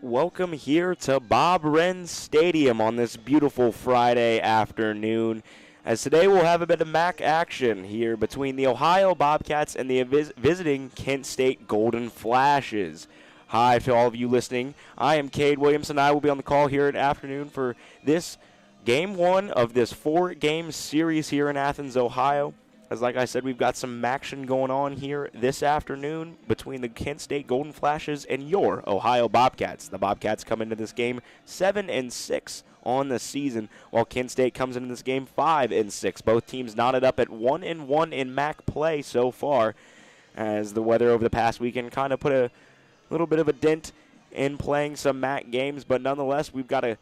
welcome here to Bob Wren Stadium on this beautiful Friday afternoon. As today we'll have a bit of MAC action here between the Ohio Bobcats and the visiting Kent State Golden Flashes. Hi to all of you listening. I am Cade Williamson. I will be on the call here at afternoon for this game one of this four-game series here in Athens, Ohio. As like I said, we've got some action going on here this afternoon between the Kent State Golden Flashes and your Ohio Bobcats. The Bobcats come into this game 7-6 on the season, while Kent State comes into this game 5-6. Both teams knotted up at 1-1 in MAC play so far, as the weather over the past weekend kind of put a little bit of a dent in playing some MAC games, but nonetheless, we've got a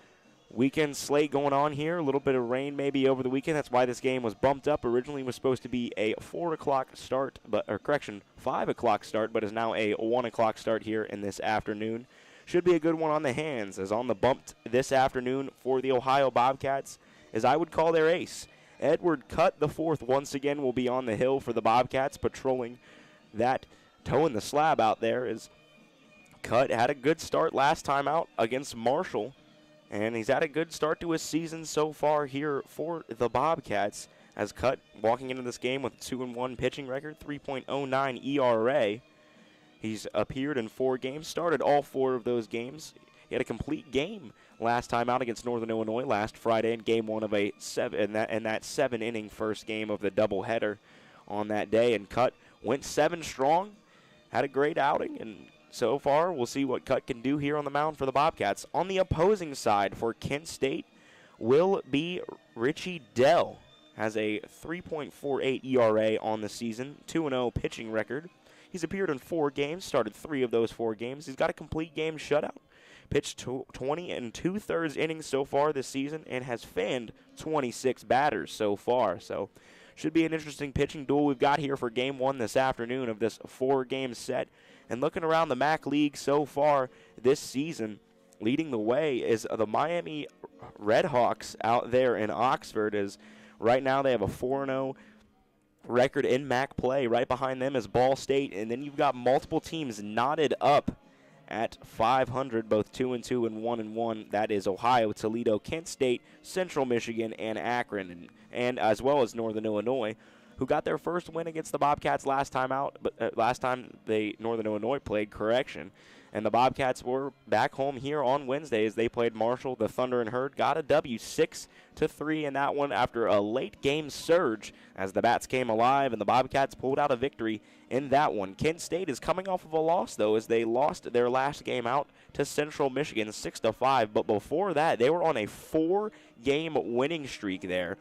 weekend slate going on here. A little bit of rain maybe over the weekend. That's why this game was bumped up. Originally was supposed to be a 4 o'clock start, 5 o'clock start, but is now a 1 o'clock start here in this afternoon. Should be a good one on the hands, as on the bump this afternoon for the Ohio Bobcats, as I would call their ace. Edward Cutt the fourth once again will be on the hill for the Bobcats, patrolling that, towing the slab out there, as Cutt had a good start last time out against Marshall. And he's had a good start to his season so far here for the Bobcats, as Cutt walking into this game with a 2-1 pitching record, 3.09 ERA. He's appeared in 4 games, started all 4 of those games. He had a complete game last time out against Northern Illinois last Friday in game 1 of that 7-inning first game of the doubleheader on that day. And Cutt went 7 strong, had a great outing, and so far, we'll see what Cutt can do here on the mound for the Bobcats. On the opposing side for Kent State will be Richie Dell. Has a 3.48 ERA on the season, 2-0 pitching record. He's appeared in 4 games, started 3 of those 4 games. He's got a complete game shutout, pitched 20 2/3 innings so far this season, and has fanned 26 batters so far. So, should be an interesting pitching duel we've got here for game 1 this afternoon of this 4-game set. And looking around the MAC League so far this season, leading the way is the Miami Redhawks out there in Oxford. As right now they have a 4-0 record in MAC play. Right behind them is Ball State. And then you've got multiple teams knotted up at 500, both 2-2 and 1-1. That is Ohio, Toledo, Kent State, Central Michigan, and Akron, and as well as Northern Illinois, who got their first win against the Bobcats last time out, but last time Northern Illinois played, correction. And the Bobcats were back home here on Wednesday as they played Marshall. The Thunder and Herd got a W 6-3 in that one after a late game surge as the Bats came alive and the Bobcats pulled out a victory in that one. Kent State is coming off of a loss, though, as they lost their last game out to Central Michigan 6-5. But before that, they were on a 4-game winning streak there.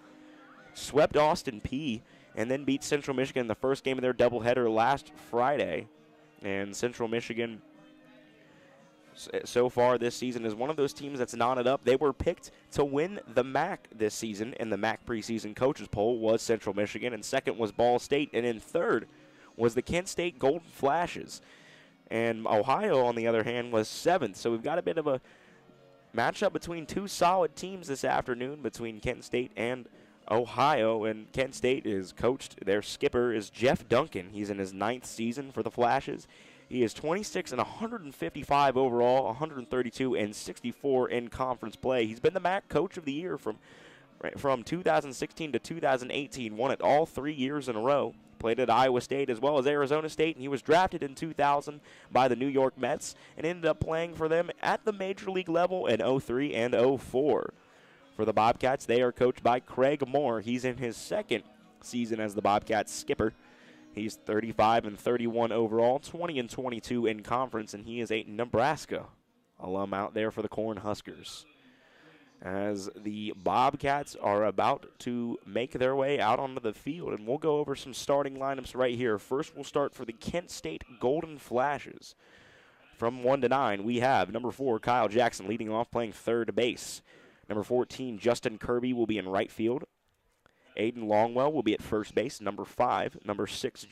Swept Austin Peay and then beat Central Michigan in the first game of their doubleheader last Friday. And Central Michigan, so far this season, is one of those teams that's knotted up. They were picked to win the MAC this season, and the MAC preseason coaches poll was Central Michigan, and second was Ball State, and in third was the Kent State Golden Flashes. And Ohio, on the other hand, was 7th. So we've got a bit of a matchup between 2 solid teams this afternoon between Kent State and Ohio. And Kent State is coached, their skipper is Jeff Duncan. He's in his 9th season for the Flashes. He is 26 and 155 overall, 132 and 64 in conference play. He's been the MAC Coach of the Year from 2016 to 2018, won it all 3 years in a row. Played at Iowa State as well as Arizona State, and he was drafted in 2000 by the New York Mets and ended up playing for them at the major league level in 03 and 04. For the Bobcats, they are coached by Craig Moore. He's in his 2nd season as the Bobcats skipper. He's 35 and 31 overall, 20 and 22 in conference, and he is a Nebraska alum out there for the Cornhuskers. As the Bobcats are about to make their way out onto the field, and we'll go over some starting lineups right here. First, we'll start for the Kent State Golden Flashes. From 1 to 9, we have number 4, Kyle Jackson, leading off playing third base. Number 14, Justin Kirby, will be in right field. Aiden Longwell will be at first base. Number 5, number 6,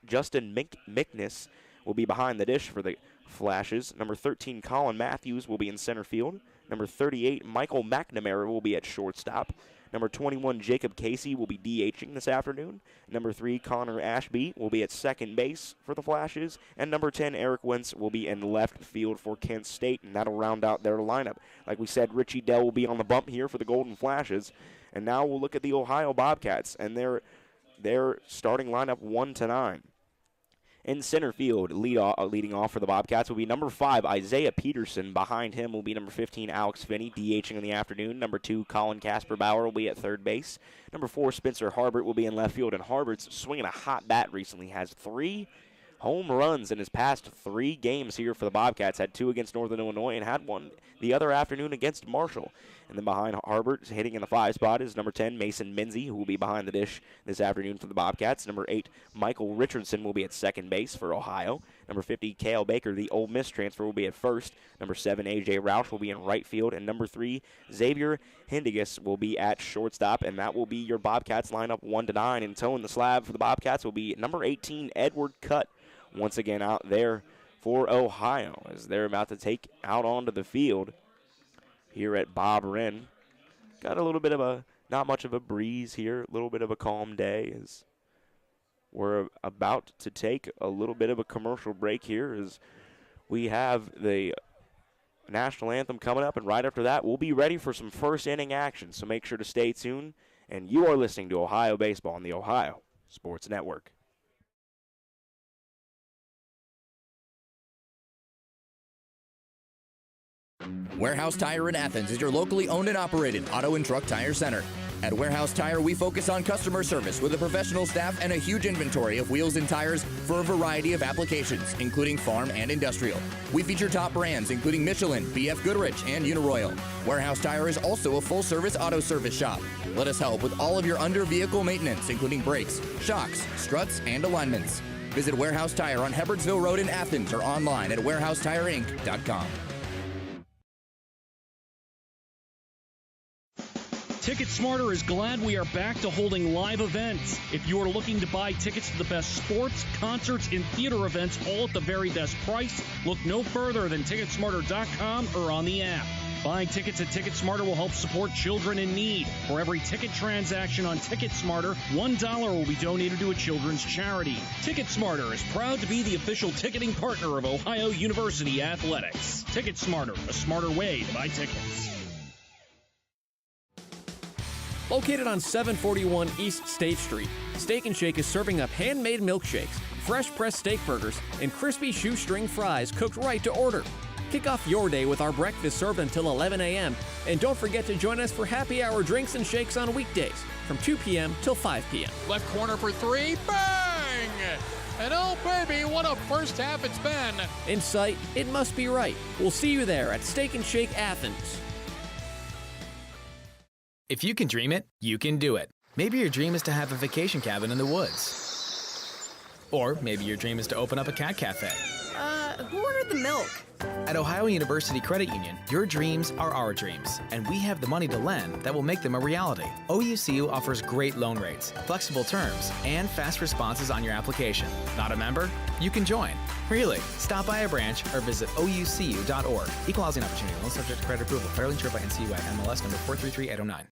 Justin Mickness will be behind the dish for the Flashes. Number 13, Colin Matthews will be in center field. Number 38, Michael McNamara will be at shortstop. Number 21, Jacob Casey, will be DHing this afternoon. Number 3, Connor Ashby, will be at second base for the Flashes. And number 10, Eric Wentz, will be in left field for Kent State, and that'll round out their lineup. Like we said, Richie Dell will be on the bump here for the Golden Flashes. And now we'll look at the Ohio Bobcats and their starting lineup 1 to 9. In center field, leading off for the Bobcats will be number 5, Isaiah Peterson. Behind him will be number 15, Alex Finney, DHing in the afternoon. Number 2, Colin Casper Bauer, will be at third base. Number 4, Spencer Harbert, will be in left field. And Harbert's swinging a hot bat recently. Has 3 home runs in his past 3 games here for the Bobcats. Had 2 against Northern Illinois and had 1 the other afternoon against Marshall. And then behind Harbert, hitting in the 5 spot, is number 10, Mason Minzy, who will be behind the dish this afternoon for the Bobcats. Number 8, Michael Richardson, will be at second base for Ohio. Number 50, Cale Baker, the Ole Miss transfer, will be at first. Number 7, A.J. Roush, will be in right field. And number 3, Xavier Hindigas, will be at shortstop. And that will be your Bobcats lineup 1 to 9. And towing the slab for the Bobcats will be number 18, Edward Cutt, once again out there for Ohio, as they're about to take out onto the field here at Bob Wren. Got a little bit of not much of a breeze here, a little bit of a calm day, as we're about to take a little bit of a commercial break here, as we have the national anthem coming up, and right after that, we'll be ready for some first inning action, so make sure to stay tuned. And you are listening to Ohio Baseball on the Ohio Sports Network. Warehouse Tire in Athens is your locally owned and operated auto and truck tire center. At Warehouse Tire, we focus on customer service with a professional staff and a huge inventory of wheels and tires for a variety of applications, including farm and industrial. We feature top brands including Michelin, BF Goodrich, and Uniroyal. Warehouse Tire is also a full-service auto service shop. Let us help with all of your under-vehicle maintenance, including brakes, shocks, struts, and alignments. Visit Warehouse Tire on Hebbardsville Road in Athens or online at warehousetireinc.com. Ticket Smarter is glad we are back to holding live events. If you are looking to buy tickets to the best sports, concerts, and theater events all at the very best price, look no further than Ticketsmarter.com or on the app. Buying tickets at TicketSmarter will help support children in need. For every ticket transaction on TicketSmarter, $1 will be donated to a children's charity. TicketSmarter is proud to be the official ticketing partner of Ohio University Athletics. TicketSmarter, a smarter way to buy tickets. Located on 741 East State Street, Steak 'n Shake is serving up handmade milkshakes, fresh pressed steak burgers, and crispy shoestring fries cooked right to order. Kick off your day with our breakfast served until 11 a.m. And don't forget to join us for happy hour drinks and shakes on weekdays from 2 p.m. till 5 p.m. Left corner for 3, bang! And oh baby, what a first half it's been! In sight, it must be right. We'll see you there at Steak 'n Shake Athens. If you can dream it, you can do it. Maybe your dream is to have a vacation cabin in the woods. Or maybe your dream is to open up a cat cafe. Who ordered the milk? At Ohio University Credit Union, your dreams are our dreams, and we have the money to lend that will make them a reality. OUCU offers great loan rates, flexible terms, and fast responses on your application. Not a member? You can join. Really, stop by a branch or visit oucu.org. Equal housing opportunity, loan subject to credit approval, fairly insured by NCUA, MLS number 433809.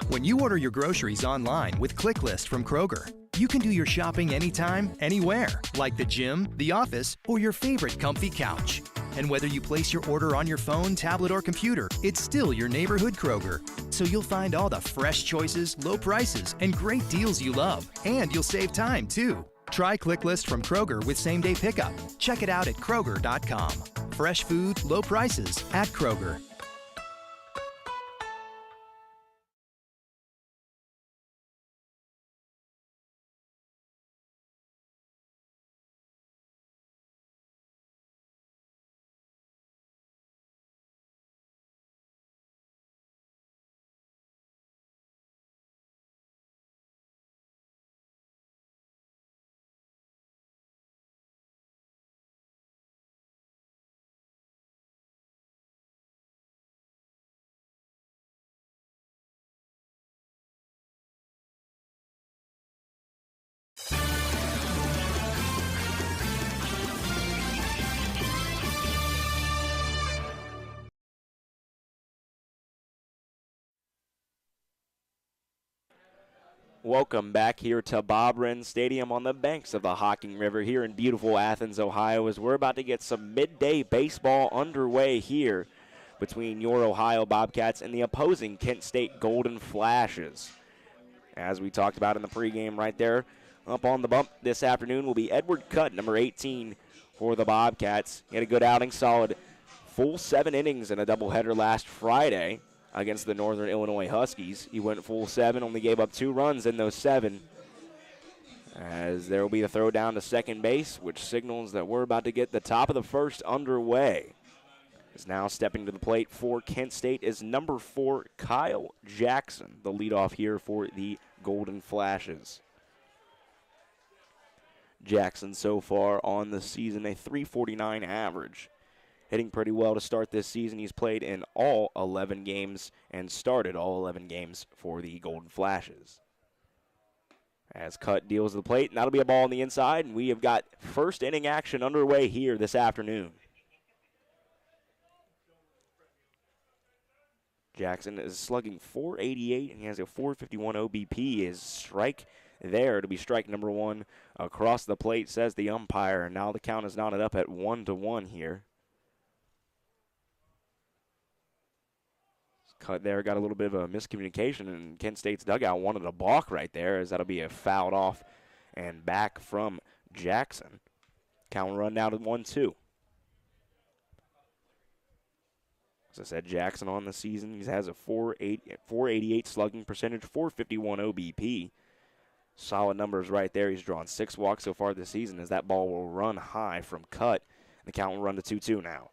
When you order your groceries online with ClickList from Kroger, you can do your shopping anytime, anywhere, like the gym, the office, or your favorite comfy couch. And whether you place your order on your phone, tablet, or computer, it's still your neighborhood Kroger. So you'll find all the fresh choices, low prices, and great deals you love. And you'll save time, too. Try ClickList from Kroger with same-day pickup. Check it out at Kroger.com. Fresh food, low prices at Kroger. Welcome back here to Bob Wren Stadium on the banks of the Hocking River here in beautiful Athens, Ohio, as we're about to get some midday baseball underway here between your Ohio Bobcats and the opposing Kent State Golden Flashes. As we talked about in the pregame right there, up on the bump this afternoon will be Edward Cutt, number 18 for the Bobcats. He had a good outing, solid full 7 innings in a doubleheader last Friday against the Northern Illinois Huskies. He went full 7, only gave up 2 runs in those 7. As there will be a throw down to second base, which signals that we're about to get the top of the first underway. Is now stepping to the plate for Kent State is number 4, Kyle Jackson, the leadoff here for the Golden Flashes. Jackson so far on the season, a .349 average. Hitting pretty well to start this season. He's played in all 11 games and started all 11 games for the Golden Flashes. As Cutt deals the plate, and that'll be a ball on the inside, and we have got first inning action underway here this afternoon. Jackson is slugging .488, and he has a .451 OBP. His strike there to be strike number 1 across the plate, says the umpire. And now the count is knotted up at 1-1 here. Cut there, got a little bit of a miscommunication, and Kent State's dugout wanted a balk right there, as that'll be a fouled off and back from Jackson. Count will run down to 1-2. As I said, Jackson on the season, he has a .488 slugging percentage, .451 OBP. Solid numbers right there. He's drawn 6 walks so far this season, as that ball will run high from Cutt. The count will run to 2-2 now.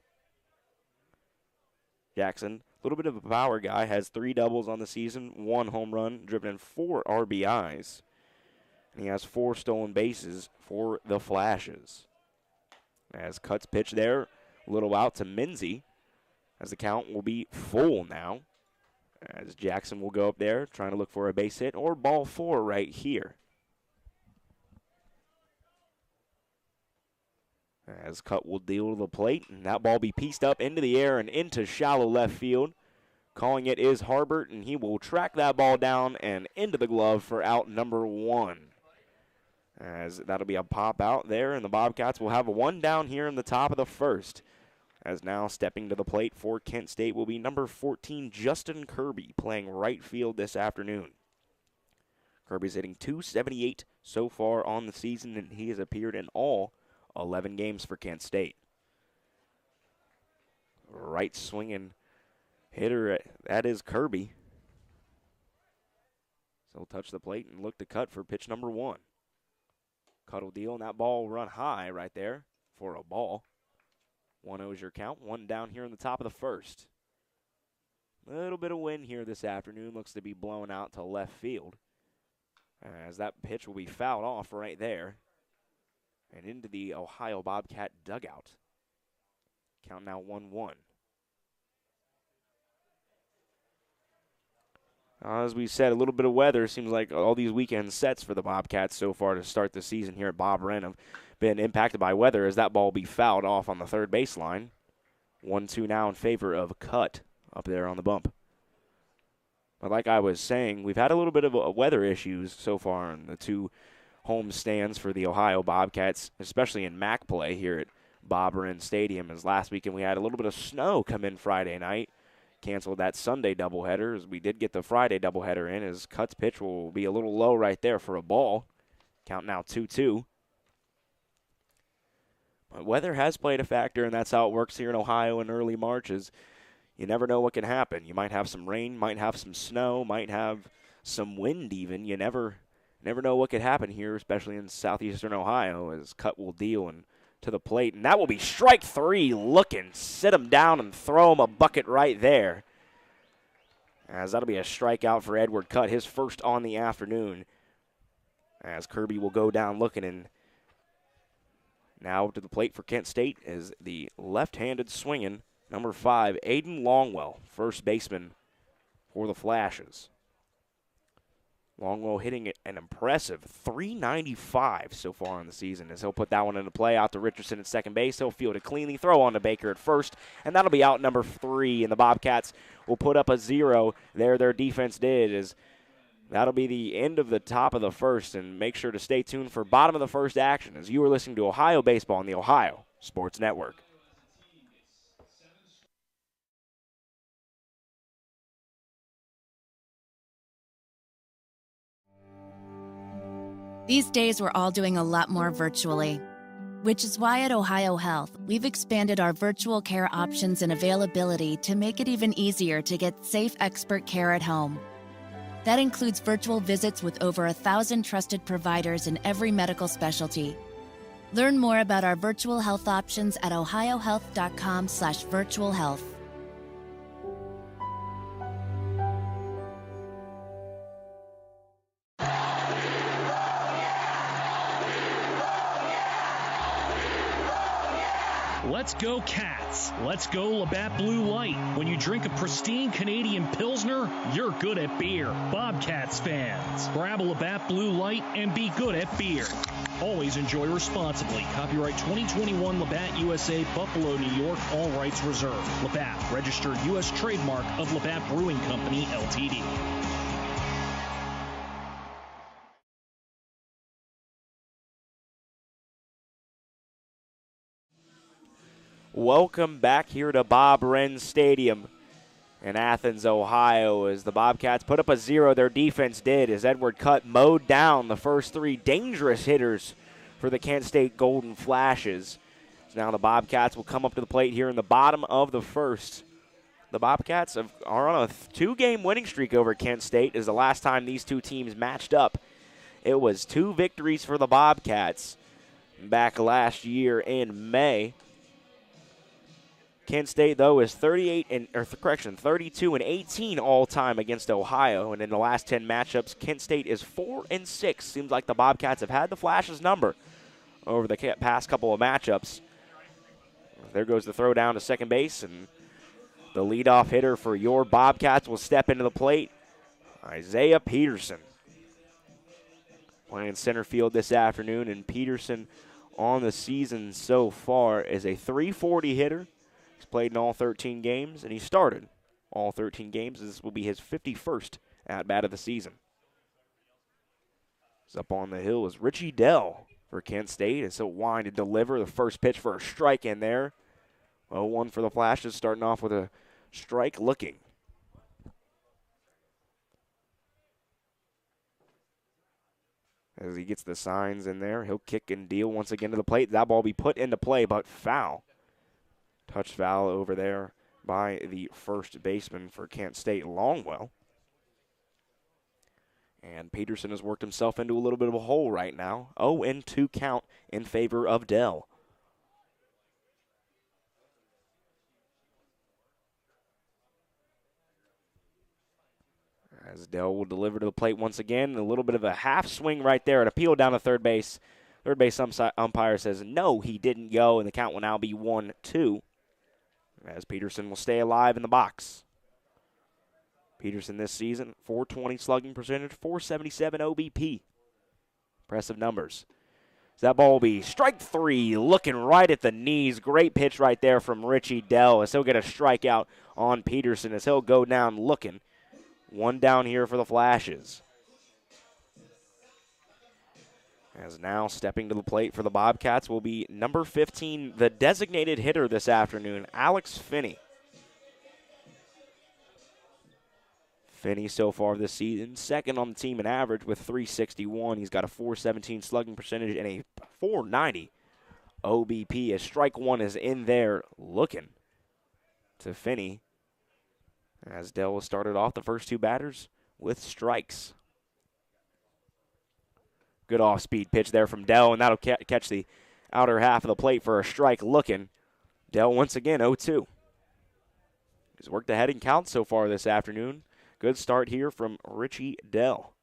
Jackson, a little bit of a power guy, has 3 doubles on the season, 1 home run, driven in 4 RBIs. And he has 4 stolen bases for the Flashes. As Cutt's pitch there, a little out to Minzy, as the count will be full now. As Jackson will go up there, trying to look for a base hit or ball 4 right here. As Cutt will deal to the plate, and that ball be pieced up into the air and into shallow left field. Calling it is Harbert, and he will track that ball down and into the glove for out number 1. As that'll be a pop out there, and the Bobcats will have a 1 down here in the top of the first. As now stepping to the plate for Kent State will be number 14, Justin Kirby, playing right field this afternoon. Kirby's hitting .278 so far on the season, and he has appeared in all 11 games for Kent State. Right swinging hitter, that is Kirby. So he'll touch the plate and look to Cutt for pitch number 1. Cutt will deal, and that ball will run high right there for a ball. 1-0 is your count. 1 down here in the top of the first. A little bit of wind here this afternoon. Looks to be blown out to left field, as that pitch will be fouled off right there and into the Ohio Bobcat dugout. Count now 1-1. As we said, a little bit of weather. Seems like all these weekend sets for the Bobcats so far to start the season here at Bob Wren have been impacted by weather, as that ball will be fouled off on the third baseline. 1-2 now in favor of Cutt up there on the bump. But like I was saying, we've had a little bit of weather issues so far in the 2 home stands for the Ohio Bobcats, especially in MAC play here at Bob Wren Stadium, as last weekend we had a little bit of snow come in Friday night. Canceled that Sunday doubleheader, as we did get the Friday doubleheader in, as Cutt's pitch will be a little low right there for a ball. Count now 2-2. But weather has played a factor, and that's how it works here in Ohio in early March, is you never know what can happen. You might have some rain, might have some snow, might have some wind even. You never know what could happen here, especially in southeastern Ohio, as Cutt will deal and to the plate, and that will be strike 3 looking. Sit him down and throw him a bucket right there, as that'll be a strikeout for Edward Cutt, his first on the afternoon, as Kirby will go down looking. And now to the plate for Kent State is the left-handed swinging number 5, Aiden Longwell, first baseman for the Flashes. Longwell hitting an impressive .395 so far in the season, as he'll put that one into play out to Richardson at second base. He'll field it cleanly, throw on to Baker at first, and that'll be out number 3, and the Bobcats will put up a 0 there. Their defense did, as That'll be the end of the top of the first, and make sure to stay tuned for bottom of the first action as you are listening to Ohio Baseball on the Ohio Sports Network. These days, we're all doing a lot more virtually, which is why at Ohio Health, we've expanded our virtual care options and availability to make it even easier to get safe expert care at home. That includes virtual visits with over 1,000 trusted providers in every medical specialty. Learn more about our virtual health options at ohiohealth.com/virtualhealth. Let's go Cats. Let's go Labatt Blue Light. When you drink a pristine Canadian Pilsner, you're good at beer. Bobcats fans, grab a Labatt Blue Light and be good at beer. Always enjoy responsibly. Copyright 2021 Labatt USA, Buffalo, New York. All rights reserved. Labatt, registered U.S. trademark of Labatt Brewing Company, Ltd. Welcome back here to Bob Wren Stadium in Athens, Ohio, as the Bobcats put up a 0. Their defense did as Edward Cutt mowed down the first 3 dangerous hitters for the Kent State Golden Flashes. So now the Bobcats will come up to the plate here in the bottom of the first. The Bobcats are on a 2-game winning streak over Kent State, as the last time these two teams matched up, it was 2 victories for the Bobcats back last year in May. Kent State, though, is 32 and 18 all time against Ohio, and in the last 10 matchups, Kent State is 4 and 6. Seems like the Bobcats have had the Flashes' number over the past couple of matchups. There goes the throw down to second base, and the leadoff hitter for your Bobcats will step into the plate, Isaiah Peterson. Playing center field this afternoon, and Peterson on the season so far is a .340 hitter. He's played in all 13 games, and he started all 13 games. This will be his 51st at-bat of the season. He's up on the hill is Richie Dell for Kent State, as he'll wind and deliver the first pitch for a strike in there. 0-1 for the Flashes, starting off with a strike looking. As he gets the signs in there, he'll kick and deal once again to the plate. That ball will be put into play, but foul. Touch foul over there by the first baseman for Kent State, Longwell. And Peterson has worked himself into a little bit of a hole right now. 0-2 count in favor of Dell. As Dell will deliver to the plate once again. A little bit of a half swing right there. An appeal down to third base. Third base umpire says no, he didn't go, and the count will now be 1-2. As Peterson will stay alive in the box. Peterson this season, .420 slugging percentage, .477 OBP. Impressive numbers. So that ball will be strike 3, looking right at the knees. Great pitch right there from Richie Dell, as he'll get a strikeout on Peterson, as he'll go down looking. 1 down here for the Flashes. As now stepping to the plate for the Bobcats will be number 15, the designated hitter this afternoon, Alex Finney. Finney so far this season, second on the team in average with .361. He's got a .417 slugging percentage and a .490 OBP, as strike 1 is in there looking to Finney. As Dell started off the first 2 batters with strikes. Good off-speed pitch there from Dell, and that'll catch the outer half of the plate for a strike looking. Dell once again 0-2. He's worked ahead in count so far this afternoon. Good start here from Richie Dell.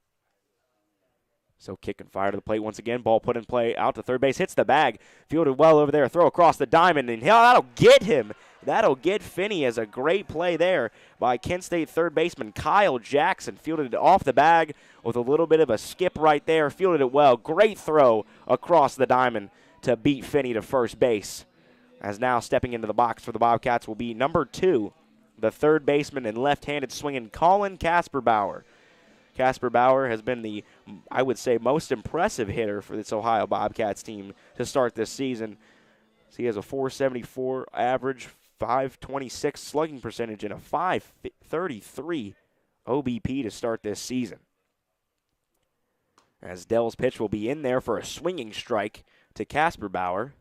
So kick and fire to the plate once again. Ball put in play out to third base. Hits the bag. Fielded well over there. Throw across the diamond, and that'll get him. That'll get Finney, as a great play there by Kent State third baseman Kyle Jackson. Fielded it off the bag with a little bit of a skip right there. Fielded it well. Great throw across the diamond to beat Finney to first base. As now stepping into the box for the Bobcats will be number 2, the third baseman and left-handed swinging Colin Kasperbauer. Casper Bauer has been the, I would say, most impressive hitter for this Ohio Bobcats team to start this season. So he has a .474 average, .526 slugging percentage, and a .533 OBP to start this season. As Dell's pitch will be in there for a swinging strike to Casper Bauer.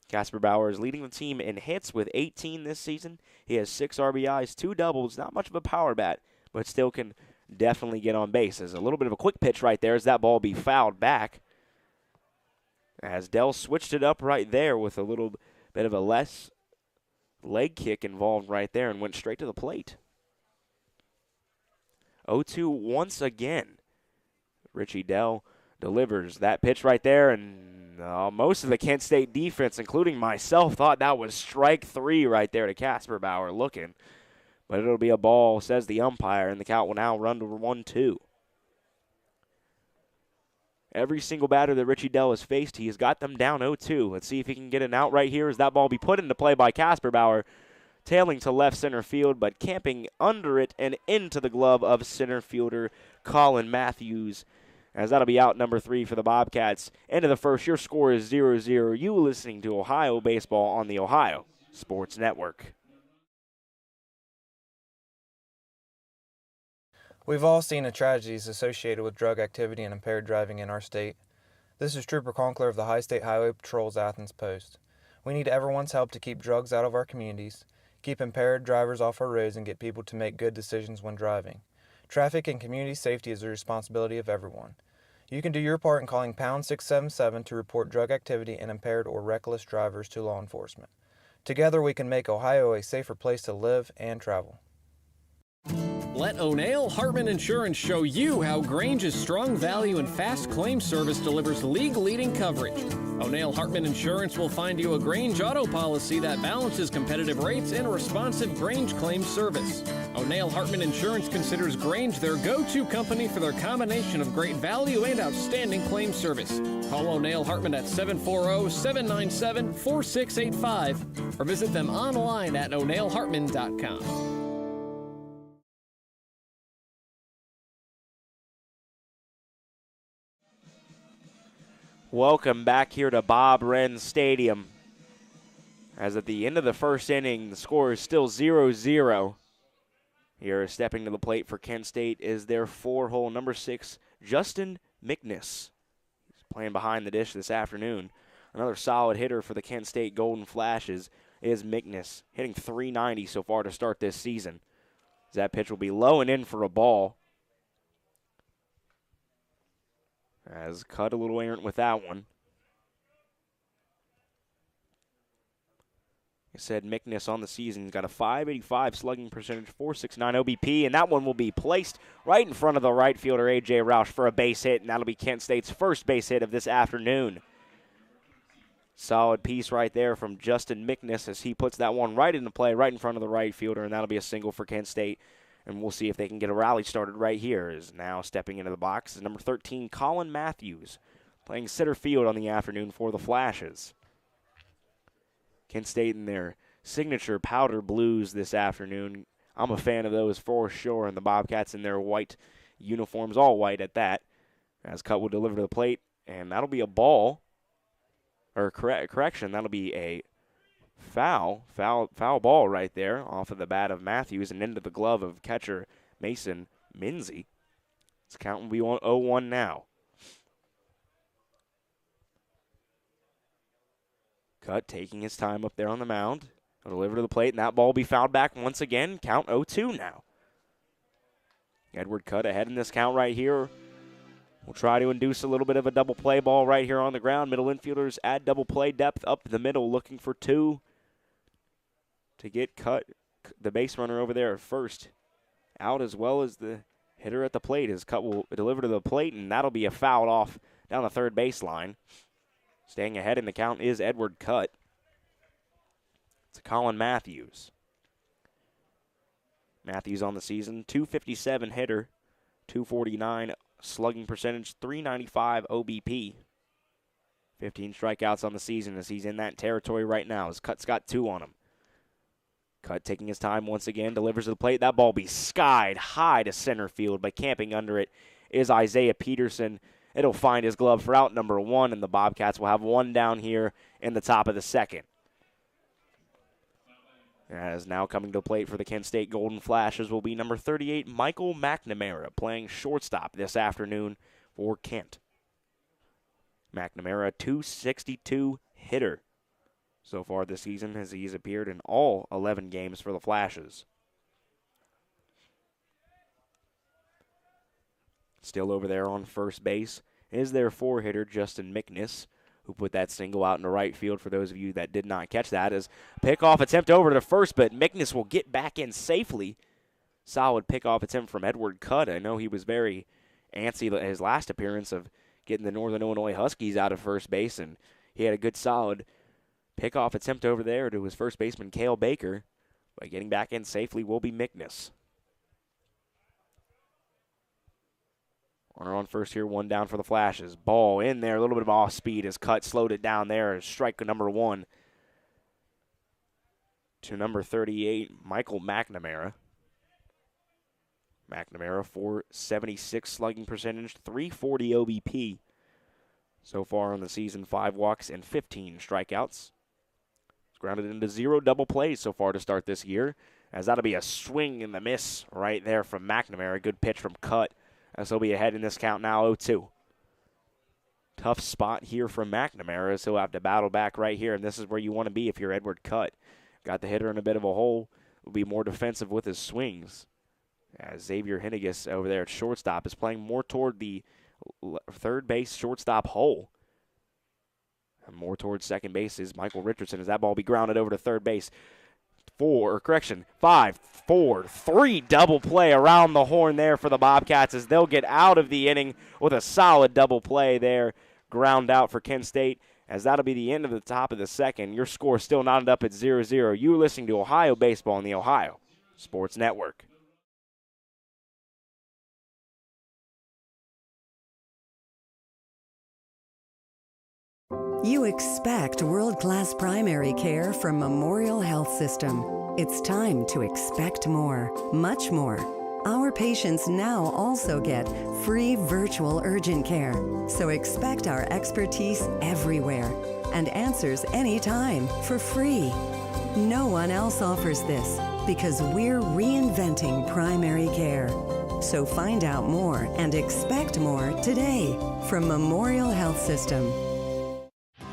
Casper Bauer is leading the team in hits with 18 this season. He has 6 RBIs, 2 doubles, not much of a power bat, but still can definitely get on base. There's a little bit of a quick pitch right there as that ball be fouled back. As Dell switched it up right there with a little bit of a less leg kick involved right there and went straight to the plate. 0-2 once again. Richie Dell delivers that pitch right there, and most of the Kent State defense, including myself, thought that was strike 3 right there to Casper Bauer looking. But it'll be a ball, says the umpire, and the count will now run to 1-2. Every single batter that Richie Dell has faced, he has got them down 0-2. Let's see if he can get an out right here as that ball be put into play by Casper Bauer, tailing to left center field, but camping under it and into the glove of center fielder Colin Matthews, as that'll be out number 3 for the Bobcats. End of the first, your score is 0-0. You listening to Ohio Baseball on the Ohio Sports Network. We've all seen the tragedies associated with drug activity and impaired driving in our state. This is Trooper Conkler of the High State Highway Patrol's Athens Post. We need everyone's help to keep drugs out of our communities, keep impaired drivers off our roads, and get people to make good decisions when driving. Traffic and community safety is the responsibility of everyone. You can do your part in calling pound 677 to report drug activity and impaired or reckless drivers to law enforcement. Together we can make Ohio a safer place to live and travel. Let O'Neill Hartman Insurance show you how Grange's strong value and fast claim service delivers league-leading coverage. O'Neill Hartman Insurance will find you a Grange auto policy that balances competitive rates and a responsive Grange claim service. O'Neill Hartman Insurance considers Grange their go-to company for their combination of great value and outstanding claim service. Call O'Neill Hartman at 740-797-4685 or visit them online at o'neillhartman.com. Welcome back here to Bob Wren Stadium. As at the end of the first inning, the score is still 0-0. Here, stepping to the plate for Kent State is their 4-hole number 6, Justin McNiss. He's playing behind the dish this afternoon. Another solid hitter for the Kent State Golden Flashes is McNiss, hitting .390 so far to start this season. That pitch will be low and in for a ball. As cut a little errant with that one. I said McNiss on the season. He's got a .585 slugging percentage, .469 OBP, and that one will be placed right in front of the right fielder, A.J. Roush, for a base hit, and that'll be Kent State's first base hit of this afternoon. Solid piece right there from Justin McNiss as he puts that one right into play, right in front of the right fielder, and that'll be a single for Kent State. And we'll see if they can get a rally started right here. Is now stepping into the box is number 13, Colin Matthews, playing center field on the afternoon for the Flashes. Kent State in their signature powder blues this afternoon. I'm a fan of those for sure, and the Bobcats in their white uniforms, all white at that. As Cut will deliver to the plate, and that'll be a ball, or correction, that'll be a foul ball right there off of the bat of Matthews and into the glove of catcher Mason Minzy. It's counting will be 0-1 now. Cut taking his time up there on the mound. He'll deliver to the plate, and that ball will be fouled back once again. Count 0-2 now. Edward Cut ahead in this count right here. We'll try to induce a little bit of a double play ball right here on the ground. Middle infielders add double play depth up the middle, looking for 2 to get Cut, the base runner over there at first, out, as well as the hitter at the plate. As Cut will deliver to the plate, and that'll be a foul off down the third baseline. Staying ahead in the count is Edward Cut. It's Colin Matthews. Matthews on the season, .257 hitter, .249 slugging percentage, .395 OBP. 15 strikeouts on the season as he's in that territory right now, as Cut's got 2 on him. Cut taking his time once again, delivers to the plate. That ball will be skied high to center field, but camping under it is Isaiah Peterson. It'll find his glove for out number 1, and the Bobcats will have one down here in the top of the second. As now coming to the plate for the Kent State Golden Flashes will be number 38, Michael McNamara, playing shortstop this afternoon for Kent. McNamara, .262 hitter so far this season, as he's appeared in all 11 games for the Flashes. Still over there on first base is their 4-hitter, Justin Mickness, who put that single out into right field for those of you that did not catch that. As pickoff attempt over to first, but Mickness will get back in safely. Solid pickoff attempt from Edward Cutt. I know he was very antsy at his last appearance of getting the Northern Illinois Huskies out of first base, and he had a good solid pickoff attempt over there to his first baseman, Cale Baker. But getting back in safely will be Mickness. Runner on first here, one down for the Flashes. Ball in there, a little bit of off speed as Cutt slowed it down there. Strike number 1 to number 38, Michael McNamara. McNamara, .476 slugging percentage, .340 OBP so far on the season. 5 walks and 15 strikeouts. He's grounded into 0 double plays so far to start this year, as that'll be a swing and the miss right there from McNamara. Good pitch from Cutt, as he'll be ahead in this count now, 0-2. Tough spot here from McNamara, as he'll have to battle back right here, and this is where you want to be if you're Edward Cutt. Got the hitter in a bit of a hole, will be more defensive with his swings. As Xavier Henniges over there at shortstop is playing more toward the third base shortstop hole. And more towards second base is Michael Richardson, as that ball will be grounded over to third base. 5, 4, 3 double play around the horn there for the Bobcats, as they'll get out of the inning with a solid double play there. Ground out for Kent State, as that'll be the end of the top of the second. Your score still knotted up at 0-0. You're listening to Ohio Baseball on the Ohio Sports Network. You expect world-class primary care from Memorial Health System. It's time to expect more, much more. Our patients now also get free virtual urgent care. So expect our expertise everywhere and answers anytime for free. No one else offers this because we're reinventing primary care. So find out more and expect more today from Memorial Health System.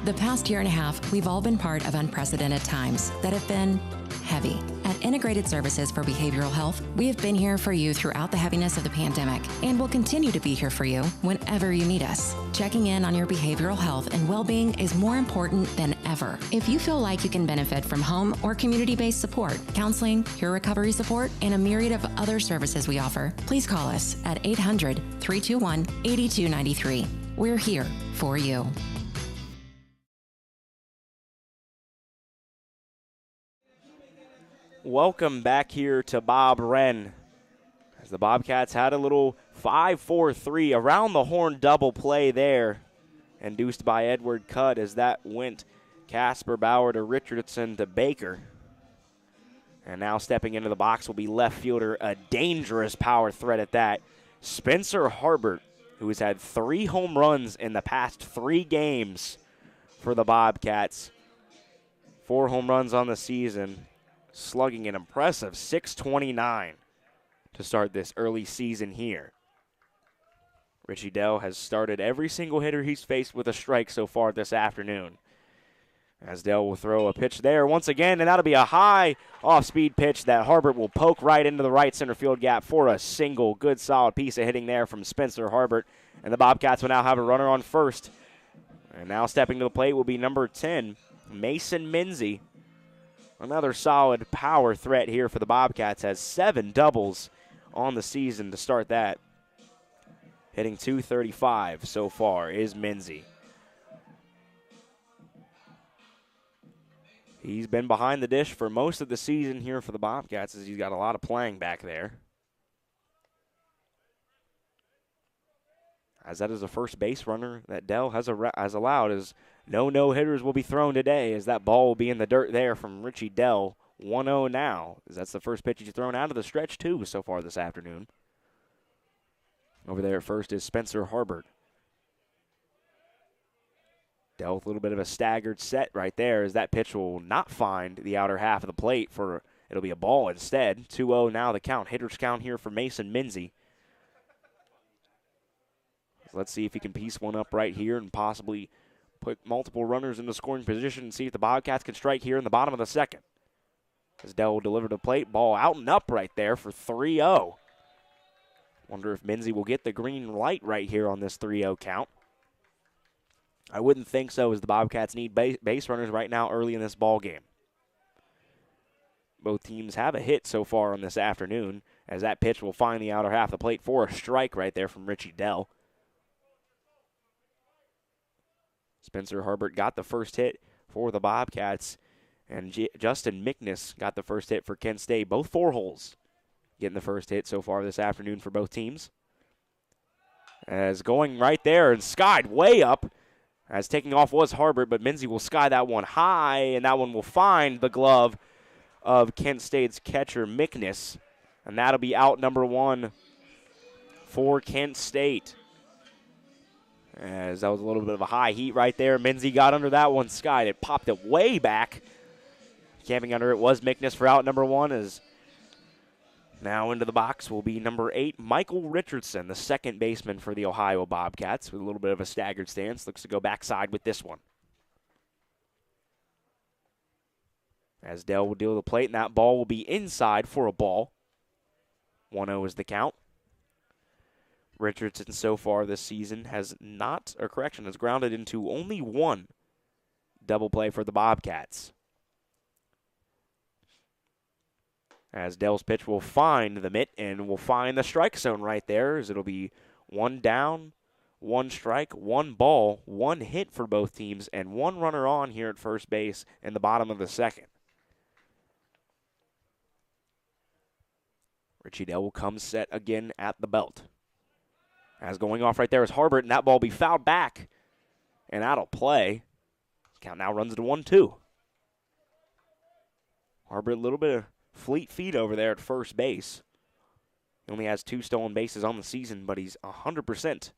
The past year and a half, we've all been part of unprecedented times that have been heavy. At Integrated Services for Behavioral Health, we have been here for you throughout the heaviness of the pandemic and will continue to be here for you whenever you need us. Checking in on your behavioral health and well-being is more important than ever. If you feel like you can benefit from home or community-based support, counseling, peer recovery support, and a myriad of other services we offer, please call us at 800-321-8293. We're here for you. Welcome back here to Bob Wren, as the Bobcats had a little 5-4-3 around the horn double play there, induced by Edward Cutt, as that went Casper Bauer to Richardson to Baker. And now stepping into the box will be left fielder, a dangerous power threat at that, Spencer Harbert, who has had 3 home runs in the past 3 games for the Bobcats. 4 home runs on the season, slugging an impressive .629 to start this early season here. Richie Dell has started every single hitter he's faced with a strike so far this afternoon. As Dell will throw a pitch there once again, and that'll be a high off-speed pitch that Harbert will poke right into the right center field gap for a single. Good solid piece of hitting there from Spencer Harbert, and the Bobcats will now have a runner on first. And now stepping to the plate will be number 10, Mason Minzy. Another solid power threat here for the Bobcats, has 7 doubles on the season to start that. Hitting .235 so far is Minzy. He's been behind the dish for most of the season here for the Bobcats, as he's got a lot of playing back there. As that is a first base runner that Dell has allowed, as no hitters will be thrown today, as that ball will be in the dirt there from Richie Dell 1-0 now, as that's the first pitch he's thrown out of the stretch, too, so far this afternoon. Over there at first is Spencer Harbert. Dell with a little bit of a staggered set right there, as that pitch will not find the outer half of the plate. It'll be a ball instead. 2-0 now the count. Hitter's count here for Mason Minzy. So let's see if he can piece one up right here and possibly put multiple runners in the scoring position and see if the Bobcats can strike here in the bottom of the second. As Dell will deliver the plate, ball out and up right there for 3-0. Wonder if Minzy will get the green light right here on this 3-0 count. I wouldn't think so, as the Bobcats need base runners right now early in this ball game. Both teams have a hit so far on this afternoon, as that pitch will find the outer half of the plate for a strike right there from Richie Dell. Spencer Harbert got the first hit for the Bobcats, and Justin Mickness got the first hit for Kent State. Both 4 holes getting the first hit so far this afternoon for both teams. As going right there and skied way up, as taking off was Harbert, but Minzy will sky that one high, and that one will find the glove of Kent State's catcher Mickness, and that'll be out number 1 for Kent State. As that was a little bit of a high heat right there. Minzy got under that one, skied it, popped it way back. Camping under it was Mickness for out number 1, as now into the box will be number 8, Michael Richardson, the second baseman for the Ohio Bobcats, with a little bit of a staggered stance. Looks to go backside with this one. As Dell will deal the plate, and that ball will be inside for a ball. 1-0 is the count. Richardson so far this season has grounded into only 1 double play for the Bobcats. As Dell's pitch will find the mitt and will find the strike zone right there, as it'll be 1 down, 1 strike, 1 ball, 1 hit for both teams, and 1 runner on here at first base in the bottom of the second. Richie Dell will come set again at the belt. As going off right there is Harbert, and that ball will be fouled back and out of play. Count now runs to 1-2. Harbert, a little bit of fleet feet over there at first base. He only has 2 stolen bases on the season, but he's 100%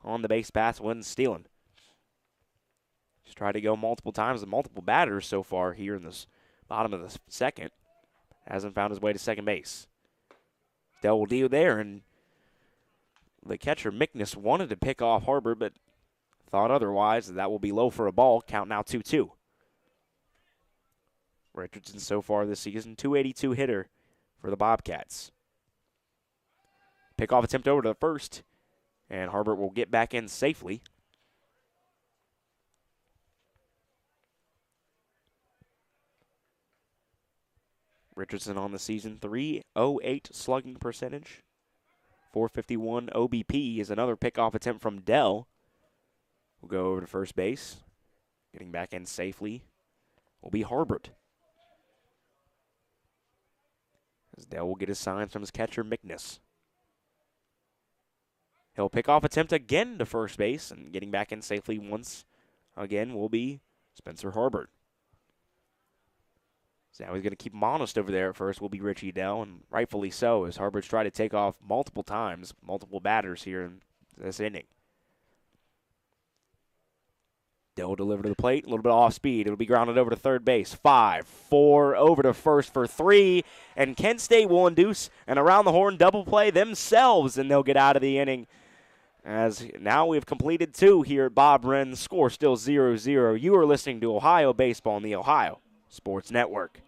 on the base paths when stealing. He's tried to go multiple times with multiple batters so far here in this bottom of the second. Hasn't found his way to second base. Dell will deal there, and the catcher Mickness wanted to pick off Harbert, but thought otherwise. That will be low for a ball. Count now 2-2. Richardson so far this season, .282 hitter for the Bobcats. Pickoff attempt over to the first, and Harbert will get back in safely. Richardson on the season, .308 slugging percentage. .451 OBP is another pickoff attempt from Dell. We'll go over to first base. Getting back in safely will be Harbert. As Dell will get his signs from his catcher, Mickness. He'll pick off attempt again to first base, and getting back in safely once again will be Spencer Harbert. So now he's going to keep him honest over there at first will be Richie Dell, and rightfully so, as Harbert's tried to take off multiple times, multiple batters here in this inning. Dell deliver to the plate, a little bit off speed. It'll be grounded over to third base. 5-4 over to first for 3, and Kent State will induce an around-the-horn double play themselves, and they'll get out of the inning. As now we've completed 2 here at Bob Wren's. Score still 0-0. You are listening to Ohio Baseball on the Ohio Sports Network.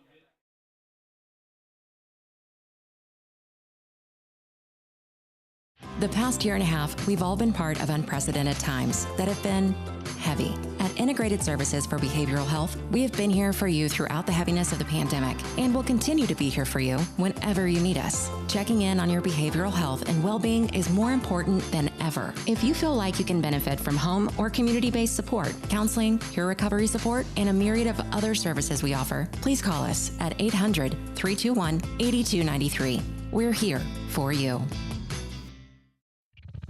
The past year and a half, we've all been part of unprecedented times that have been heavy. At Integrated Services for Behavioral Health, we have been here for you throughout the heaviness of the pandemic and will continue to be here for you whenever you need us. Checking in on your behavioral health and well-being is more important than ever. If you feel like you can benefit from home or community-based support, counseling, peer recovery support, and a myriad of other services we offer, please call us at 800-321-8293. We're here for you.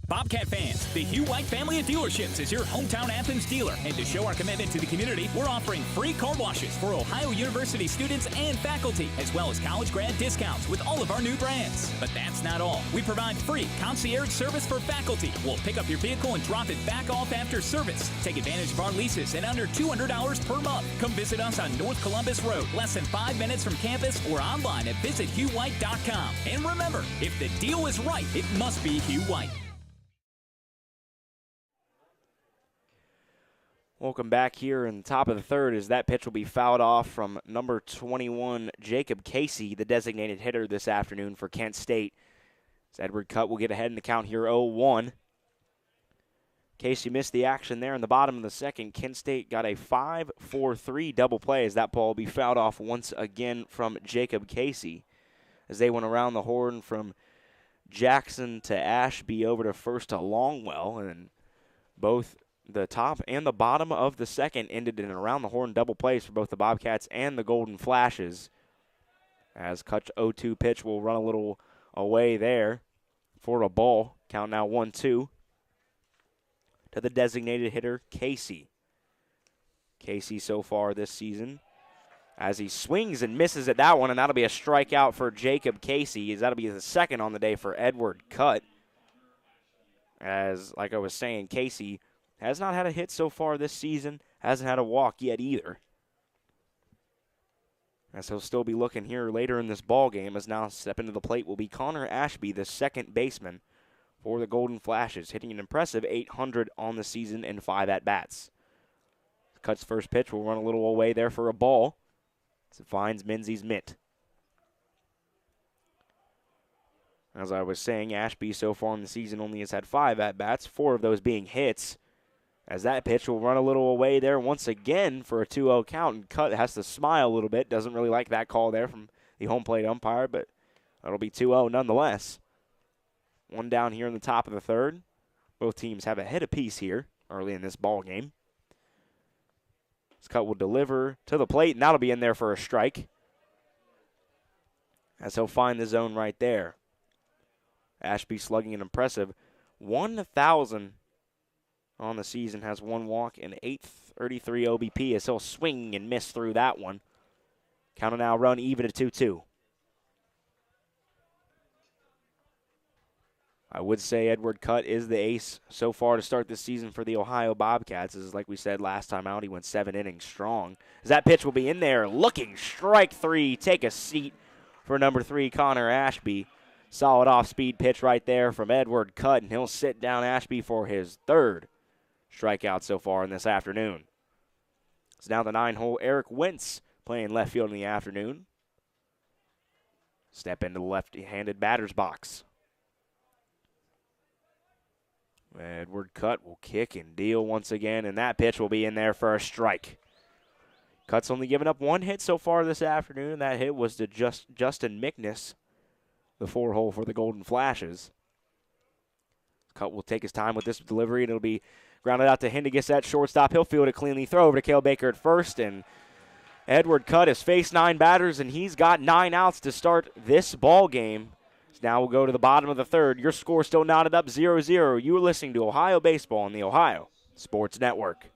Bobcat fans, the Hugh White family of dealerships is your hometown Athens dealer. And to show our commitment to the community, we're offering free car washes for Ohio University students and faculty, as well as college grad discounts with all of our new brands. But that's not all. We provide free concierge service for faculty. We'll pick up your vehicle and drop it back off after service. Take advantage of our leases at under $200 per month. Come visit us on North Columbus Road, less than 5 minutes from campus, or online at visithughwhite.com. And remember, if the deal is right, it must be Hugh White. Welcome back here in the top of the third as that pitch will be fouled off from number 21, Jacob Casey, the designated hitter this afternoon for Kent State. As Edward Cutt will get ahead in the count here 0-1. Casey missed the action there in the bottom of the second. Kent State got a 5-4-3 double play as that ball will be fouled off once again from Jacob Casey. As they went around the horn from Jackson to Ashby over to first to Longwell, and both the top and the bottom of the second ended in around the horn double plays for both the Bobcats and the Golden Flashes. As Cut's 0-2 pitch will run a little away there for a ball. Count now 1-2 to the designated hitter, Casey. Casey so far this season, as he swings and misses at that one, and that'll be a strikeout for Jacob Casey, as that'll be the second on the day for Edward Cutt. As, like I was saying, Casey has not had a hit so far this season, hasn't had a walk yet either. As he'll still be looking here later in this ball game, as now stepping to the plate will be Connor Ashby, the second baseman for the Golden Flashes, hitting an impressive .800 on the season in 5 at-bats. Cutt's first pitch will run a little away there for a ball as it finds Menzies' mitt. As I was saying, Ashby so far in the season only has had 5 at-bats, 4 of those being hits. As that pitch will run a little away there once again for a 2-0 count, and Cutt has to smile a little bit. Doesn't really like that call there from the home plate umpire, but that'll be 2-0 nonetheless. One down here in the top of the third. Both teams have a hit apiece here early in this ball game. Cutt will deliver to the plate, and that'll be in there for a strike, as he'll find the zone right there. Ashby slugging an impressive 1,000 on the season, has 1 walk and 833 OBP as he'll swing and miss through that one. Counting now run even at 2-2. I would say Edward Cutt is the ace so far to start this season for the Ohio Bobcats. As like we said last time out, he went 7 innings strong. As that pitch will be in there, looking strike 3. Take a seat for number 3, Connor Ashby. Solid off-speed pitch right there from Edward Cutt, and he'll sit down Ashby for his 3rd strikeout so far in this afternoon. It's now the 9-hole Eric Wentz playing left field in the afternoon. Step into the left-handed batter's box. Edward Cutt will kick and deal once again, and that pitch will be in there for a strike. Cutt's only given up 1 hit so far this afternoon, and that hit was to Justin Mickness, the 4-hole for the Golden Flashes. Cutt will take his time with this delivery, and it'll be grounded out to Hindigus at shortstop. He'll field it cleanly, throw over to Cale Baker at first, and Edward Cutt has faced 9 batters, and he's got 9 outs to start this ball game. Now we'll go to the bottom of the third. Your score still knotted up 0-0. You are listening to Ohio Baseball on the Ohio Sports Network.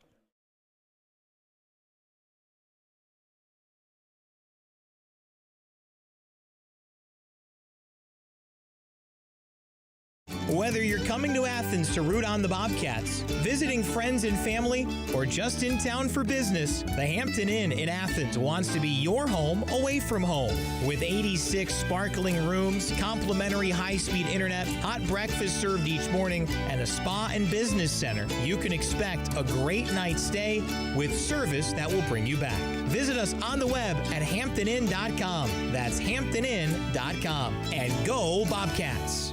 Whether you're coming to Athens to root on the Bobcats, visiting friends and family, or just in town for business, the Hampton Inn in Athens wants to be your home away from home. With 86 sparkling rooms, complimentary high-speed internet, hot breakfast served each morning, and a spa and business center, you can expect a great night's stay with service that will bring you back. Visit us on the web at hamptoninn.com. That's hamptoninn.com. And go Bobcats!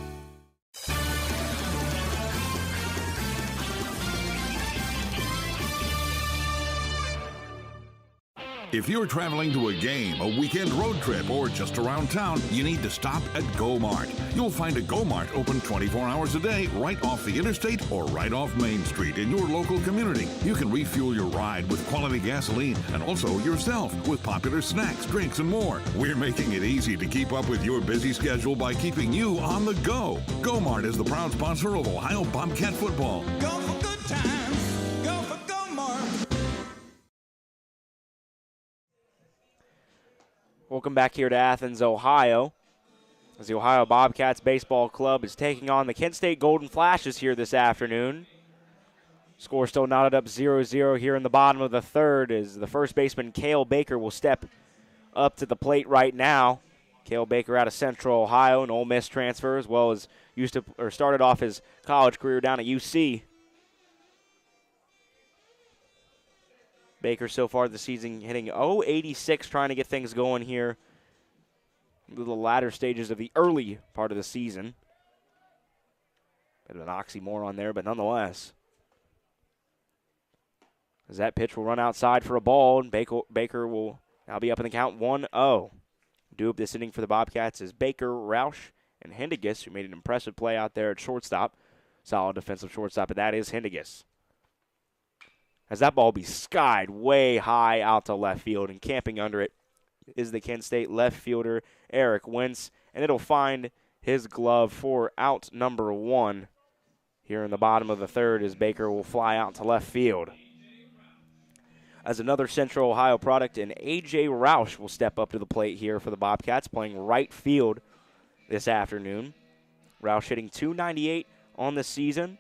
If you're traveling to a game, a weekend road trip, or just around town, you need to stop at Go-Mart. You'll find a Go-Mart open 24 hours a day right off the interstate or right off Main Street in your local community. You can refuel your ride with quality gasoline and also yourself with popular snacks, drinks, and more. We're making it easy to keep up with your busy schedule by keeping you on the go. Go-Mart is the proud sponsor of Ohio Bobcat football. Go for good times. Go for Go-Mart. Welcome back here to Athens, Ohio, as the Ohio Bobcats Baseball Club is taking on the Kent State Golden Flashes here this afternoon. Score still knotted up 0-0 here in the bottom of the third as the first baseman, Cale Baker, will step up to the plate right now. Cale Baker out of Central Ohio, an Ole Miss transfer, as well as started off his college career down at UC. Baker so far this season hitting .086, trying to get things going here into the latter stages of the early part of the season. Bit of an oxymoron there, but nonetheless. As that pitch will run outside for a ball, and Baker will now be up in the count 1-0. Due up this inning for the Bobcats is Baker, Roush, and Hendigas, who made an impressive play out there at shortstop. Solid defensive shortstop, and that is Hendigas. As that ball will be skied way high out to left field, and camping under it is the Kent State left fielder, Eric Wentz, and it'll find his glove for out number 1 here in the bottom of the third as Baker will fly out to left field. As another Central Ohio product, and A.J. Roush will step up to the plate here for the Bobcats, playing right field this afternoon. Roush hitting .298 on the season.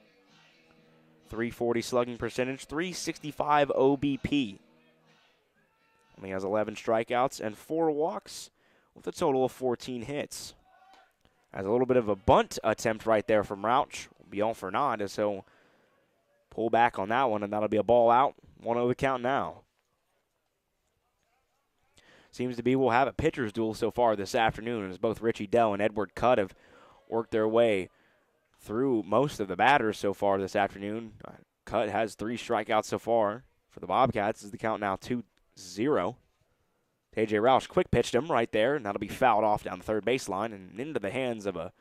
.340 slugging percentage, .365 OBP. Only has 11 strikeouts and 4 walks with a total of 14 hits. Has a little bit of a bunt attempt right there from Roush. Will be on for nod, so pull back on that one, and that'll be a ball out. 1-0 the count now. Seems to be we'll have a pitcher's duel so far this afternoon as both Richie Dell and Edward Cutt have worked their way through most of the batters so far this afternoon. Cutt has 3 strikeouts so far for the Bobcats. Is the count now 2-0. A.J. Roush quick pitched him right there, and that'll be fouled off down the third baseline and into the hands of a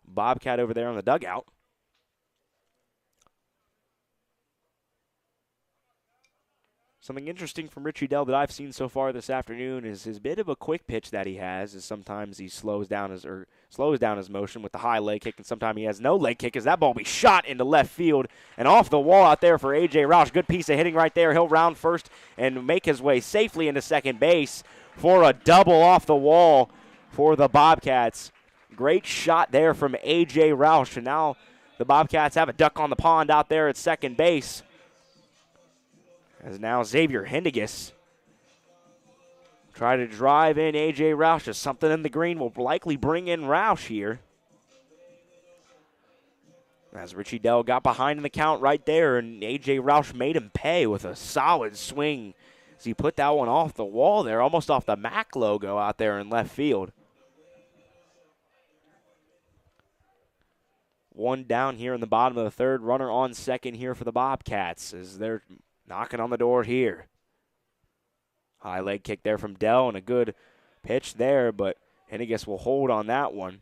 Bobcat over there on the dugout. Something interesting from Richie Dell that I've seen so far this afternoon is his bit of a quick pitch that he has. Is sometimes he slows down his motion with the high leg kick, and sometimes he has no leg kick. As that ball will be shot into left field and off the wall out there for A.J. Roush. Good piece of hitting right there. He'll round first and make his way safely into second base for a double off the wall for the Bobcats. Great shot there from A.J. Roush, and now the Bobcats have a duck on the pond out there at second base. As now Xavier Hendigas try to drive in A.J. Roush. As something in the green will likely bring in Roush here. As Richie Dell got behind in the count right there, and A.J. Roush made him pay with a solid swing as he put that one off the wall there, almost off the MAC logo out there in left field. One down here in the bottom of the third. Runner on second here for the Bobcats as they're knocking on the door here. High leg kick there from Dell and a good pitch there, but Hennigas will hold on that one.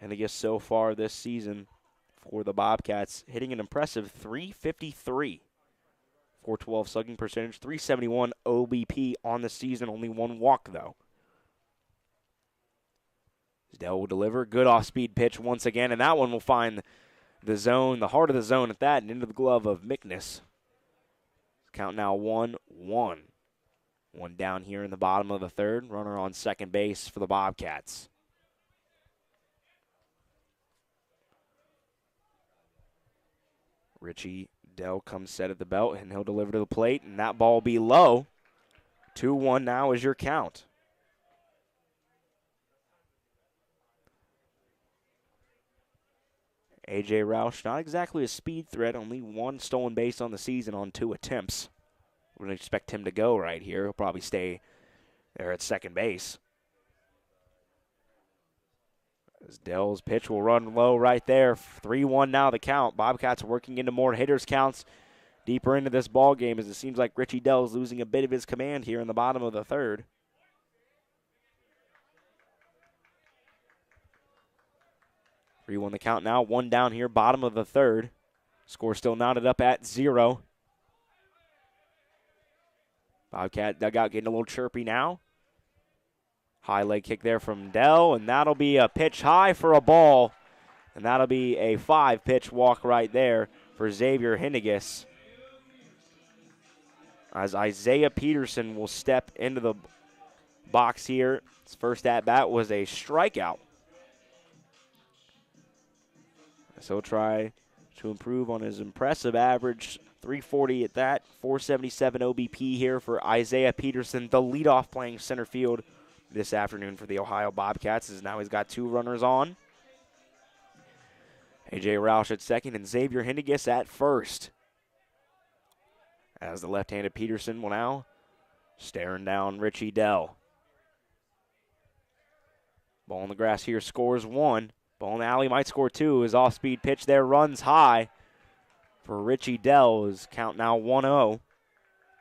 Hennigas so far this season for the Bobcats hitting an impressive .353. .412 slugging percentage, .371 OBP on the season, only 1 walk though. Dell will deliver, good off-speed pitch once again, and that one will find the zone, the heart of the zone at that, and into the glove of Mickness. Count now 1-1. One down here in the bottom of the third. Runner on second base for the Bobcats. Richie Dell comes set at the belt, and he'll deliver to the plate, and that ball will be low. 2-1 now is your count. A.J. Roush, not exactly a speed threat, only 1 stolen base on the season on 2 attempts. Wouldn't expect him to go right here. He'll probably stay there at second base. As Dell's pitch will run low right there. 3-1 now the count. Bobcats working into more hitters counts deeper into this ball game, as it seems like Richie Dell is losing a bit of his command here in the bottom of the third. 3-1 the count now. 1 down here, bottom of the third. Score still knotted up at 0. Bobcat dugout getting a little chirpy now. High leg kick there from Dell, and that'll be a pitch high for a ball. And that'll be a 5-pitch walk right there for Xavier Henniges, as Isaiah Peterson will step into the box here. His first at-bat was a strikeout. So he'll try to improve on his impressive average, 340 at that, 477 OBP here for Isaiah Peterson, the leadoff playing center field this afternoon for the Ohio Bobcats, as now he's got 2 runners on. A.J. Roush at second and Xavier Henniges at first, as the left-handed Peterson will now staring down Richie Dell. Ball in the grass here, scores 1. Ball in the alley might score 2. His off-speed pitch there runs high for Richie Dell. His count now 1-0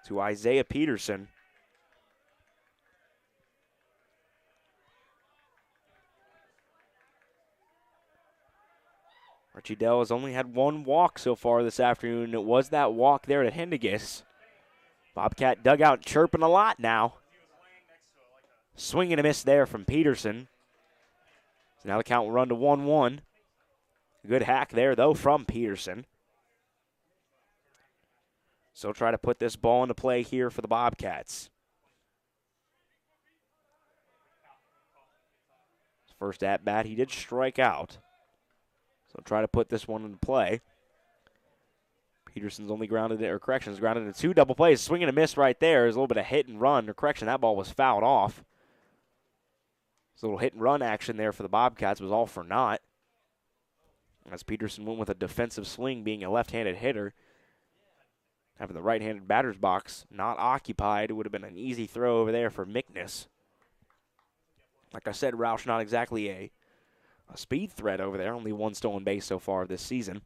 to Isaiah Peterson. Richie Dell has only had 1 walk so far this afternoon. It was that walk there at Henniges. Bobcat dugout chirping a lot now. Swing and a miss there from Peterson. So now the count will run to 1-1. Good hack there, though, from Peterson. So try to put this ball into play here for the Bobcats. First at bat, he did strike out. So try to put this one into play. Peterson's only grounded into 2 double plays. Swing and a miss right there. There's a little bit of hit and run. Or correction, that ball was fouled off. So a little hit and run action there for the Bobcats was all for naught, as Peterson went with a defensive swing, being a left-handed hitter. Having the right-handed batter's box not occupied, it would have been an easy throw over there for Mickness. Like I said, Roush not exactly a speed threat over there. Only 1 stolen base so far this season.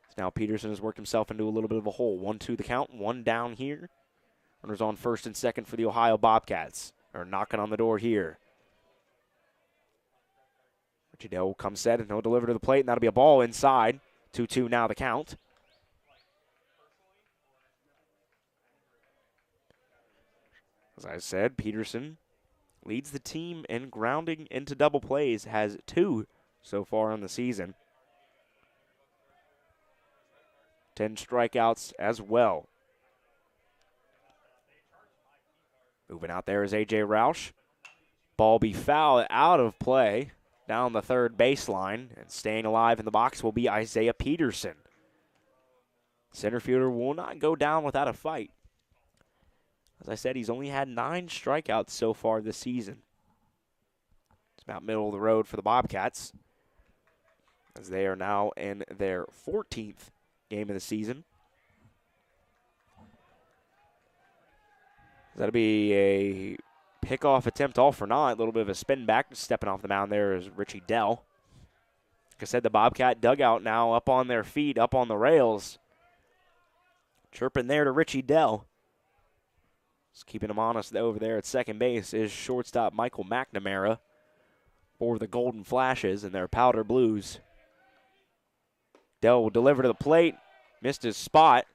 So now Peterson has worked himself into a little bit of a hole. 1-2 the count, 1 down here. Runners on first and second for the Ohio Bobcats. Are knocking on the door here. Richie Dell will come set and he'll deliver to the plate, and that'll be a ball inside. 2-2 now the count. As I said, Peterson leads the team in grounding into double plays, has 2 so far on the season. 10 strikeouts as well. Moving out there is A.J. Roush. Ball be foul out of play down the third baseline, and staying alive in the box will be Isaiah Peterson. Center fielder will not go down without a fight. As I said, he's only had 9 strikeouts so far this season. It's about middle of the road for the Bobcats, as they are now in their 14th game of the season. That'll be a pickoff attempt, all for naught. A little bit of a spin back. Stepping off the mound there is Richie Dell. Like I said, the Bobcat dugout now up on their feet, up on the rails. Chirping there to Richie Dell. Just keeping him honest over there at second base is shortstop Michael McNamara for the Golden Flashes and their powder blues. Dell will deliver to the plate. Missed his spot.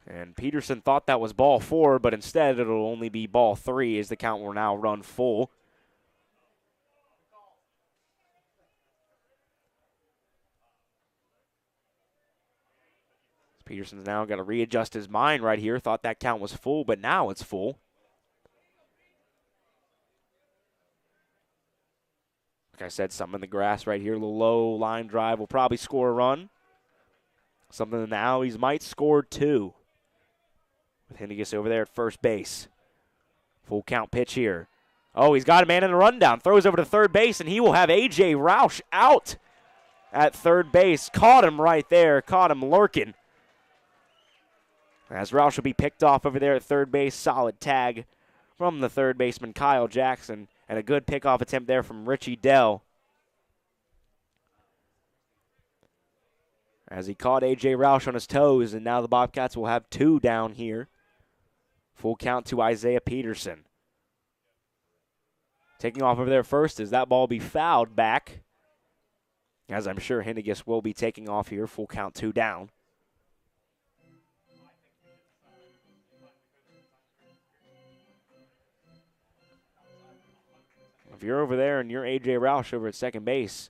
And Peterson thought that was ball 4, but instead it'll only be ball 3 as the count will now run full. Peterson's now got to readjust his mind right here. Thought that count was full, but now it's full. Like I said, something in the grass right here. A little low line drive will probably score a run. Something in the alleys might score 2. With Henniges over there at first base. Full count pitch here. Oh, he's got a man in the rundown. Throws over to third base, and he will have A.J. Roush out at third base. Caught him right there. Caught him lurking. As Roush will be picked off over there at third base. Solid tag from the third baseman, Kyle Jackson. And a good pickoff attempt there from Richie Dell. as he caught A.J. Roush on his toes, and now the Bobcats will have 2 down here. Full count to Isaiah Peterson. Taking off over there first as that ball will be fouled back, as I'm sure Henniges will be taking off here. Full count, 2 down. If you're over there and you're A.J. Roush over at second base,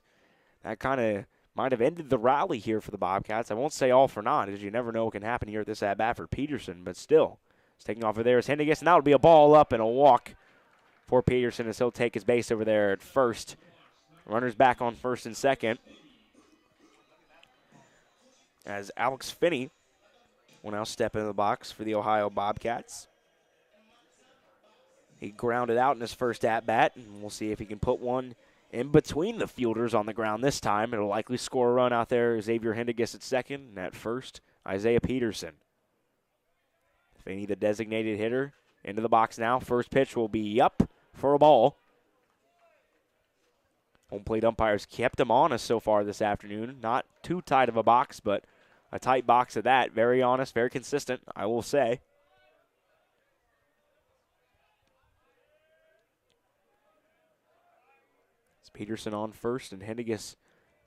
that kind of might have ended the rally here for the Bobcats. I won't say all for naught, as you never know what can happen here at this at-bat for Peterson, but still. It's taking off over there is Henniges, and that would be a ball up and a walk for Peterson as he'll take his base over there at first. Runners back on first and second, as Alex Finney will now step into the box for the Ohio Bobcats. He grounded out in his first at-bat, and we'll see if he can put one in between the fielders on the ground this time. It'll likely score a run out there. Xavier Henniges at second, and at first, Isaiah Peterson. Finney, the designated hitter, into the box now. First pitch will be up for a ball. Home plate umpires kept him honest so far this afternoon. Not too tight of a box, but a tight box at that. Very honest, very consistent, I will say. It's Peterson on first and Henniges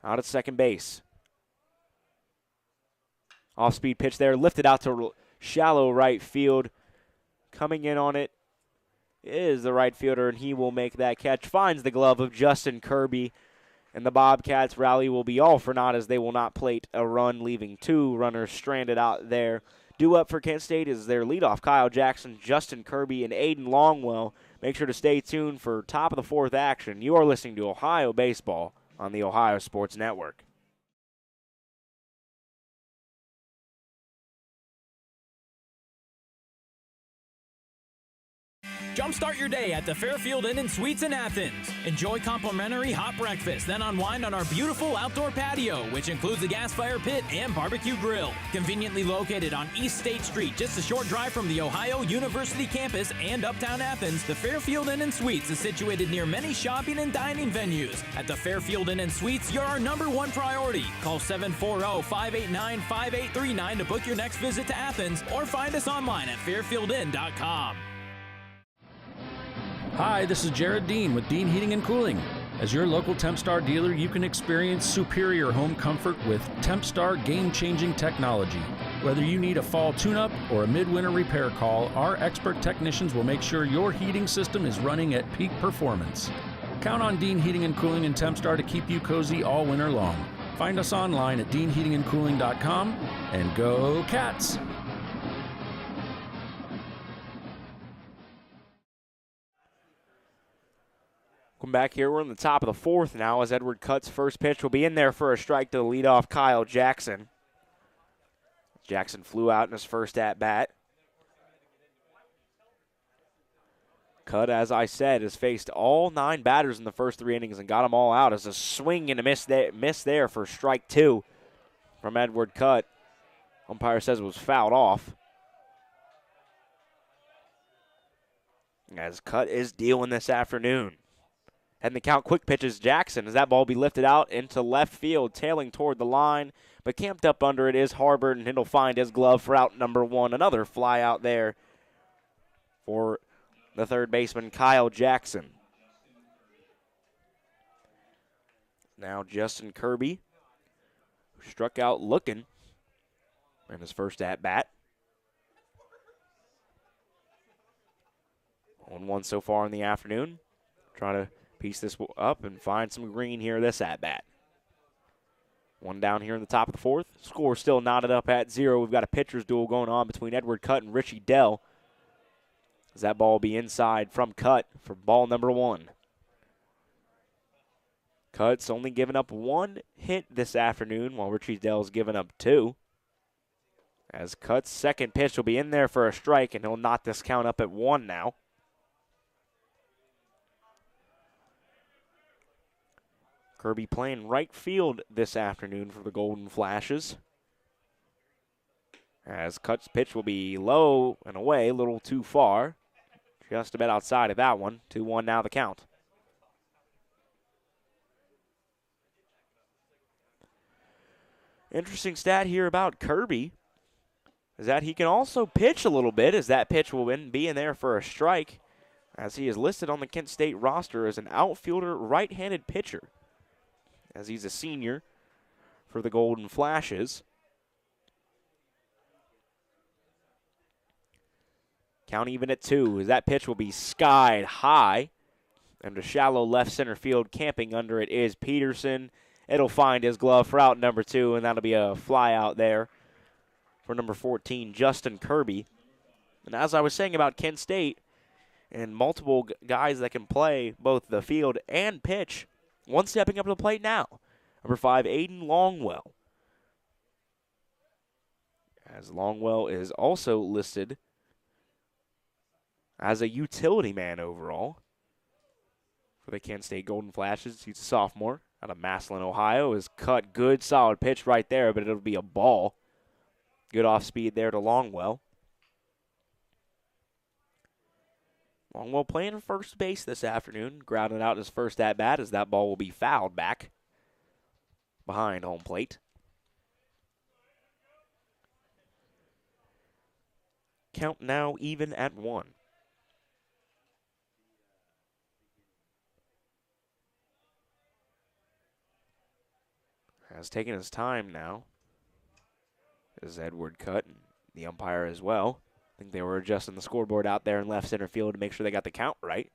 out at second base. Off-speed pitch there, lifted out to shallow right field. Coming in on it is the right fielder, and he will make that catch. Finds the glove of Justin Kirby, and the Bobcats rally will be all for naught as they will not plate a run, leaving 2 runners stranded out there. Due up for Kent State is their leadoff, Kyle Jackson, Justin Kirby, and Aiden Longwell. Make sure to stay tuned for top of the 4th action. You are listening to Ohio Baseball on the Ohio Sports Network. Jumpstart your day at the Fairfield Inn & Suites in Athens. Enjoy complimentary hot breakfast, then unwind on our beautiful outdoor patio, which includes a gas fire pit and barbecue grill. Conveniently located on East State Street, just a short drive from the Ohio University campus and uptown Athens, the Fairfield Inn & Suites is situated near many shopping and dining venues. At the Fairfield Inn & Suites, you're our #1 priority. Call 740-589-5839 to book your next visit to Athens or find us online at fairfieldinn.com. Hi, this is Jared Dean with Dean Heating and Cooling. As your local Tempstar dealer, you can experience superior home comfort with Tempstar game-changing technology. Whether you need a fall tune-up or a midwinter repair call, our expert technicians will make sure your heating system is running at peak performance. Count on Dean Heating and Cooling and Tempstar to keep you cozy all winter long. Find us online at deanheatingandcooling.com and go Cats! Welcome back here. We're in the top of the 4th now as Edward Cutt's first pitch will be in there for a strike to the leadoff Kyle Jackson. Jackson flew out in his first at-bat. Cutt, as I said, has faced all 9 batters in the first 3 innings and got them all out as a swing and a miss there for strike 2 from Edward Cutt. Umpire says it was fouled off. As Cutt is dealing this afternoon. And the count, quick pitches Jackson as that ball will be lifted out into left field, tailing toward the line. But camped up under it is Harbert, and he'll find his glove for out #1. Another fly out there for the third baseman, Kyle Jackson. Now Justin Kirby, who struck out looking in his first at-bat. 1-1 so far in the afternoon. Trying to piece this up and find some green here this at-bat. 1 down here in the top of the 4th. Score still knotted up at 0. We've got a pitcher's duel going on between Edward Cutt and Richie Dell. As that ball will be inside from Cutt for ball #1. Cutt's only given up 1 hit this afternoon, while Richie Dell's given up 2. As Cutt's second pitch will be in there for a strike, and he'll knot this count up at 1 now. Kirby playing right field this afternoon for the Golden Flashes. As Cutt's pitch will be low and away, a little too far. Just about outside of that one. 2-1 now the count. Interesting stat here about Kirby is that he can also pitch a little bit, as that pitch will be in there for a strike, as he is listed on the Kent State roster as an outfielder right-handed pitcher, as he's a senior for the Golden Flashes. Count even at 2, as that pitch will be skied high, and to shallow left center field. Camping under it is Peterson. It'll find his glove for out number 2, and that'll be a fly out there for number 14, Justin Kirby. And as I was saying about Kent State, and multiple guys that can play both the field and pitch, one stepping up to the plate now. Number 5, Aiden Longwell. As Longwell is also listed as a utility man overall for the Kent State Golden Flashes. He's a sophomore out of Massillon, Ohio. Is cut good, solid pitch right there, but it'll be a ball. Good off speed there to Longwell. Longwell playing first base this afternoon, grounded out his first at-bat, as that ball will be fouled back behind home plate. Count now even at 1. Has taken his time now. Is Edward cut, and the umpire as well. I think they were adjusting the scoreboard out there in left center field to make sure they got the count right.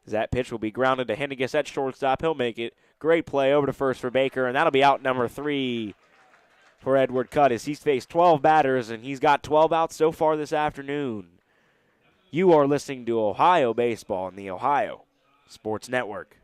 As that pitch will be grounded to Henniges at shortstop. He'll make it. Great play over to first for Baker, and that'll be out number 3 for Edward Cutt, as he's faced 12 batters, and he's got 12 outs so far this afternoon. You are listening to Ohio Baseball on the Ohio Sports Network.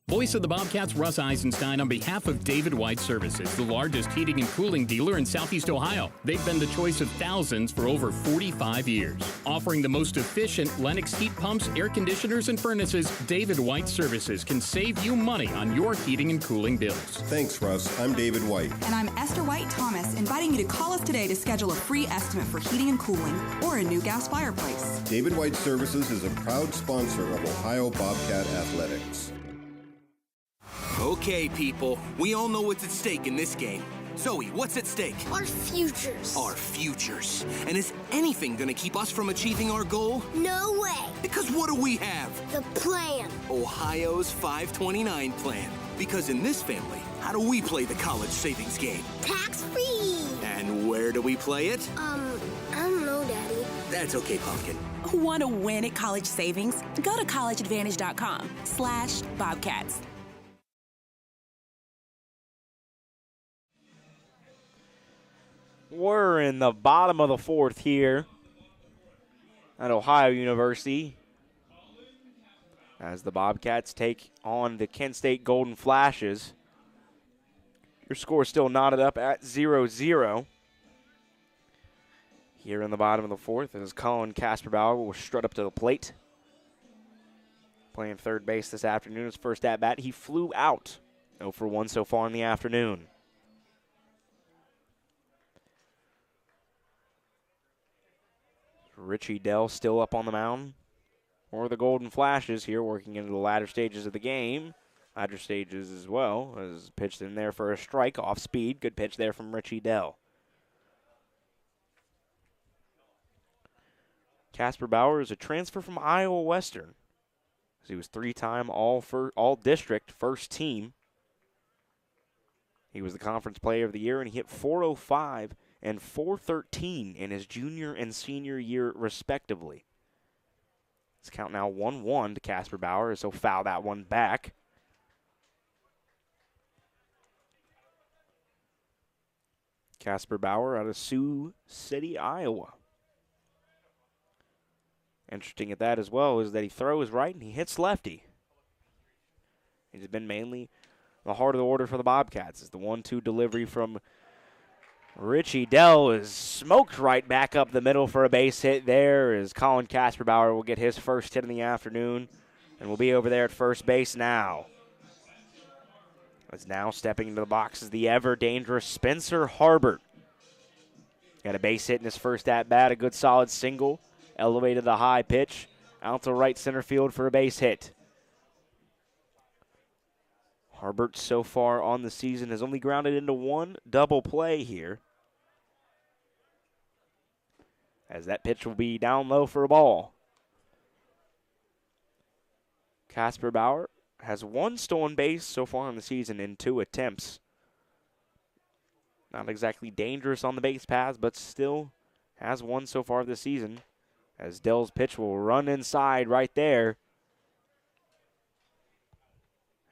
Voice of the Bobcats, Russ Eisenstein, on behalf of David White Services, the largest heating and cooling dealer in Southeast Ohio. They've been the choice of thousands for over 45 years. Offering the most efficient Lennox heat pumps, air conditioners, and furnaces, David White Services can save you money on your heating and cooling bills. Thanks, Russ. I'm David White. And I'm Esther White Thomas, inviting you to call us today to schedule a free estimate for heating and cooling or a new gas fireplace. David White Services is a proud sponsor of Ohio Bobcat Athletics. Okay, people, we all know what's at stake in this game. Zoe, what's at stake? Our futures. Our futures. And is anything gonna keep us from achieving our goal? No way. Because what do we have? The plan. Ohio's 529 plan. Because in this family, how do we play the college savings game? Tax-free. And where do we play it? I don't know, Daddy. That's okay, Pumpkin. Want to win at college savings? Go to collegeadvantage.com/Bobcats. We're in the bottom of the 4th here at Ohio University, as the Bobcats take on the Kent State Golden Flashes. Your score is still knotted up at 0-0. Here in the bottom of the 4th, as Colin Kasperbauer will strut up to the plate. Playing third base this afternoon, his first at-bat. He flew out 0 for 1 so far in the afternoon. Richie Dell still up on the mound for the Golden Flashes here, working into the latter stages of the game. Latter stages as well, as pitched in there for a strike off speed. Good pitch there from Richie Dell. Kasperbauer is a transfer from Iowa Western, as he was 3-time all-district first team. He was the conference player of the year, and he hit .405 and .413 in his junior and senior year, respectively. Let's count now 1-1 to Kasperbauer, as he'll foul that one back. Kasperbauer out of Sioux City, Iowa. Interesting at that as well is that he throws right and he hits lefty. He's been mainly the heart of the order for the Bobcats. As the 1-2 delivery from Richie Dell is smoked right back up the middle for a base hit there, as Colin Kasperbauer will get his first hit in the afternoon and will be over there at first base now. As now stepping into the box is the ever-dangerous Spencer Harbert. Got a base hit in his first at-bat, a good solid single, elevated the high pitch out to right center field for a base hit. Harbert so far on the season has only grounded into one double play here. As that pitch will be down low for a ball. Casper Bauer has one stolen base so far on the season in 2 attempts. Not exactly dangerous on the base paths, but still has one so far this season. As Dell's pitch will run inside right there.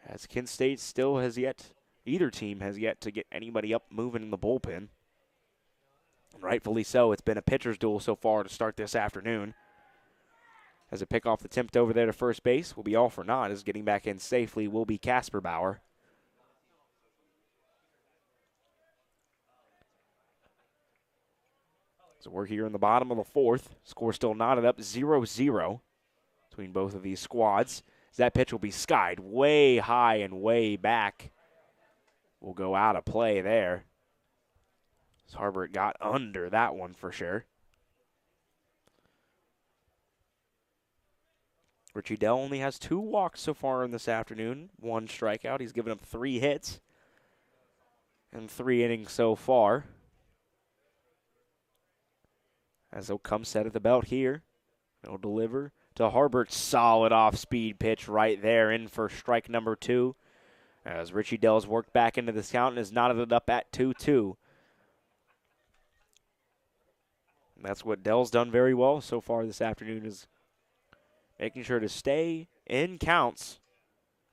As Kent State still has yet, either team has yet to get anybody up moving in the bullpen. And rightfully so, it's been a pitcher's duel so far to start this afternoon. As a pickoff attempt over there to first base will be all for naught, as getting back in safely will be Casper Bauer. So we're here in the bottom of the 4th. Score still knotted up 0-0 between both of these squads. As that pitch will be skied way high and way back. Will go out of play there. As Harbert got under that one for sure. Richie Dell only has 2 walks so far in this afternoon. 1 strikeout. He's given up 3 hits in 3 innings so far. As he'll come set at the belt here. He'll deliver to Harbert. Solid off-speed pitch right there in for strike number 2. As Richie Dell's worked back into this count and has knotted it up at 2-2. And that's what Dell's done very well so far this afternoon, is making sure to stay in counts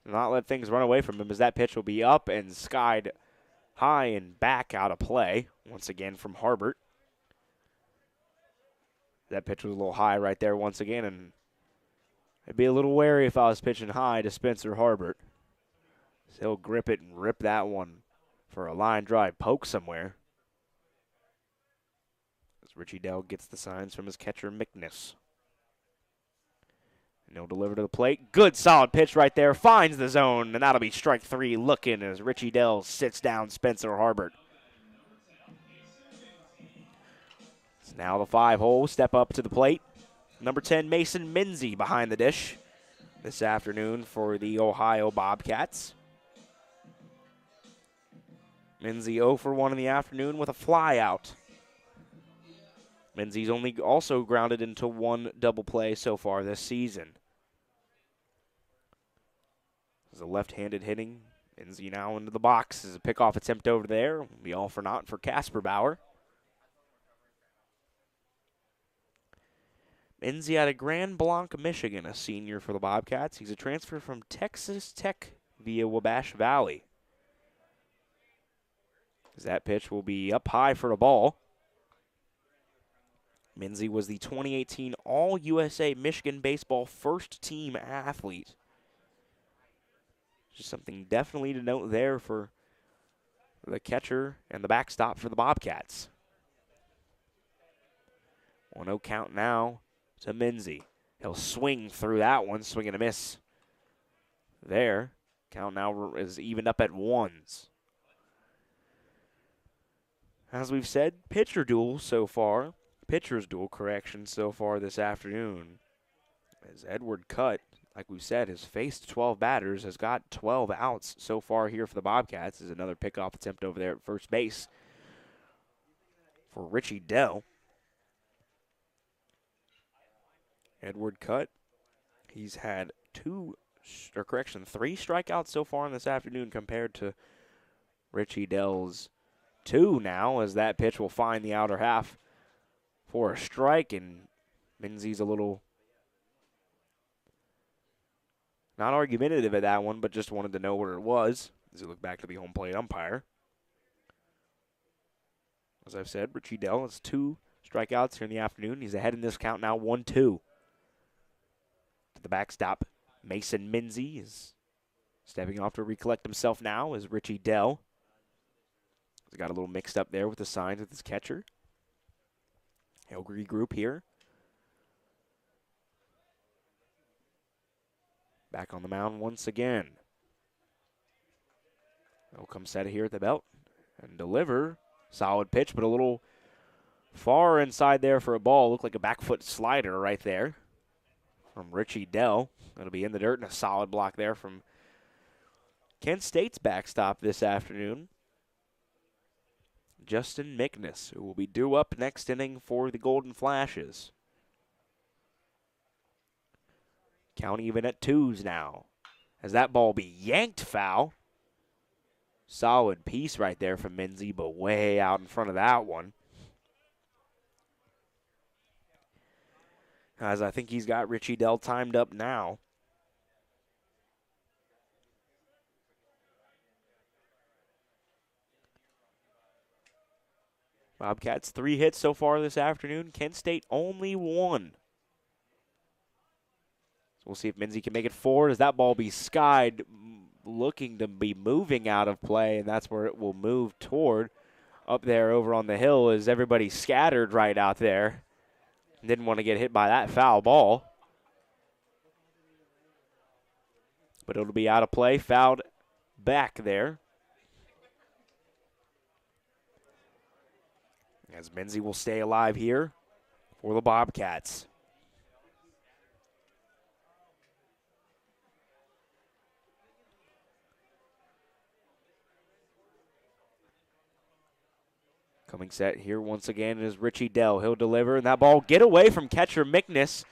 and not let things run away from him, as that pitch will be up and skied high and back out of play once again from Harbert. That pitch was a little high right there once again, and I'd be a little wary if I was pitching high to Spencer Harbert. So he'll grip it and rip that one for a line drive poke somewhere. As Richie Dell gets the signs from his catcher, McNiss. And he'll deliver to the plate. Good solid pitch right there. Finds the zone, and that'll be strike 3 looking as Richie Dell sits down Spencer Harbert. It's now the 5-hole. Step up to the plate. Number 10, Mason Minzy behind the dish this afternoon for the Ohio Bobcats. Minzy 0 for 1 in the afternoon with a fly out. Minzy's only also grounded into 1 double play so far this season. As a left-handed hitting, Minzy now into the box as a pickoff attempt over there. Will be all for naught for Casper Bauer. Minzy out of Grand Blanc, Michigan, a senior for the Bobcats. He's a transfer from Texas Tech via Wabash Valley. As that pitch will be up high for a ball. Minzy was the 2018 All-USA Michigan Baseball first-team athlete. Just something definitely to note there for the catcher and the backstop for the Bobcats. 1-0 count now to Minzy. He'll swing through that one, swing and a miss. There, count now is evened up at 1s. As we've said, pitcher's duel so far this afternoon. As Edward Cutt, like we said, has faced 12 batters, has got 12 outs so far here for the Bobcats. Is another pickoff attempt over there at first base for Richie Dell. Edward Cutt, he's had 3 strikeouts so far in this afternoon compared to Richie Dell's 2 now, as that pitch will find the outer half for a strike, and Minzy's a little not argumentative at that one, but just wanted to know where it was as he looked back to the home plate umpire. As I've said, Richie Dell has 2 strikeouts here in the afternoon. He's ahead in this count now, 1-2. To the backstop, Mason Minzy is stepping off to recollect himself now as Richie Dell. He's got a little mixed up there with the signs with his catcher. He'll regroup here. Back on the mound once again. He'll come set here at the belt and deliver. Solid pitch, but a little far inside there for a ball. Looked like a back foot slider right there from Richie Dell. It'll be in the dirt, and a solid block there from Kent State's backstop this afternoon, Justin Mickness, who will be due up next inning for the Golden Flashes. Count even at 2s now. As that ball be yanked foul. Solid piece right there from Minzy, but way out in front of that one. As I think he's got Richie Dell timed up now. Bobcats 3 hits so far this afternoon. Kent State only 1. So we'll see if Minzy can make it 4. As that ball be skied, looking to be moving out of play, and that's where it will move toward. Up there over on the hill as everybody scattered right out there. Didn't want to get hit by that foul ball. But it'll be out of play, fouled back there. As Minzy will stay alive here for the Bobcats. Coming set here once again is Richie Dell. He'll deliver, and that ball get away from catcher Mickness.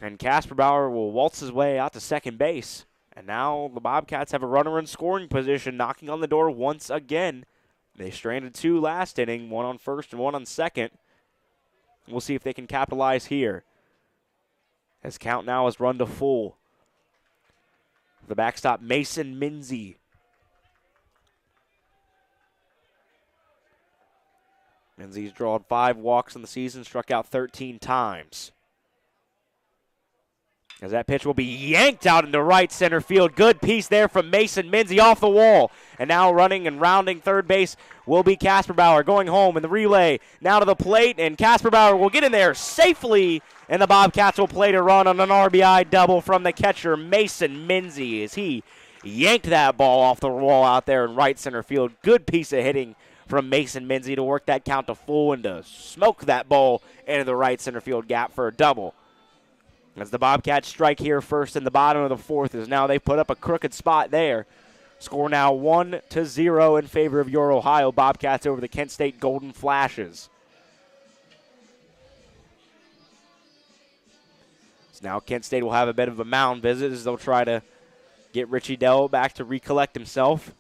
And Casper Bauer will waltz his way out to second base. And now the Bobcats have a runner in scoring position, knocking on the door once again. They stranded 2 last inning, 1 on first and 1 on second. We'll see if they can capitalize here. As count now is run to full. The backstop, Mason Minzy. Minzy's drawn 5 walks in the season, struck out 13 times. As that pitch will be yanked out into right center field. Good piece there from Mason Minzy off the wall. And now running and rounding third base will be Casper Bauer going home in the relay. Now to the plate, and Casper Bauer will get in there safely. And the Bobcats will play to run on an RBI double from the catcher, Mason Minzy, as he yanked that ball off the wall out there in right center field. Good piece of hitting from Mason Minzy to work that count to full and to smoke that ball into the right center field gap for a double. As the Bobcats strike here first in the bottom of the 4th, as now they put up a crooked spot there. Score now 1-0 in favor of your Ohio Bobcats over the Kent State Golden Flashes. So now Kent State will have a bit of a mound visit as they'll try to get Richie Dell back to recollect himself.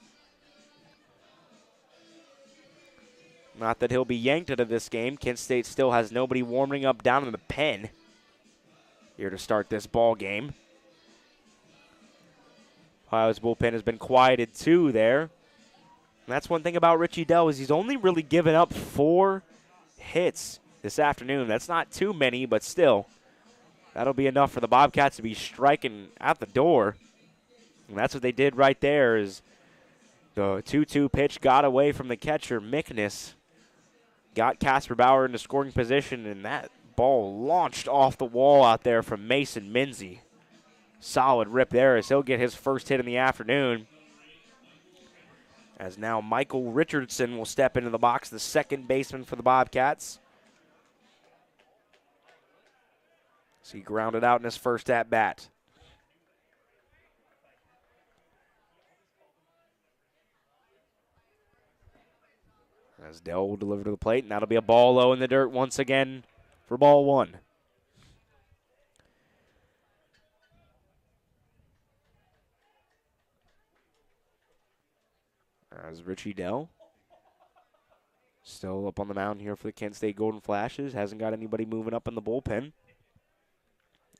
Not that he'll be yanked out of this game. Kent State still has nobody warming up down in the pen here to start this ball game. Ohio's bullpen has been quieted too there. And that's one thing about Richie Dell is he's only really given up 4 hits this afternoon. That's not too many, but still, that'll be enough for the Bobcats to be striking at the door. And that's what they did right there is the 2-2 pitch got away from the catcher, Mickness. Got Casper Bauer into scoring position, and that ball launched off the wall out there from Mason Minzy. Solid rip there as he'll get his first hit in the afternoon. As now Michael Richardson will step into the box, the second baseman for the Bobcats. So he grounded out in his first at-bat. As Dell will deliver to the plate, and that'll be a ball low in the dirt once again for ball 1. As Richie Dell still up on the mound here for the Kent State Golden Flashes. Hasn't got anybody moving up in the bullpen.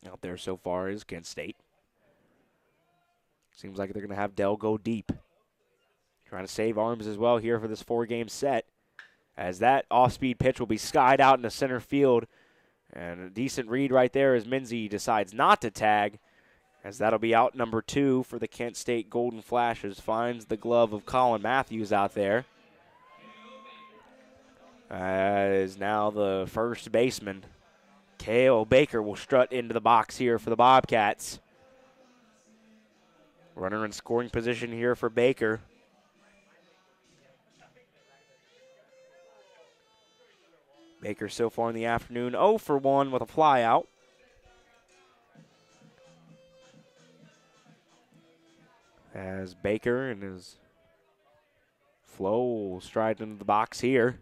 Out there so far is Kent State. Seems like they're going to have Dell go deep. Trying to save arms as well here for this 4-game set. As that off-speed pitch will be skied out into center field. And a decent read right there as Minzy decides not to tag. As that'll be out number 2 for the Kent State Golden Flashes. Finds the glove of Colin Matthews out there. As now the first baseman, K.O. Baker, will strut into the box here for the Bobcats. Runner in scoring position here for Baker. Baker so far in the afternoon 0 for 1 with a flyout. As Baker and his flow will stride into the box here.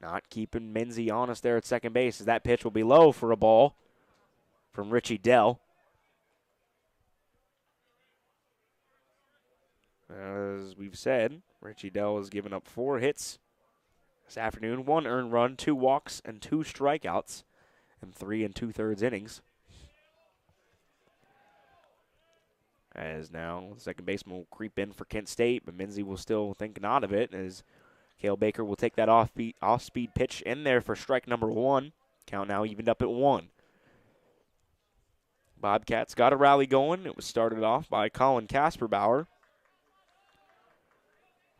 Not keeping Minzy honest there at second base, as that pitch will be low for a ball from Richie Dell. As we've said, Richie Dell has given up 4 hits this afternoon, 1 earned run, 2 walks, and 2 strikeouts in 3 2/3 innings. As now the second baseman will creep in for Kent State, but Minzy will still think not of it, as Cale Baker will take that off-speed pitch in there for strike number 1. Count now evened up at 1. Bobcats got a rally going. It was started off by Colin Kasperbauer,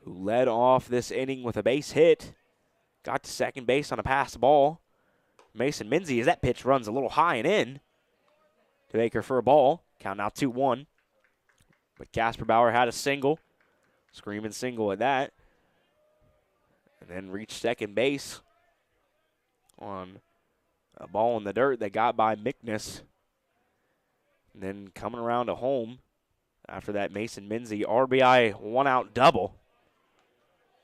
who led off this inning with a base hit. Got to second base on a passed ball. Mason Minzy, as that pitch runs a little high and in to Baker for a ball. Count now 2-1. But Kasperbauer had a single. Screaming single at that. And then reached second base on a ball in the dirt that got by Mickness. And then coming around to home after that Mason Minzy RBI 1-out double.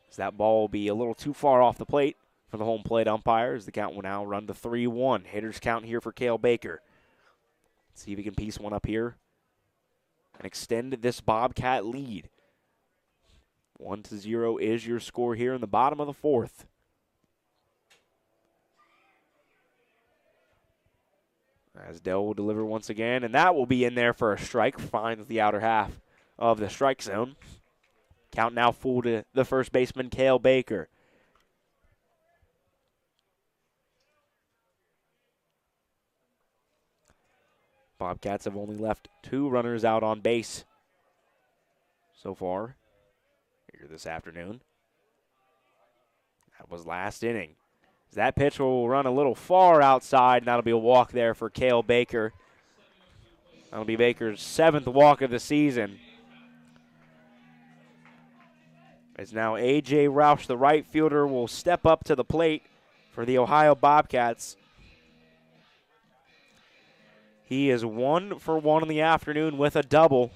As that ball will be a little too far off the plate for the home plate umpire, as the count will now run to 3-1. Hitters count here for Cale Baker. Let's see if he can piece one up here and extend this Bobcat lead. 1-0 is your score here in the bottom of the 4th. As Dell will deliver once again, and that will be in there for a strike. Finds the outer half of the strike zone. Count now full to the first baseman, Cale Baker. Bobcats have only left 2 runners out on base so far here this afternoon. That was last inning. That pitch will run a little far outside, and that'll be a walk there for Cale Baker. That'll be Baker's 7th walk of the season. As now A.J. Roush, the right fielder, will step up to the plate for the Ohio Bobcats. He is 1 for 1 in the afternoon with a double.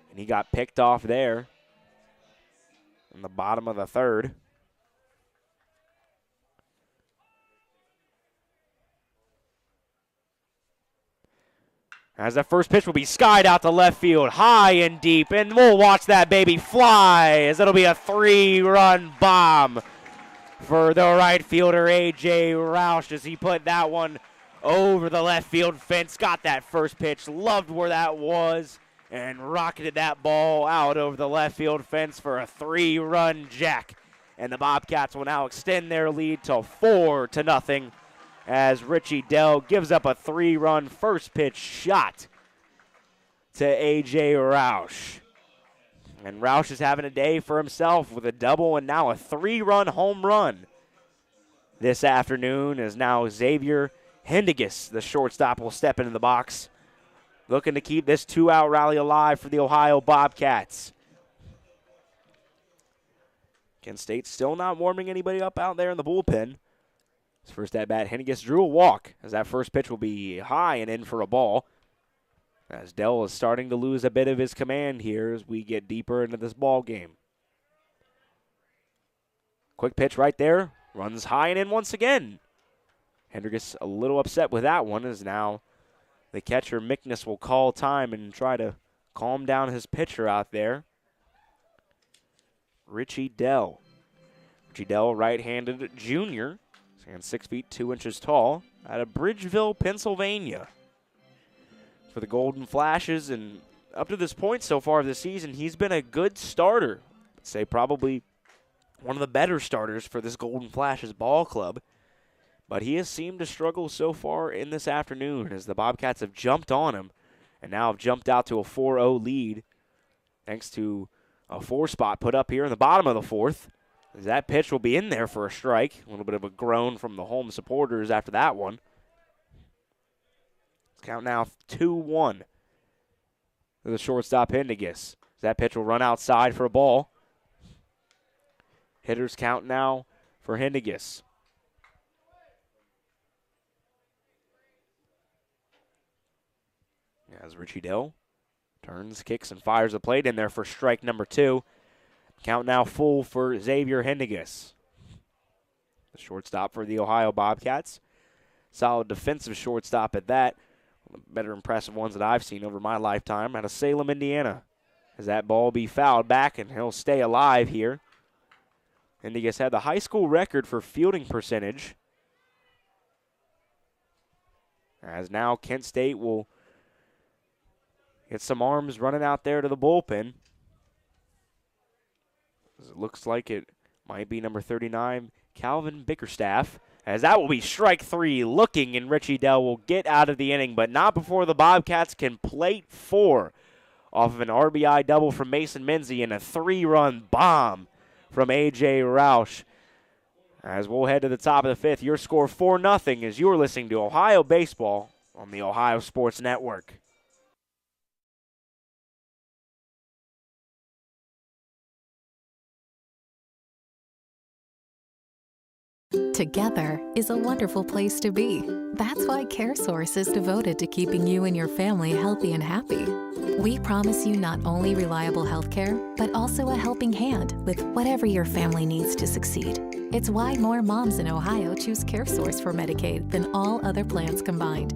And he got picked off there in the bottom of the 3rd. As that first pitch will be skied out to left field, high and deep, and we'll watch that baby fly, as it'll be a 3-run bomb for the right fielder, A.J. Roush, as he put that one over the left field fence. Got that first pitch, loved where that was, and rocketed that ball out over the left field fence for a 3-run jack. And the Bobcats will now extend their lead to 4-0. As Richie Dell gives up a 3-run first pitch shot to A.J. Roush. And Roush is having a day for himself with a double and now a 3-run home run this afternoon, as now Xavier Hendigas, the shortstop, will step into the box, looking to keep this 2-out rally alive for the Ohio Bobcats. Kent State still not warming anybody up out there in the bullpen. His first at-bat, Hennigas drew a walk, as that first pitch will be high and in for a ball. As Dell is starting to lose a bit of his command here as we get deeper into this ball game. Quick pitch right there, runs high and in once again. Hennigas a little upset with that one, as now the catcher, Mickness, will call time and try to calm down his pitcher out there. Richie Dell. Richie Dell, right-handed junior. And 6 feet 2 inches tall, out of Bridgeville, Pennsylvania. For the Golden Flashes, and up to this point so far this season, he's been a good starter. I'd say probably one of the better starters for this Golden Flashes ball club. But he has seemed to struggle so far in this afternoon, as the Bobcats have jumped on him and now have jumped out to a 4-0 lead thanks to a 4-spot put up here in the bottom of the 4th. That pitch will be in there for a strike. A little bit of a groan from the home supporters after that one. Count now 2-1 to the shortstop, Hendigas. That pitch will run outside for a ball. Hitters count now for Hendigas. As Richie Dell Turns, kicks, and fires the plate in there for strike number 2. Count now full for Xavier Hendigas. The shortstop for the Ohio Bobcats. Solid defensive shortstop at that. One of the better impressive ones that I've seen over my lifetime out of Salem, Indiana. As that ball be fouled back, and he'll stay alive here. Hendigas had the high school record for fielding percentage. As now Kent State will get some arms running out there to the bullpen. It looks like it might be number 39, Calvin Bickerstaff. As that will be strike 3 looking, and Richie Dell will get out of the inning, but not before the Bobcats can plate 4 off of an RBI double from Mason Menzie and a 3-run bomb from A.J. Roush. As we'll head to the top of the 5th, your score 4-0 as you're listening to Ohio Baseball on the Ohio Sports Network. Together is a wonderful place to be. That's why CareSource is devoted to keeping you and your family healthy and happy. We promise you not only reliable health care, but also a helping hand with whatever your family needs to succeed. It's why more moms in Ohio choose CareSource for Medicaid than all other plans combined.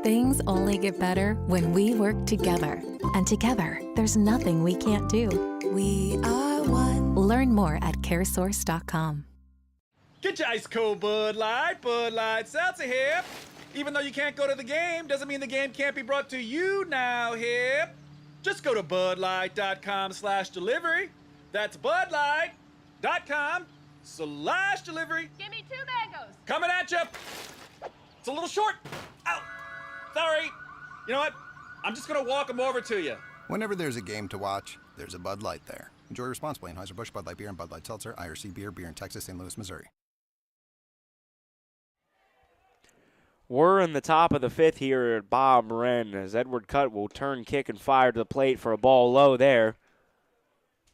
Things only get better when we work together. And together, there's nothing we can't do. We are one. Learn more at caresource.com. Get your ice cold Bud Light Seltzer here. Even though you can't go to the game, doesn't mean the game can't be brought to you now here. Just go to budlight.com/delivery. That's budlight.com/delivery. Give me 2 mangoes. Coming at you. It's a little short. Ow. Sorry. You know what? I'm just going to walk them over to you. Whenever there's a game to watch, there's a Bud Light there. Enjoy responsibly. Anheuser-Busch, Bud Light Beer, and Bud Light Seltzer, IRC Beer, beer in Texas, St. Louis, Missouri. We're in the top of the 5th here at Bob Wren as Edward Cutt will turn, kick, and fire to the plate for a ball low there.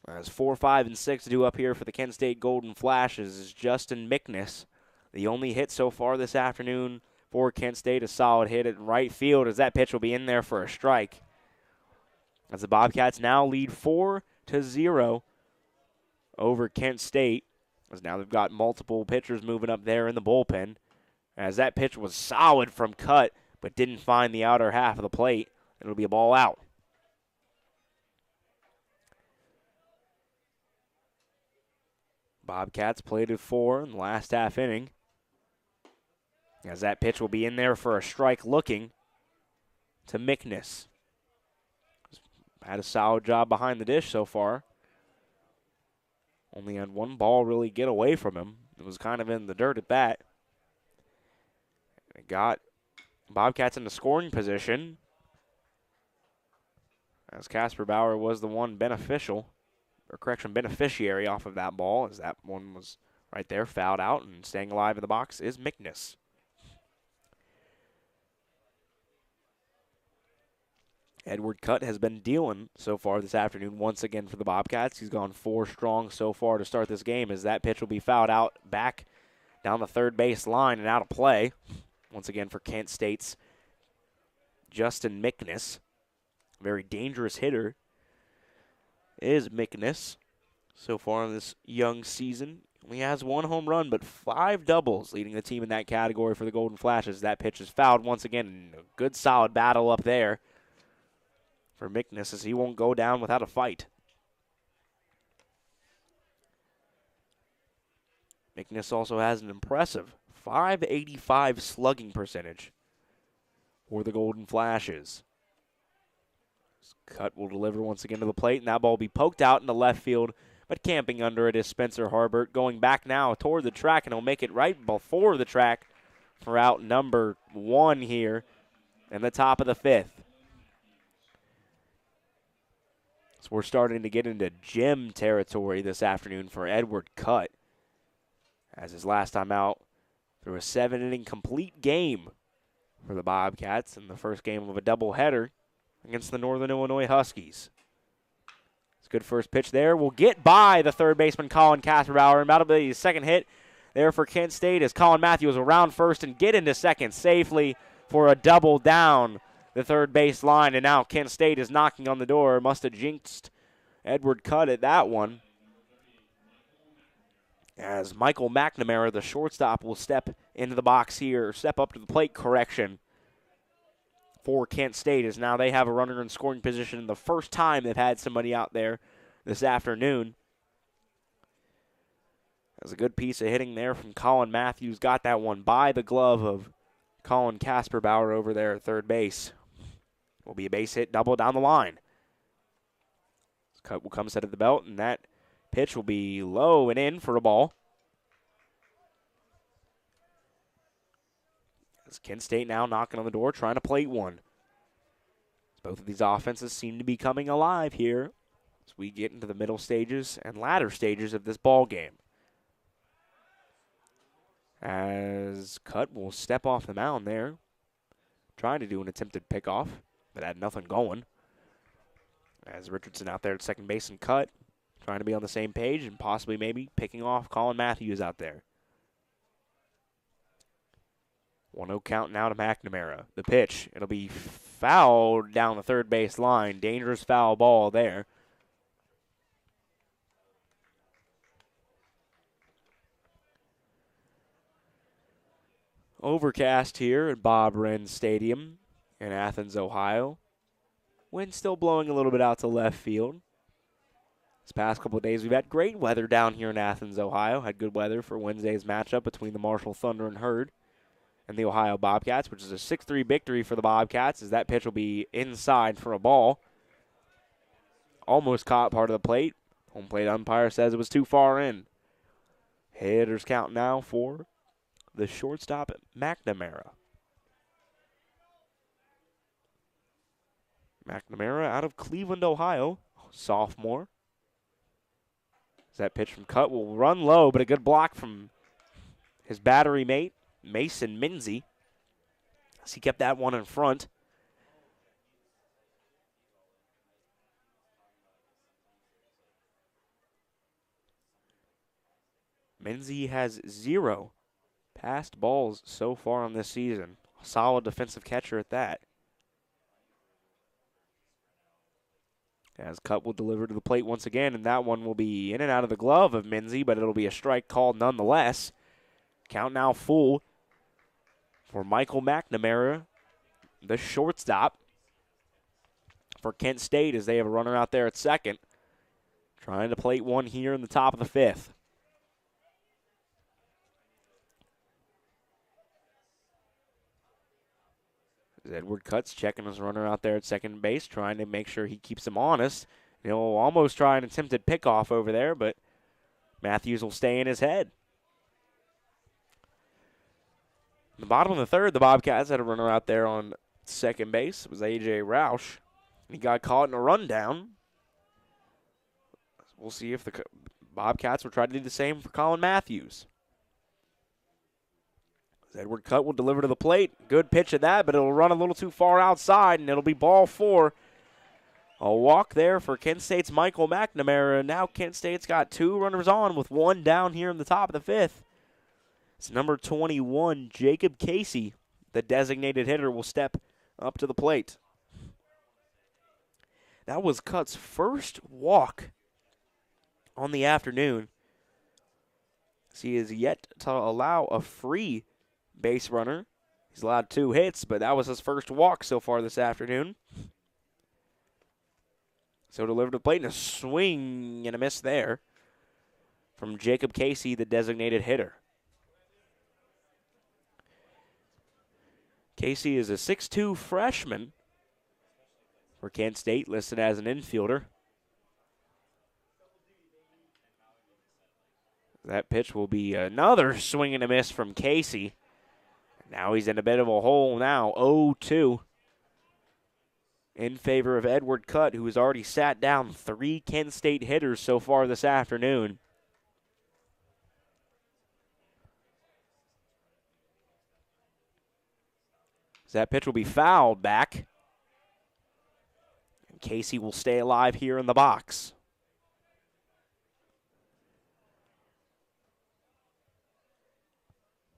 As 4, 5, and 6 to do up here for the Kent State Golden Flashes is Justin Mickness. The only hit so far this afternoon for Kent State, a solid hit at right field as that pitch will be in there for a strike. As the Bobcats now lead 4-0 over Kent State. As now they've got multiple pitchers moving up there in the bullpen. As that pitch was solid from Cutt, but didn't find the outer half of the plate. It'll be a ball out. Bobcats plated 4 in the last half inning. As that pitch will be in there for a strike looking to Mickness. Had a solid job behind the dish so far. Only had one ball really get away from him. It was kind of in the dirt at that. It got Bobcats in the scoring position as Casper Bauer was the one beneficiary off of that ball, as that one was right there, fouled out, and staying alive in the box is Mickness. Edward Cutt has been dealing so far this afternoon once again for the Bobcats. He's gone 4 strong so far to start this game as that pitch will be fouled out back down the third base line and out of play. Once again for Kent State's Justin Mickness. Very dangerous hitter is Mickness so far in this young season. He has 1 home run, but 5 doubles, leading the team in that category for the Golden Flashes. That pitch is fouled once again. A good solid battle up there for Mickness as he won't go down without a fight. Mickness also has an impressive .585 slugging percentage for the Golden Flashes. Cutt will deliver once again to the plate, and that ball will be poked out into left field, but camping under it is Spencer Harbert, going back now toward the track, and he'll make it right before the track for out number 1 here in the top of the 5th. So we're starting to get into gym territory this afternoon for Edward Cutt, as his last time out through a 7-inning complete game for the Bobcats in the first game of a doubleheader against the Northern Illinois Huskies. It's a good first pitch there. Will get by the third baseman, Colin Casperbauer, and that'll be his second hit there for Kent State as Colin Matthews will round first and get into second safely for a double down the third base line, and now Kent State is knocking on the door. Must have jinxed Edward Cutt at that one. As Michael McNamara, the shortstop, will step into the box here, step up to the plate, correction, for Kent State, as now they have a runner in scoring position the first time they've had somebody out there this afternoon. That's a good piece of hitting there from Colin Matthews. Got that one by the glove of Colin Kasperbauer over there at third base. Will be a base hit, double down the line. Cut will come set at the belt, and that pitch will be low and in for a ball. As Kent State now knocking on the door, trying to plate one. Both of these offenses seem to be coming alive here as we get into the middle stages and latter stages of this ball game. As Cutt will step off the mound there, trying to do an attempted pickoff, but had nothing going. As Richardson out there at second base and Cutt, trying to be on the same page and possibly maybe picking off Colin Matthews out there. 1-0 count now to McNamara. The pitch, it'll be fouled down the third base line. Dangerous foul ball there. Overcast here at Bob Wren Stadium in Athens, Ohio. Wind still blowing a little bit out to left field. This past couple of days, we've had great weather down here in Athens, Ohio. Had good weather for Wednesday's matchup between the Marshall Thunder and Herd and the Ohio Bobcats, which is a 6-3 victory for the Bobcats, as that pitch will be inside for a ball. Almost caught part of the plate. Home plate umpire says it was too far in. Hitters count now for the shortstop, McNamara. McNamara out of Cleveland, Ohio, sophomore. As that pitch from Cutt will run low, but a good block from his battery mate, Mason Minzy, as he kept that one in front. Minzy has 0 passed balls so far on this season. A solid defensive catcher at that. As Cutt will deliver to the plate once again, and that one will be in and out of the glove of Minzy, but it'll be a strike called nonetheless. Count now full for Michael McNamara, the shortstop for Kent State, as they have a runner out there at second. Trying to plate one here in the top of the fifth. As Edward Cutt's checking his runner out there at second base, trying to make sure he keeps him honest. He'll almost try an attempted pickoff over there, but Matthews will stay in his head. In the bottom of the third, the Bobcats had a runner out there on second base. It was A.J. Roush. He got caught in a rundown. We'll see if the Bobcats will try to do the same for Colin Matthews. Edward Cutt will deliver to the plate. Good pitch at that, but it'll run a little too far outside, and it'll be ball 4. A walk there for Kent State's Michael McNamara. Now Kent State's got 2 runners on with 1 down here in the top of the fifth. It's number 21, Jacob Casey, the designated hitter, will step up to the plate. That was Cutt's first walk on the afternoon. He is yet to allow a free base runner. He's allowed 2 hits, but that was his first walk so far this afternoon. So delivered to the plate and a swing and a miss there from Jacob Casey, the designated hitter. Casey is a 6'2 freshman for Kent State, listed as an infielder. That pitch will be another swing and a miss from Casey. Now he's in a bit of a hole now, 0-2 in favor of Edward Cutt, who has already sat down 3 Kent State hitters so far this afternoon. That pitch will be fouled back. And Casey will stay alive here in the box.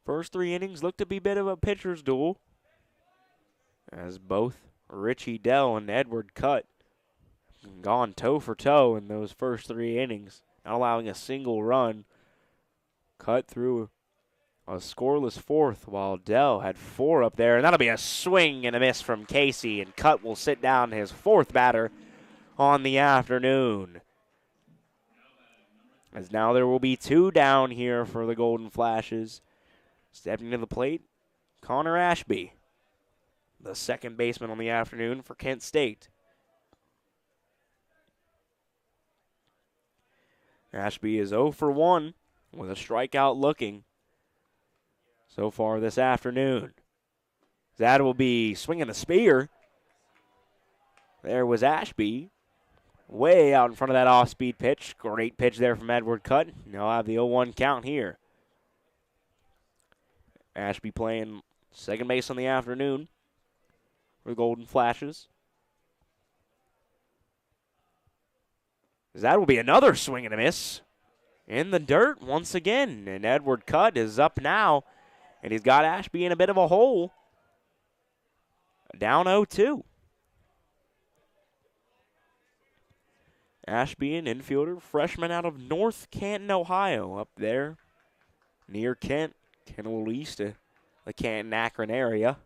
First 3 innings look to be a bit of a pitcher's duel, as both Richie Dell and Edward Cutt gone toe for toe in those first 3 innings, not allowing a single run. Cutt through a scoreless 4th while Dell had 4 up there, and that'll be a swing and a miss from Casey, and Cutt will sit down his 4th batter on the afternoon. As now there will be 2 down here for the Golden Flashes. Stepping to the plate, Connor Ashby, the second baseman on the afternoon for Kent State. Ashby is 0 for 1 with a strikeout looking so far this afternoon. That will be swinging the spear. There was Ashby, way out in front of that off-speed pitch. Great pitch there from Edward Cutt. Now have the 0-1 count here. Ashby playing second base on the afternoon for the Golden Flashes. That will be another swing and a miss in the dirt once again. And Edward Cutt is up now, and he's got Ashby in a bit of a hole. Down 0-2. Ashby, an infielder, freshman out of North Canton, Ohio, up there near Kent, a little east of the Canton-Akron area.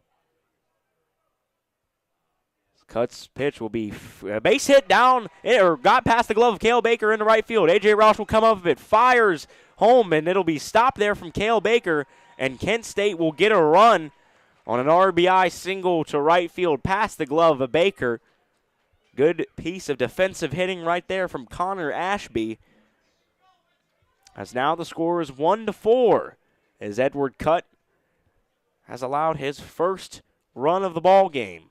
Cutt's pitch will be a base hit down, or got past the glove of Cale Baker into right field. A.J. Ross will come up with it, fires home, and it'll be stopped there from Cale Baker, and Kent State will get a run on an RBI single to right field past the glove of Baker. Good piece of defensive hitting right there from Connor Ashby. As now the score is 1-4, as Edward Cutt has allowed his first run of the ball game.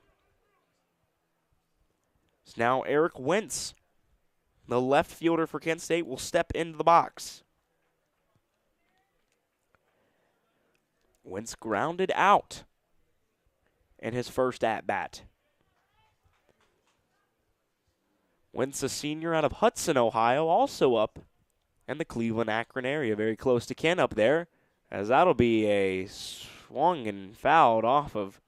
So now Eric Wentz, the left fielder for Kent State, will step into the box. Wentz grounded out in his first at-bat. Wentz, a senior out of Hudson, Ohio, also up in the Cleveland-Akron area, very close to Kent up there, as that'll be a swung and fouled off of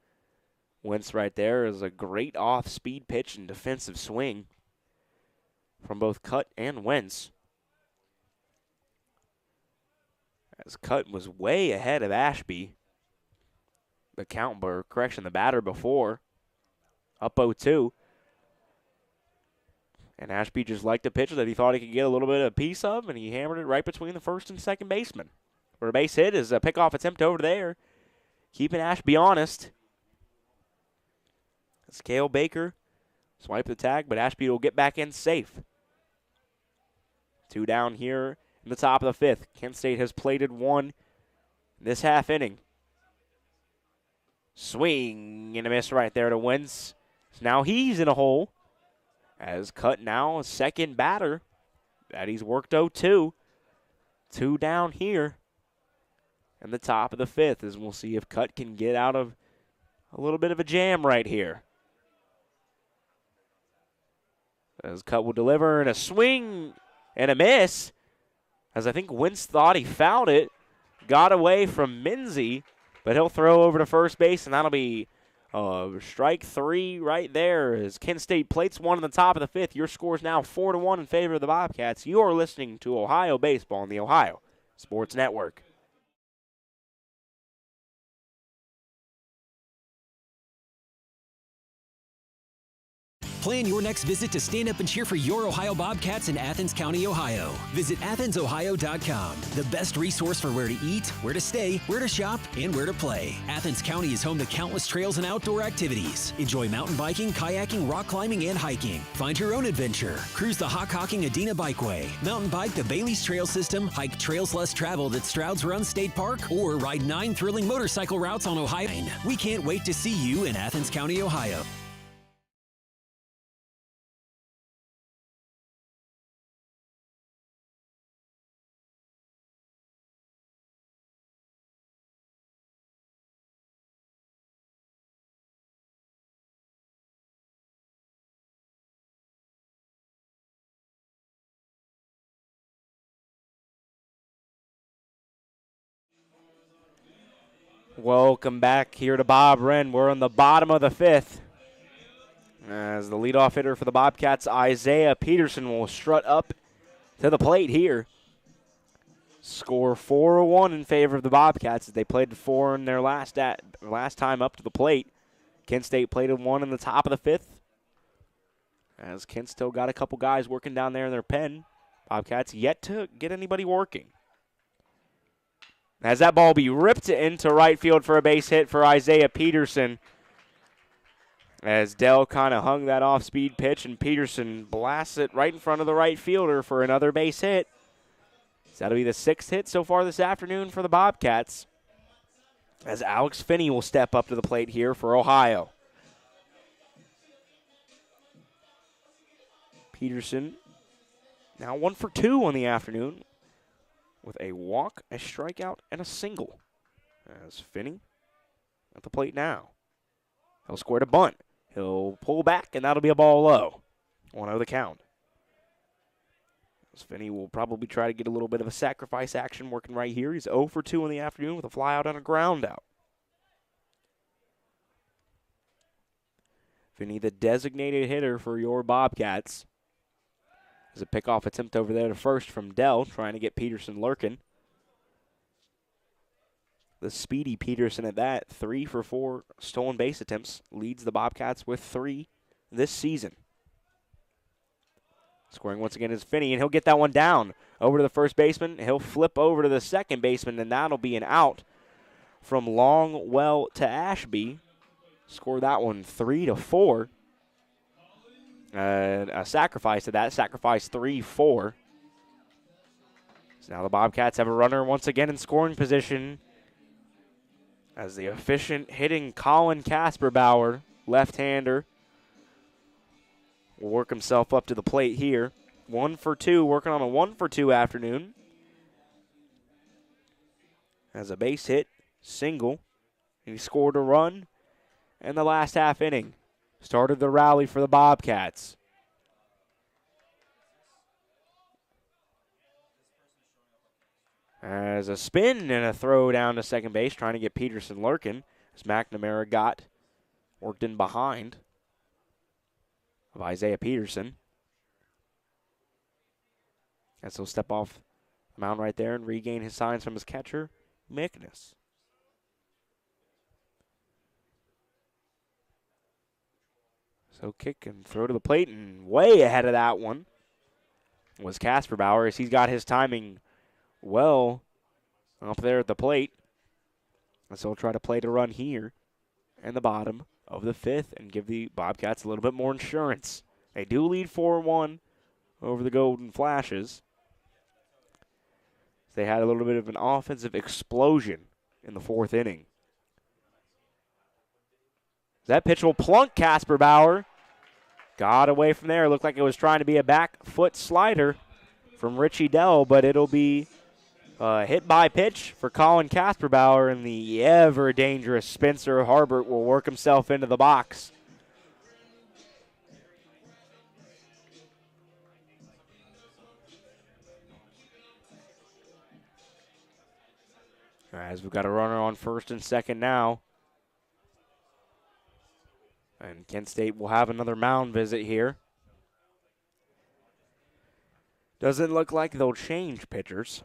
Wentz right there. Is a great off-speed pitch and defensive swing from both Cutt and Wentz. As Cutt was way ahead of Ashby. The batter before. Up 0-2. And Ashby just liked a pitch that he thought he could get a little bit of a piece of, and he hammered it right between the first and second baseman. For a base hit is a pickoff attempt over there, keeping Ashby honest. It's Cale Baker, swipe the tag, but Ashby will get back in safe. 2 down here in the top of the 5th. Kent State has plated 1 this half inning. Swing and a miss right there to Wentz. So now he's in a hole. As Cutt now a second batter that he's worked 0-2. 2 down here in the top of the 5th, as we'll see if Cutt can get out of a little bit of a jam right here. As Cutt will deliver, and a swing and a miss, as I think Wentz thought he fouled it, got away from Minzy, but he'll throw over to first base, and that'll be strike 3 right there as Kent State plates 1 in the top of the 5th. Your score is now 4-1 in favor of the Bobcats. You are listening to Ohio Baseball on the Ohio Sports Network. Plan your next visit to stand up and cheer for your Ohio Bobcats in Athens County, Ohio. Visit AthensOhio.com, the best resource for where to eat, where to stay, where to shop, and where to play. Athens County is home to countless trails and outdoor activities. Enjoy mountain biking, kayaking, rock climbing, and hiking. Find your own adventure. Cruise the Hockhocking Adena Bikeway. Mountain bike the Bailey's Trail System. Hike trails less traveled at Stroud's Run State Park. Or ride 9 thrilling motorcycle routes on Ohio. We can't wait to see you in Athens County, Ohio. Welcome back here to Bob Wren. We're in the bottom of the 5th. As the leadoff hitter for the Bobcats, Isaiah Peterson, will strut up to the plate here. Score 4-1 in favor of the Bobcats as they played 4 in their last time up to the plate. Kent State played 1 in the top of the 5th. As Kent still got a couple guys working down there in their pen. Bobcats yet to get anybody working. As that ball be ripped into right field for a base hit for Isaiah Peterson. As Dell kind of hung that off-speed pitch, and Peterson blasts it right in front of the right fielder for another base hit. So that'll be the 6th hit so far this afternoon for the Bobcats. As Alex Finney will step up to the plate here for Ohio. Peterson now 1 for 2 on the afternoon with a walk, a strikeout, and a single. As Finney at the plate now. He'll square to bunt. He'll pull back, and that'll be a ball low. 1-0 the count. As Finney will probably try to get a little bit of a sacrifice action working right here. He's 0 for 2 in the afternoon with a fly out and a ground out. Finney, the designated hitter for your Bobcats. There's a pickoff attempt over there to first from Dell, trying to get Peterson lurking. The speedy Peterson at that, 3 for 4 stolen base attempts, leads the Bobcats with 3 this season. Scoring once again is Finney, and he'll get that one down. Over to the first baseman, he'll flip over to the second baseman, and that'll be an out from Longwell to Ashby. Score that one 3-4. A sacrifice to that, sacrifice 3-4. So now the Bobcats have a runner once again in scoring position as the efficient hitting Colin Kasperbauer, left-hander, will work himself up to the plate here. 1 for 2, working on a 1 for 2 afternoon. As a base hit, single, and he scored a run in the last half inning. Started the rally for the Bobcats. As a spin and a throw down to second base, trying to get Peterson lurking, as McNamara got worked in behind of Isaiah Peterson. As he'll step off the mound right there and regain his signs from his catcher, Mickness. So kick and throw to the plate, and way ahead of that one was Kasperbauer, as he's got his timing well up there at the plate. And so he'll try to play to run here in the bottom of the 5th and give the Bobcats a little bit more insurance. They do lead 4-1 over the Golden Flashes. They had a little bit of an offensive explosion in the 4th inning. That pitch will plunk Kasperbauer. Got away from there. Looked like it was trying to be a back foot slider from Richie Dell, but it'll be a hit by pitch for Colin Kasperbauer, and the ever dangerous Spencer Harbert will work himself into the box. As we've got a runner on first and second now. And Kent State will have another mound visit here. Doesn't look like they'll change pitchers.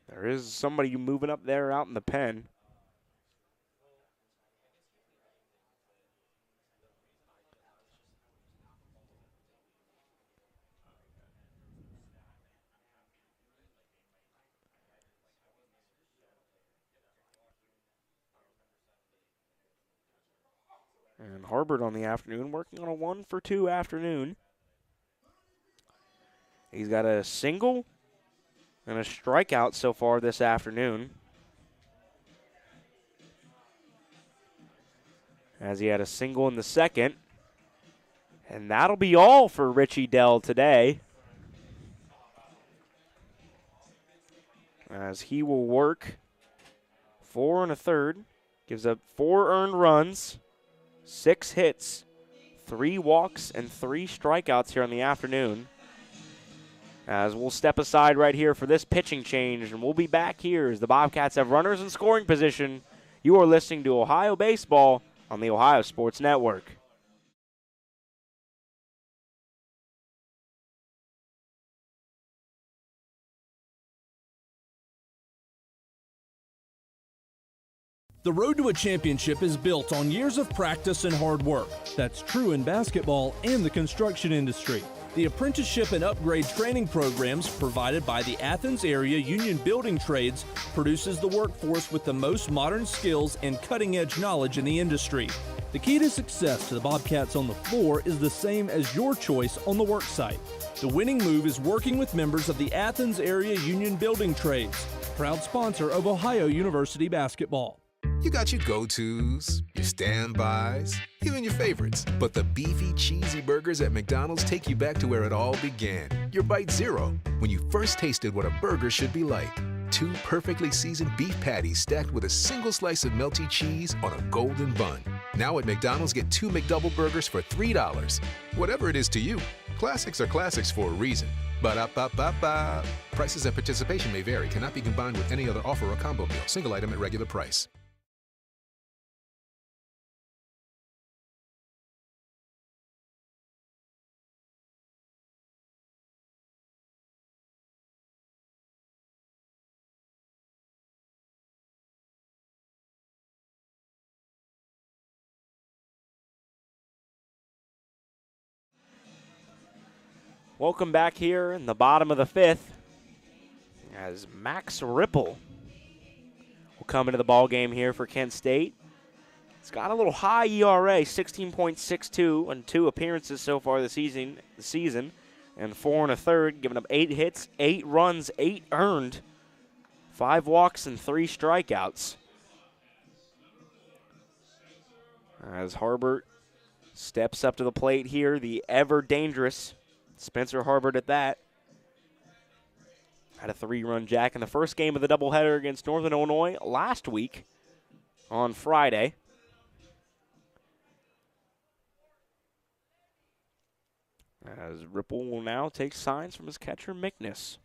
There is somebody moving up there out in the pen. And Harbert on the afternoon, working on a 1 for 2 afternoon. He's got a single and a strikeout so far this afternoon, as he had a single in the second. And that'll be all for Richie Dell today, as he will work 4 1/3, gives up 4 earned runs, 6 hits, 3 walks, and 3 strikeouts here on the afternoon. As we'll step aside right here for this pitching change, and we'll be back here as the Bobcats have runners in scoring position. You are listening to Ohio Baseball on the Ohio Sports Network. The road to a championship is built on years of practice and hard work. That's true in basketball and the construction industry. The apprenticeship and upgrade training programs provided by the Athens Area Union Building Trades produces the workforce with the most modern skills and cutting-edge knowledge in the industry. The key to success to the Bobcats on the floor is the same as your choice on the work site. The winning move is working with members of the Athens Area Union Building Trades, proud sponsor of Ohio University basketball. You got your go-tos, your standbys, even your favorites. But the beefy, cheesy burgers at McDonald's take you back to where it all began. Your Bite Zero, when you first tasted what a burger should be like. 2 perfectly seasoned beef patties stacked with a single slice of melty cheese on a golden bun. Now at McDonald's, get 2 McDouble burgers for $3. Whatever it is to you, classics are classics for a reason. Ba-da-ba-ba-ba. Prices and participation may vary. Cannot be combined with any other offer or combo meal. Single item at regular price. Welcome back here in the bottom of the 5th as Max Ripple will come into the ball game here for Kent State. He's got a little high ERA, 16.62 in 2 appearances so far this season, and 4 1/3, giving up 8 hits, 8 runs, 8 earned, 5 walks, and 3 strikeouts. As Harbert steps up to the plate here, the ever dangerous Spencer Harbert at that. Had a 3-run jack in the first game of the doubleheader against Northern Illinois last week on Friday. As Ripple will now take signs from his catcher, Mickness.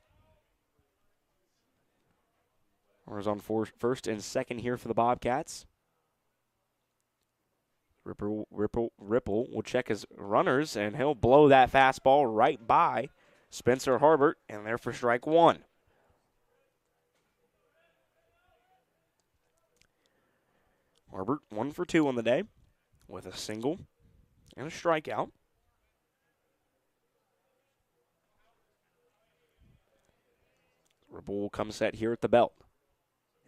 Runners on first and second here for the Bobcats. Ripple will check his runners, and he'll blow that fastball right by Spencer Harbert, and there for strike 1. Harbert 1 for 2 on the day with a single and a strikeout. Ripple will come set here at the belt.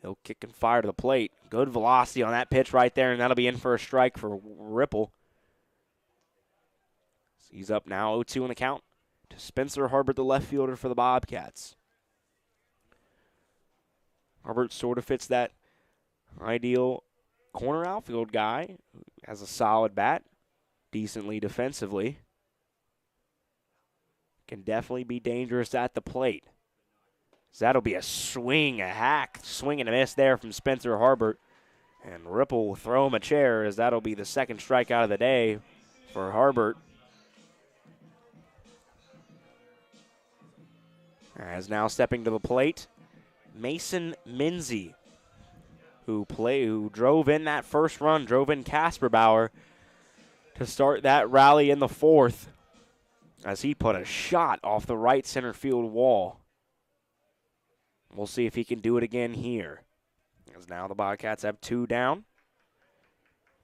He'll kick and fire to the plate. Good velocity on that pitch right there, and that'll be in for a strike for Ripple. He's up now 0-2 in the count to Spencer Harbert, the left fielder for the Bobcats. Harbert sort of fits that ideal corner outfield guy. Has a solid bat, decently defensively. Can definitely be dangerous at the plate. So that'll be a swing, a hack, swing and a miss there from Spencer Harbert. And Ripple will throw him a chair, as that'll be the second strikeout of the day for Harbert. As now stepping to the plate, Mason Minzy, who drove in that first run, drove in Casper Bauer to start that rally in the 4th, as he put a shot off the right center field wall. We'll see if he can do it again here. As now the Bobcats have 2 down.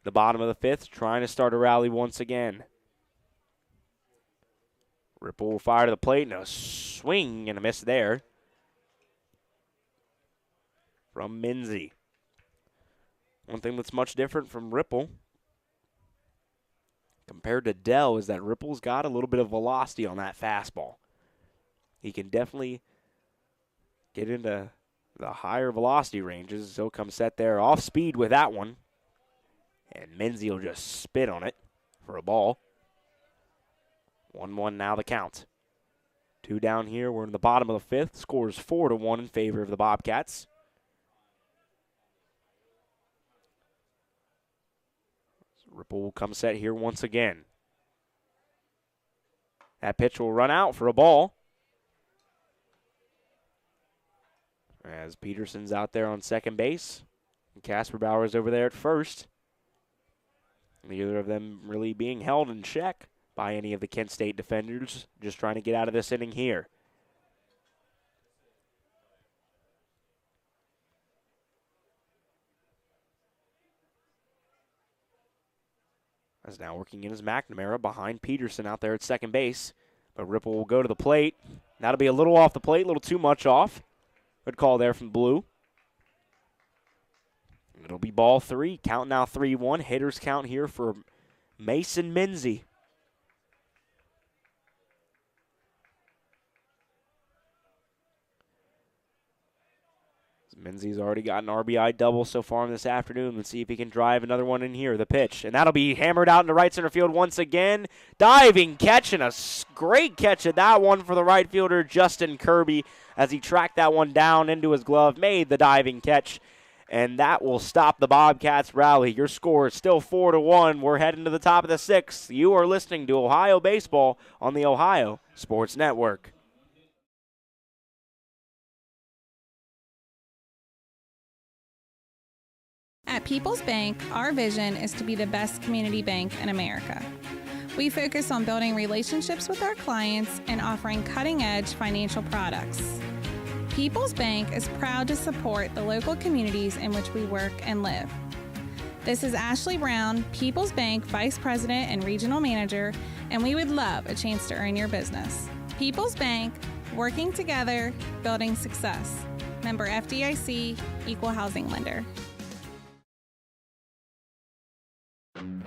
The bottom of the 5th, trying to start a rally once again. Ripple will fire to the plate, and a swing and a miss there from Minzy. One thing that's much different from Ripple compared to Dell is that Ripple's got a little bit of velocity on that fastball. He can definitely get into the higher velocity ranges. He'll come set there off speed with that one. And Minzy will just spit on it for a ball. 1-1 now the count. 2 down here. We're in the bottom of the 5th. Score is 4-1 in favor of the Bobcats. Ripple will come set here once again. That pitch will run out for a ball. As Peterson's out there on second base. And Casper Bauer's over there at first. Neither of them really being held in check by any of the Kent State defenders. Just trying to get out of this inning here. Is now working in his McNamara behind Peterson out there at second base. But Ripple will go to the plate. That'll be a little off the plate, a little too much off. Good call there from Blue. It'll be ball 3. Count now 3-1. Hitters count here for Mason Minzy. Minzy's already got an RBI double so far in this afternoon. Let's see if he can drive another one in here. The pitch. And that'll be hammered out into right center field once again. Diving catch, and a great catch at that one for the right fielder, Justin Kirby, as he tracked that one down into his glove, made the diving catch. And that will stop the Bobcats rally. Your score is still 4-1. We're heading to the top of the 6th. You are listening to Ohio Baseball on the Ohio Sports Network. At People's Bank, our vision is to be the best community bank in America. We focus on building relationships with our clients and offering cutting-edge financial products. People's Bank is proud to support the local communities in which we work and live. This is Ashley Brown, People's Bank Vice President and Regional Manager, and we would love a chance to earn your business. People's Bank, working together, building success. Member FDIC, Equal Housing Lender.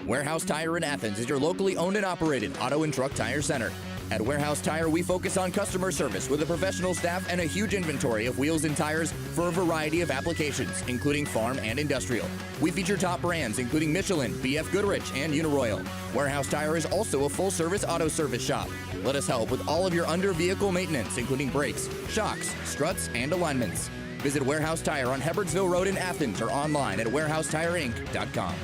Warehouse Tire in Athens is your locally owned and operated auto and truck tire center. At Warehouse Tire, we focus on customer service with a professional staff and a huge inventory of wheels and tires for a variety of applications, including farm and industrial. We feature top brands including Michelin, BF Goodrich, and Uniroyal. Warehouse Tire is also a full-service auto service shop. Let us help with all of your under-vehicle maintenance, including brakes, shocks, struts, and alignments. Visit Warehouse Tire on Hebbardsville Road in Athens or online at warehousetireinc.com.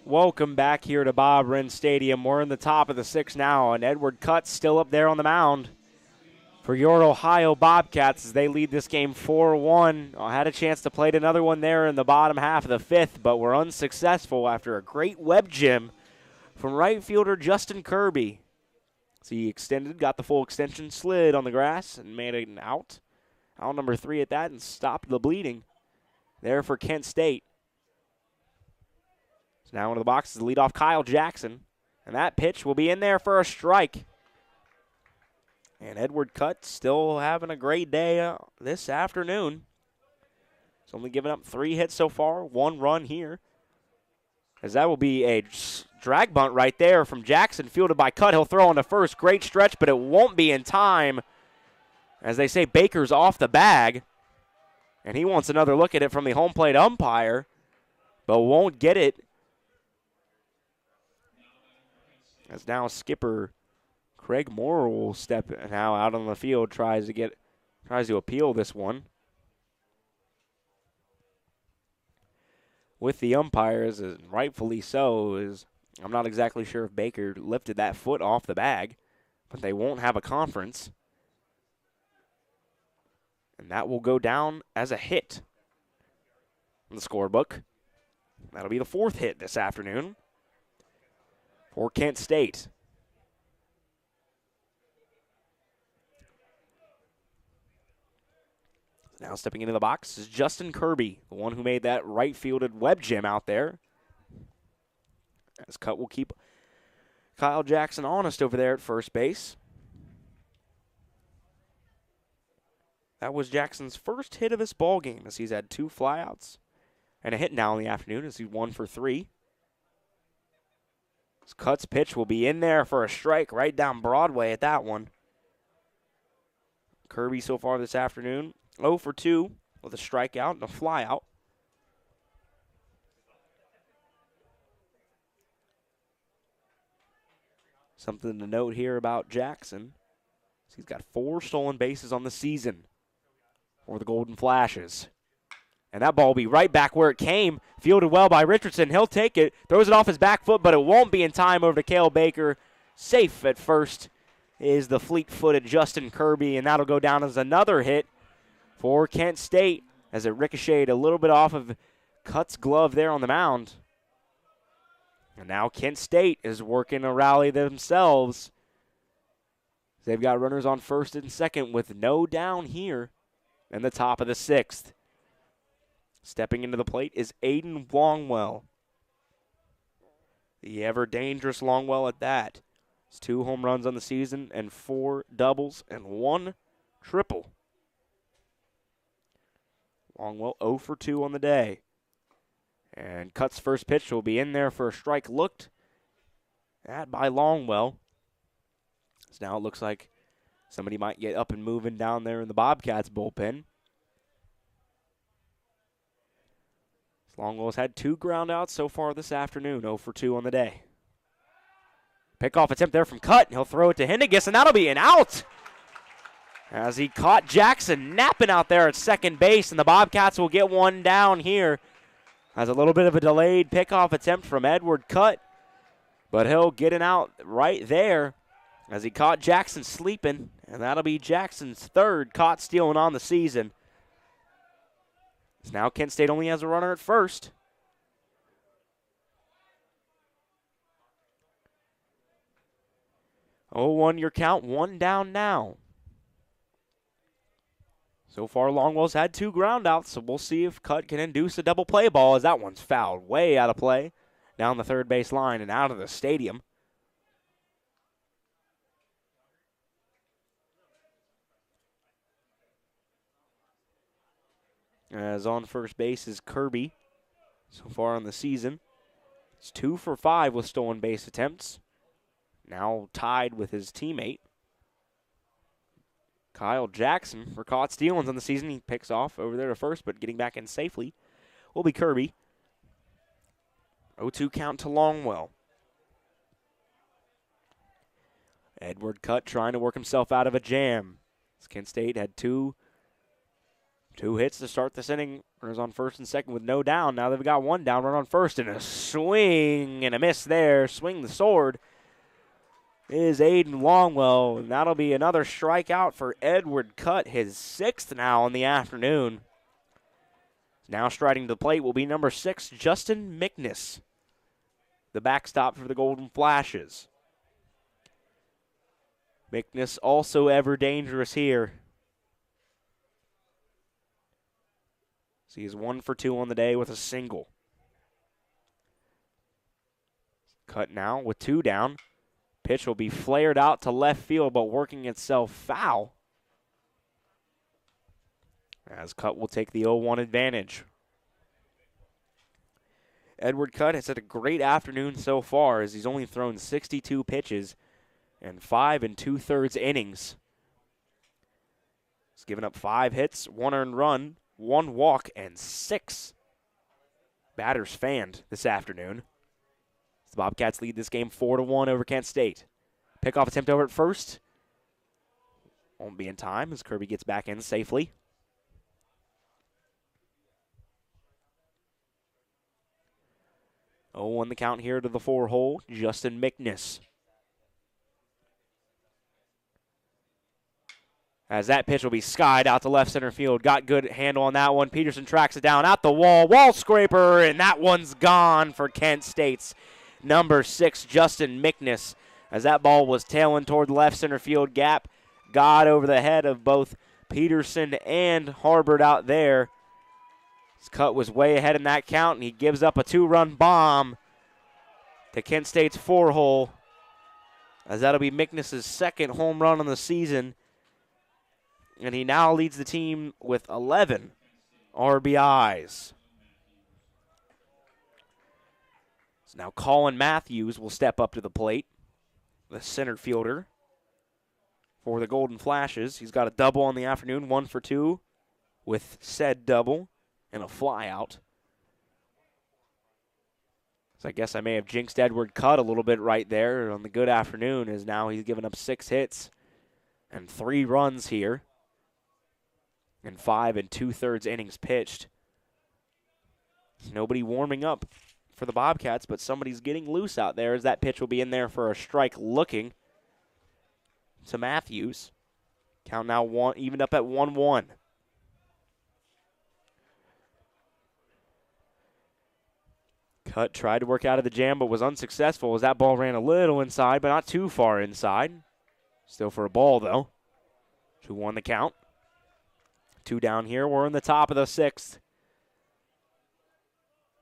Welcome back here to Bob Wren Stadium. We're in the top of the 6th now, and Edward Cutt's still up there on the mound for your Ohio Bobcats as they lead this game 4-1. I had a chance to play another one there in the bottom half of the 5th, but were unsuccessful after a great web gem from right fielder Justin Kirby. So he extended, got the full extension, slid on the grass, and made an out. Out number 3 at that, and stopped the bleeding there for Kent State. So now into the box is the leadoff Kyle Jackson. And that pitch will be in there for a strike. And Edward Cutt still having a great day this afternoon. He's only given up 3 hits so far, 1 run here. As that will be a drag bunt right there from Jackson, fielded by Cutt. He'll throw on the first. Great stretch, but it won't be in time. As they say, Baker's off the bag. And he wants another look at it from the home plate umpire, but won't get it. As now skipper Craig Moore will step now out on the field, tries to appeal this one. With the umpires, and rightfully so, I'm not exactly sure if Baker lifted that foot off the bag, but they won't have a conference. And that will go down as a hit in the scorebook. That'll be the 4th hit this afternoon for Kent State. Now stepping into the box is Justin Kirby, the one who made that right-fielded web gem out there. As Cutt will keep Kyle Jackson honest over there at first base. That was Jackson's first hit of this ball game, as he's had 2 flyouts and a hit now in the afternoon, as he's 1 for 3. Cutt's pitch will be in there for a strike right down Broadway at that one. Kirby so far this afternoon, 0 for 2 with a strikeout and a flyout. Something to note here about Jackson. He's got 4 stolen bases on the season for the Golden Flashes. And that ball will be right back where it came. Fielded well by Richardson. He'll take it. Throws it off his back foot, but it won't be in time over to Cale Baker. Safe at first is the fleet-footed Justin Kirby, and that'll go down as another hit for Kent State as it ricocheted a little bit off of Cutt's glove there on the mound. And now Kent State is working a rally themselves. They've got runners on first and second with no down here in the top of the 6th. Stepping into the plate is Aiden Longwell. The ever-dangerous Longwell at that. It's 2 home runs on the season and 4 doubles and 1 triple. Longwell 0 for 2 on the day. And Cutt's first pitch will be in there for a strike looked at by Longwell. So now it looks like somebody might get up and moving down there in the Bobcats bullpen. Longwell's had 2 ground outs so far this afternoon, 0 for 2 on the day. Pickoff attempt there from Cutt. He'll throw it to Henniges, and that'll be an out. As he caught Jackson napping out there at second base, and the Bobcats will get one down here. Has a little bit of a delayed pickoff attempt from Edward Cutt, but he'll get an out right there as he caught Jackson sleeping, and that'll be Jackson's 3rd caught stealing on the season. So now Kent State only has a runner at first. Oh, 1 your count, 1 down now. So far, Longwell's had 2 ground outs, so we'll see if Cutt can induce a double play ball as that one's fouled way out of play down the third base line and out of the stadium. As on first base is Kirby so far on the season. It's 2 for 5 with stolen base attempts. Now tied with his teammate, Kyle Jackson, for caught stealings on the season. He picks off over there to first, but getting back in safely will be Kirby. 0-2 count to Longwell. Edward Cutt trying to work himself out of a jam. Kent State had two hits to start this inning. Runners on first and second with no down. Now they've got 1 down. Run on first and a swing and a miss there. Swing the sword is Aiden Longwell, and that'll be another strikeout for Edward Cutt, his 6th now in the afternoon. Now striding to the plate will be number 6, Justin Mickness, the backstop for the Golden Flashes. Mickness also ever dangerous here. So he's 1 for 2 on the day with a single. Cutt now with 2 down. Pitch will be flared out to left field, but working itself foul. As Cutt will take the 0-1 advantage. Edward Cutt has had a great afternoon so far as he's only thrown 62 pitches and 5 2/3 innings. He's given up 5 hits, 1 earned run, 1 walk, and 6 batters fanned this afternoon. The Bobcats lead this game 4-1 over Kent State. Pickoff attempt over at first. Won't be in time as Kirby gets back in safely. On the count here to the 4-hole, Justin Mickness. As that pitch will be skied out to left center field. Got good handle on that one. Peterson tracks it down out the wall scraper, and that one's gone for Kent State's number 6, Justin Mickness. As that ball was tailing toward the left center field gap, got over the head of both Peterson and Harbert out there. His cut was way ahead in that count, and he gives up a 2-run bomb to Kent State's 4-hole, as that'll be Mickness' 2nd home run on the season. And he now leads the team with 11 RBIs. So now Colin Matthews will step up to the plate, the center fielder for the Golden Flashes. He's got a double on the afternoon, 1 for 2 with said double and a flyout. So I guess I may have jinxed Edward Cutt a little bit right there on the good afternoon, as now he's given up 6 hits and 3 runs here in 5 2/3 innings pitched. Nobody warming up for the Bobcats, but somebody's getting loose out there as that pitch will be in there for a strike looking to Matthews. Count now evened up at 1-1. Cutt tried to work out of the jam but was unsuccessful as that ball ran a little inside, but not too far inside. Still for a ball, though. 2-1 the count. 2 down here. We're in the top of the 6th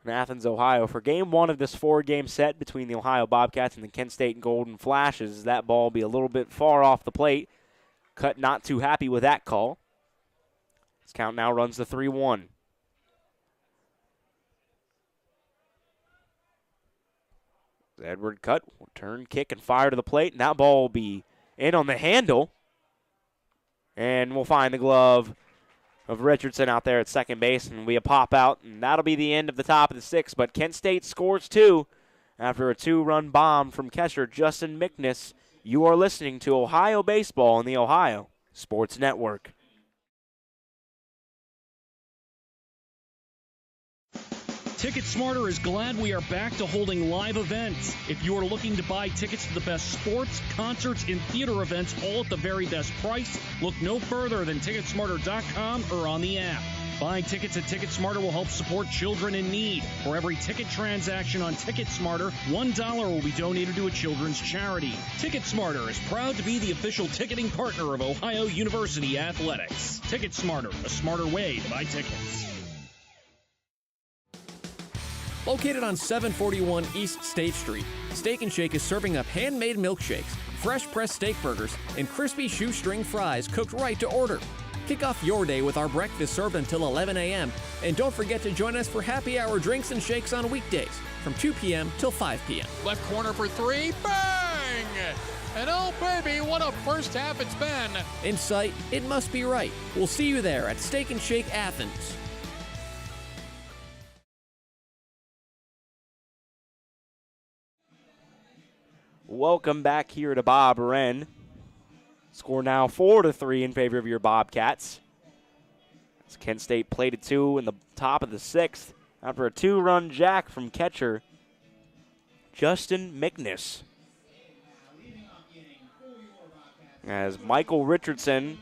in Athens, Ohio. For game 1 of this 4-game set between the Ohio Bobcats and the Kent State Golden Flashes, that ball will be a little bit far off the plate. Cut not too happy with that call. This count now runs to 3-1. Edward Cut will turn, kick, and fire to the plate, and that ball will be in on the handle. And we'll find the glove of Richardson out there at second base, and we pop out, and that'll be the end of the top of the 6th. But Kent State scores 2 after a 2-run bomb from catcher Justin Mickness. You are listening to Ohio Baseball on the Ohio Sports Network. Ticket Smarter is glad we are back to holding live events. If you are looking to buy tickets to the best sports, concerts, and theater events all at the very best price, look no further than Ticketsmarter.com or on the app. Buying tickets at TicketSmarter will help support children in need. For every ticket transaction on TicketSmarter, $1 will be donated to a children's charity. TicketSmarter is proud to be the official ticketing partner of Ohio University Athletics. TicketSmarter, a smarter way to buy tickets. Located on 741 East State Street, Steak and Shake is serving up handmade milkshakes, fresh pressed steak burgers, and crispy shoestring fries cooked right to order. Kick off your day with our breakfast served until 11 a.m. And don't forget to join us for happy hour drinks and shakes on weekdays from 2 p.m. till 5 p.m. Left corner for 3, bang! And oh baby, what a first half it's been! In sight, it must be right. We'll see you there at Steak and Shake Athens. Welcome back here to Bob Wren. Score now 4-3 in favor of your Bobcats. As Kent State played at 2 in the top of the 6th after a 2-run jack from catcher Justin Mickness. As Michael Richardson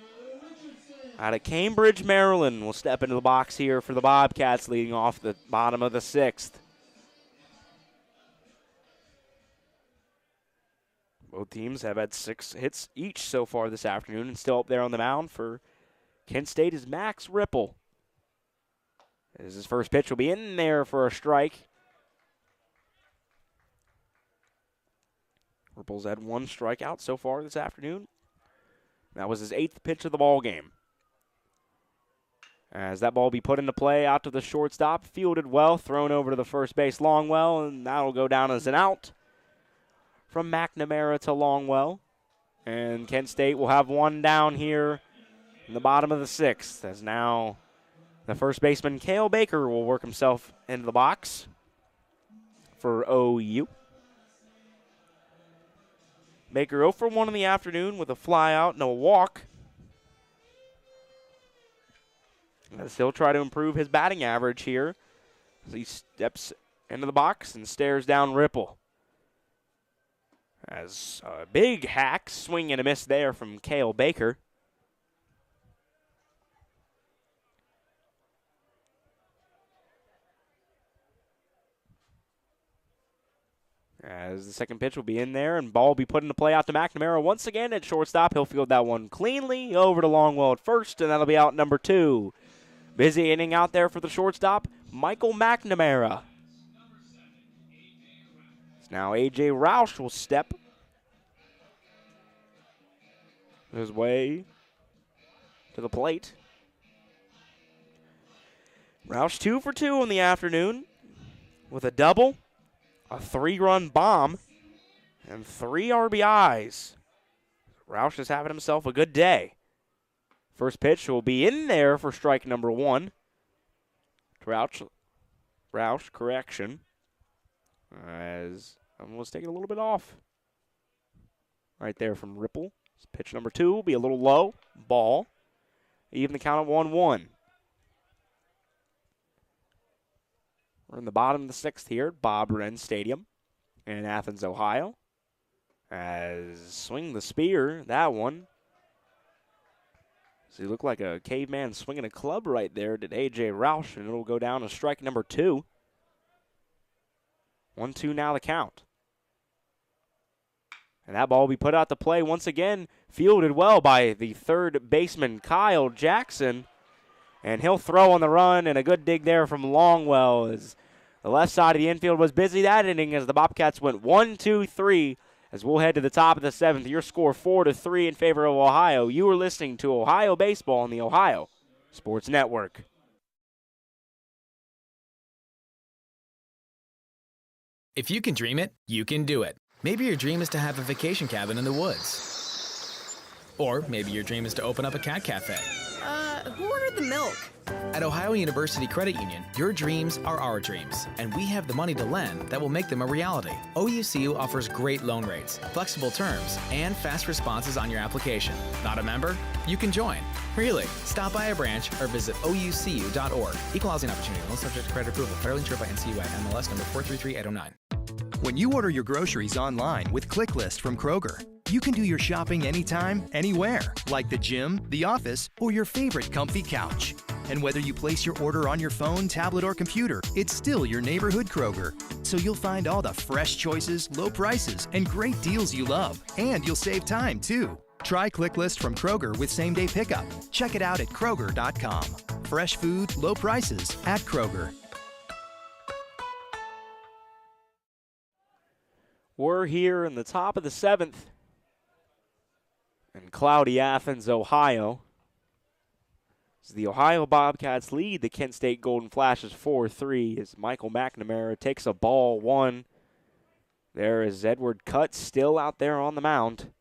out of Cambridge, Maryland will step into the box here for the Bobcats, leading off the bottom of the 6th. Both teams have had 6 hits each so far this afternoon, and still up there on the mound for Kent State is Max Ripple. As his first pitch will be in there for a strike. Ripple's had 1 strikeout so far this afternoon. That was his 8th pitch of the ball game. As that ball will be put into play out to the shortstop, fielded well, thrown over to the first base Longwell, and that'll go down as an out. From McNamara to Longwell. And Kent State will have 1 down here in the bottom of the 6th, as now the first baseman, Cale Baker, will work himself into the box for OU. Baker 0 for 1 in the afternoon with a fly out and a walk. And still try to improve his batting average here as he steps into the box and stares down Ripple. As a big hack, swing and a miss there from Cale Baker. As the second pitch will be in there, and ball will be put into play out to McNamara once again at shortstop. He'll field that one cleanly over to Longwell at first, and that'll be out number 2. Busy inning out there for the shortstop, Michael McNamara. Now A.J. Roush will step his way to the plate. Roush 2 for 2 in the afternoon with a double, a 3-run bomb, and 3 RBIs. Roush is having himself a good day. First pitch will be in there for strike number 1. Roush, correction. As was taking a little bit off. Right there from Ripple. Pitch number 2 will be a little low. Ball. Even the count at 1-1. We're in the bottom of the 6th here at Bob Wren Stadium in Athens, Ohio. As swing the spear, that one. So he looked like a caveman swinging a club right there, did A.J. Roush, and it'll go down to strike number 2. 1-2 now the count. And that ball will be put out to play once again, fielded well by the third baseman, Kyle Jackson. And he'll throw on the run, and a good dig there from Longwell as the left side of the infield was busy that inning as the Bobcats went 1-2-3 as we'll head to the top of the 7th. Your score 4-3 in favor of Ohio. You are listening to Ohio Baseball on the Ohio Sports Network. If you can dream it, you can do it. Maybe your dream is to have a vacation cabin in the woods. Or maybe your dream is to open up a cat cafe. Who ordered the milk? At Ohio University Credit Union, your dreams are our dreams, and we have the money to lend that will make them a reality. OUCU offers great loan rates, flexible terms, and fast responses on your application. Not a member? You can join. Really? Stop by a branch or visit oucu.org. Equal housing opportunity. Loan subject to credit approval. Federally insured by NCUA. MLS number 433809. When you order your groceries online with ClickList from Kroger, you can do your shopping anytime, anywhere, like the gym, the office, or your favorite comfy couch. And whether you place your order on your phone, tablet, or computer, it's still your neighborhood Kroger. So you'll find all the fresh choices, low prices, and great deals you love. And you'll save time, too. Try ClickList from Kroger with same-day pickup. Check it out at Kroger.com. Fresh food, low prices at Kroger. We're here in the top of the 7th in cloudy Athens, Ohio. As the Ohio Bobcats lead the Kent State Golden Flashes 4-3 as Michael McNamara takes a ball 1. There is Edward Cutt still out there on the mound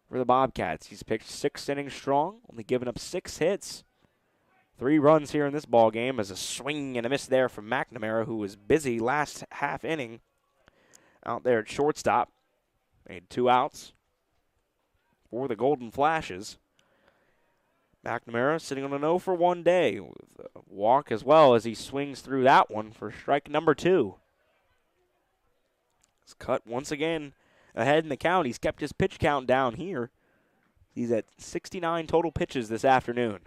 for the Bobcats. He's pitched 6 innings strong, only given up 6 hits. 3 runs here in this ball game as a swing and a miss there from McNamara, who was busy last half inning out there at shortstop. Made 2 outs for the Golden Flashes. McNamara sitting on an 0-for-1 day with a walk as well as he swings through that one for strike number 2. It's Cut once again ahead in the count. He's kept his pitch count down here. He's at 69 total pitches this afternoon.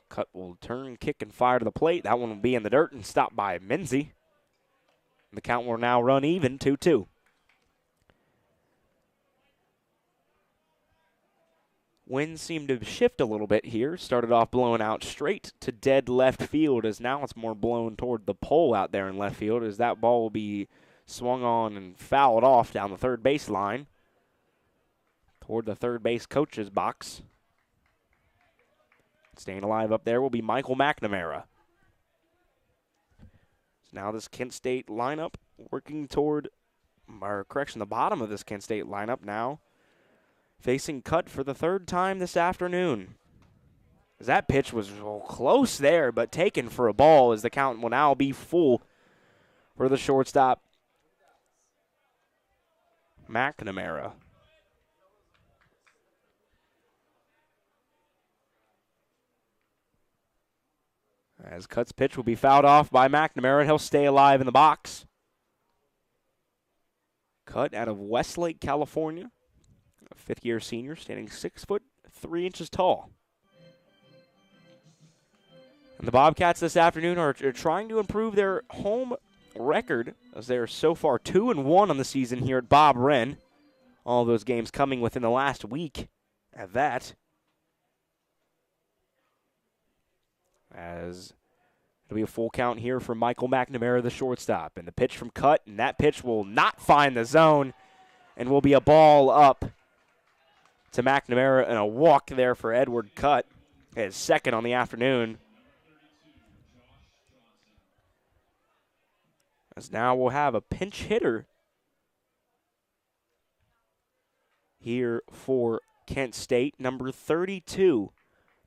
Cut will turn, kick, and fire to the plate. That one will be in the dirt and stopped by Minzy. The count will now run even, 2-2. Winds seem to shift a little bit here. Started off blowing out straight to dead left field, as now it's more blown toward the pole out there in left field, as that ball will be swung on and fouled off down the third base line toward the third base coach's box. Staying alive up there will be Michael McNamara. So now this Kent State lineup working toward, or correction, the bottom of this Kent State lineup now facing Cut for the 3rd time this afternoon. As that pitch was close there, but taken for a ball, as the count will now be full for the shortstop, McNamara. As Cut's pitch will be fouled off by McNamara, and he'll stay alive in the box. Cut out of Westlake, California. A 5th-year senior, standing 6'3" tall. And the Bobcats this afternoon are trying to improve their home record, as they are so far 2-1 on the season here at Bob Wren. All those games coming within the last week at that. As it'll be a full count here for Michael McNamara, the shortstop. And the pitch from Cut, and that pitch will not find the zone and will be a ball up to McNamara, and a walk there for Edward Cut, his 2nd on the afternoon. As now we'll have a pinch hitter here for Kent State. Number 32,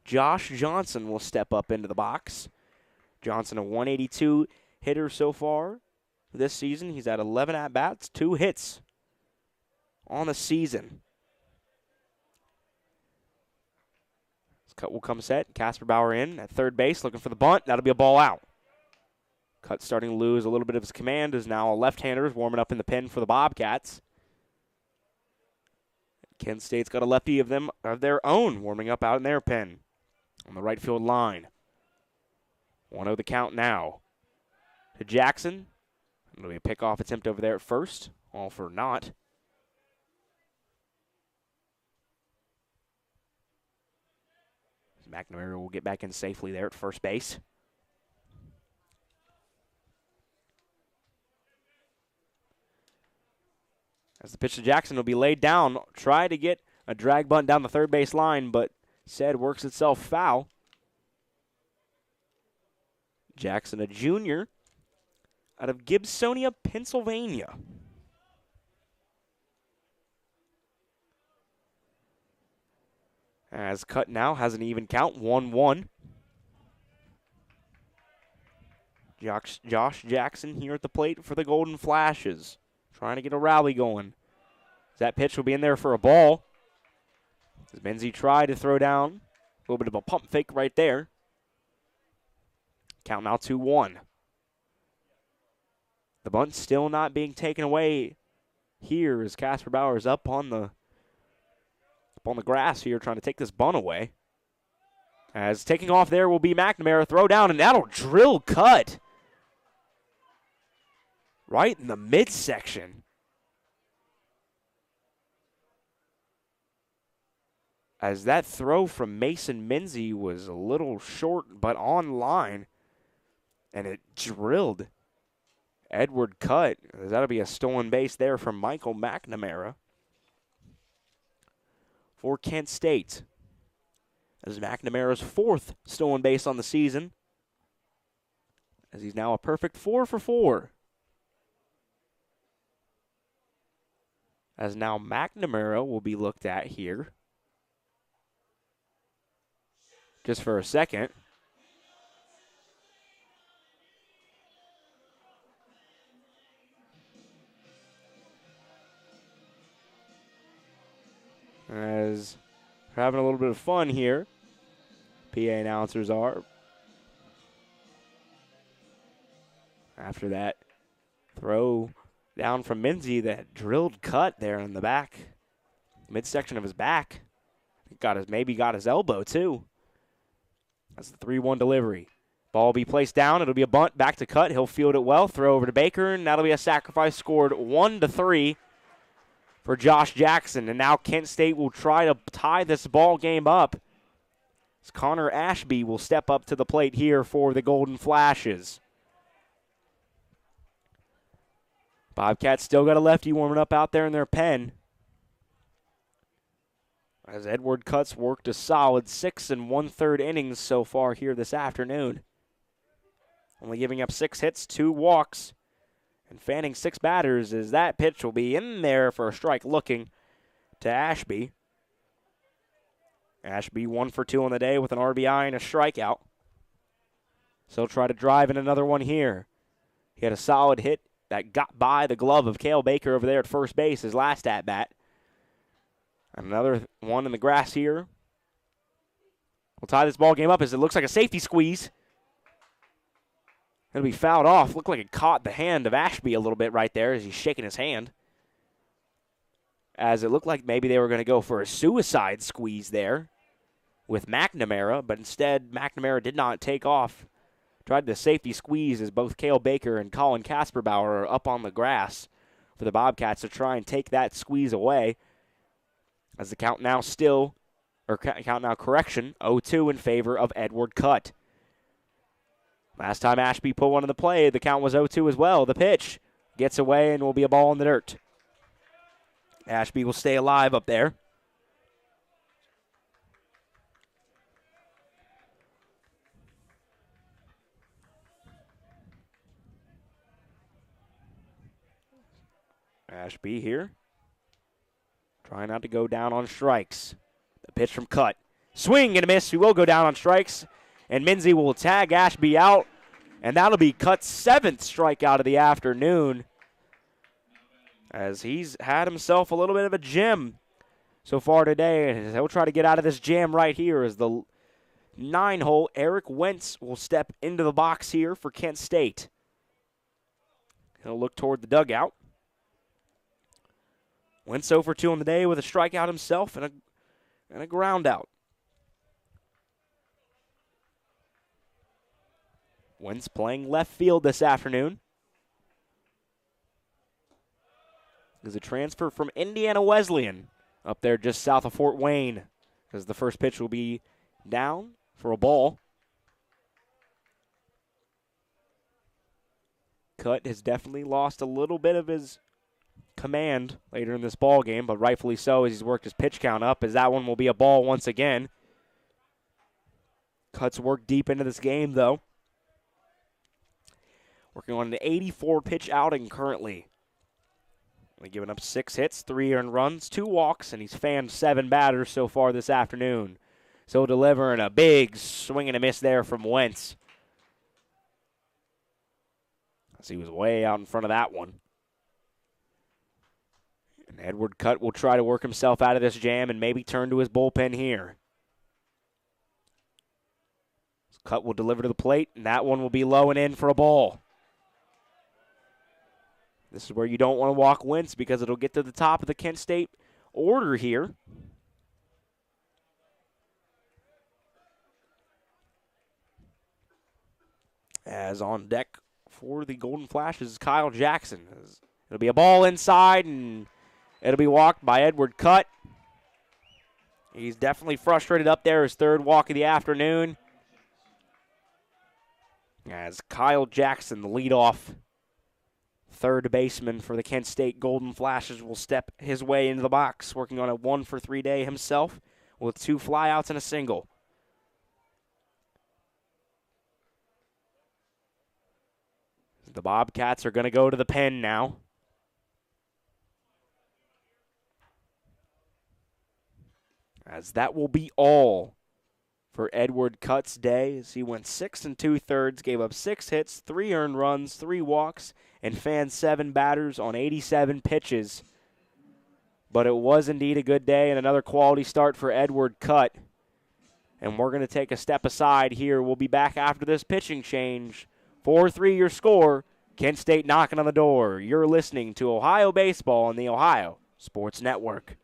Josh Johnson, will step up into the box. Johnson, a 182 hitter so far this season. He's had 11 at-bats, 2 hits on the season. Cut will come set. Casper Bauer in at third base, looking for the bunt. That'll be a ball out. Cut starting to lose a little bit of his command, is now a left-hander warming up in the pen for the Bobcats. Kent State's got a lefty of their own warming up out in their pen on the right field line. 1-0 the count now to Jackson. It'll be a pickoff attempt over there at first, all for naught. McNamara will get back in safely there at first base. As the pitch to Jackson will be laid down, try to get a drag bunt down the third base line, but said works itself foul. Jackson, a junior out of Gibsonia, Pennsylvania. As cut now has an even count, 1-1. Josh Jackson here at the plate for the Golden Flashes, trying to get a rally going. That pitch will be in there for a ball. As Menzie tried to throw down, a little bit of a pump fake right there. Count now 2-1. The bunt still not being taken away here as Casper Bauer is up on the grass here trying to take this bunt away. As taking off there will be McNamara. Throw down, and that'll drill cut right in the midsection. As that throw from Mason Menzie was a little short but on line, and it drilled Edward Cut. That'll be a stolen base there from Michael McNamara for Kent State. As McNamara's 4th stolen base on the season, as he's now a perfect 4 for 4. As now McNamara will be looked at here just for a second. As we're having a little bit of fun here, PA announcers are. After that throw down from Menzie, that drilled cut there in the back, midsection of his back. Maybe got his elbow too. That's the 3-1 delivery. Ball will be placed down. It'll be a bunt back to Cut. He'll field it well. Throw over to Baker, and that'll be a sacrifice scored 1-3 for Josh Jackson. And now Kent State will try to tie this ball game up, as Connor Ashby will step up to the plate here for the Golden Flashes. Bobcats still got a lefty warming up out there in their pen, as Edward Cut's worked a solid 6 1/3 innings so far here this afternoon. Only giving up 6 hits, 2 walks, and fanning 6 batters, as that pitch will be in there for a strike looking to Ashby. Ashby 1 for 2 on the day with an RBI and a strikeout. So he'll try to drive in another one here. He had a solid hit that got by the glove of Cale Baker over there at first base his last at-bat. Another one in the grass here. We'll tie this ball game up as it looks like a safety squeeze. It'll be fouled off. Looked like it caught the hand of Ashby a little bit right there as he's shaking his hand. As it looked like maybe they were going to go for a suicide squeeze there with McNamara, but instead McNamara did not take off. Tried the safety squeeze as both Cale Baker and Colin Kasperbauer are up on the grass for the Bobcats to try and take that squeeze away. As the count now correction, 0-2 in favor of Edward Cut. Last time Ashby put one in the play, the count was 0-2 as well. The pitch gets away and will be a ball in the dirt. Ashby will stay alive up there. Ashby here, trying not to go down on strikes. The pitch from Cut. Swing and a miss. We will go down on strikes. And Menzie will tag Ashby out. And that'll be Cut's 7th strikeout of the afternoon, as he's had himself a little bit of a jam so far today. And he'll try to get out of this jam right here as the 9-hole Eric Wentz will step into the box here for Kent State. He'll look toward the dugout. Wentz 0 for 2 on the day with a strikeout himself and a ground out. Wentz playing left field this afternoon. There's a transfer from Indiana Wesleyan up there just south of Fort Wayne, as the first pitch will be down for a ball. Cutt has definitely lost a little bit of his command later in this ball game, but rightfully so as he's worked his pitch count up, as that one will be a ball once again. Cutt's worked deep into this game, though. Working on an 84-pitch outing currently. Only giving up 6 hits, 3 earned runs, 2 walks, and he's fanned 7 batters so far this afternoon. So delivering a big swing and a miss there from Wentz. As he was way out in front of that one. And Edward Cutt will try to work himself out of this jam and maybe turn to his bullpen here. Cutt will deliver to the plate, and that one will be low and in for a ball. This is where you don't want to walk Wentz because it'll get to the top of the Kent State order here. As on deck for the Golden Flashes is Kyle Jackson. It'll be a ball inside, and it'll be walked by Edward Cutt. He's definitely frustrated up there, his 3rd walk of the afternoon. As Kyle Jackson, the leadoff 3rd baseman for the Kent State Golden Flashes, will step his way into the box, working on a 1-for-3 day himself with 2 flyouts and a single. The Bobcats are going to go to the pen now. As that will be all for Edward Cutt's day, as he went 6 2/3, gave up 6 hits, 3 earned runs, 3 walks, and fanned 7 batters on 87 pitches. But it was indeed a good day and another quality start for Edward Cutt. And we're going to take a step aside here. We'll be back after this pitching change. 4-3 your score. Kent State knocking on the door. You're listening to Ohio Baseball on the Ohio Sports Network.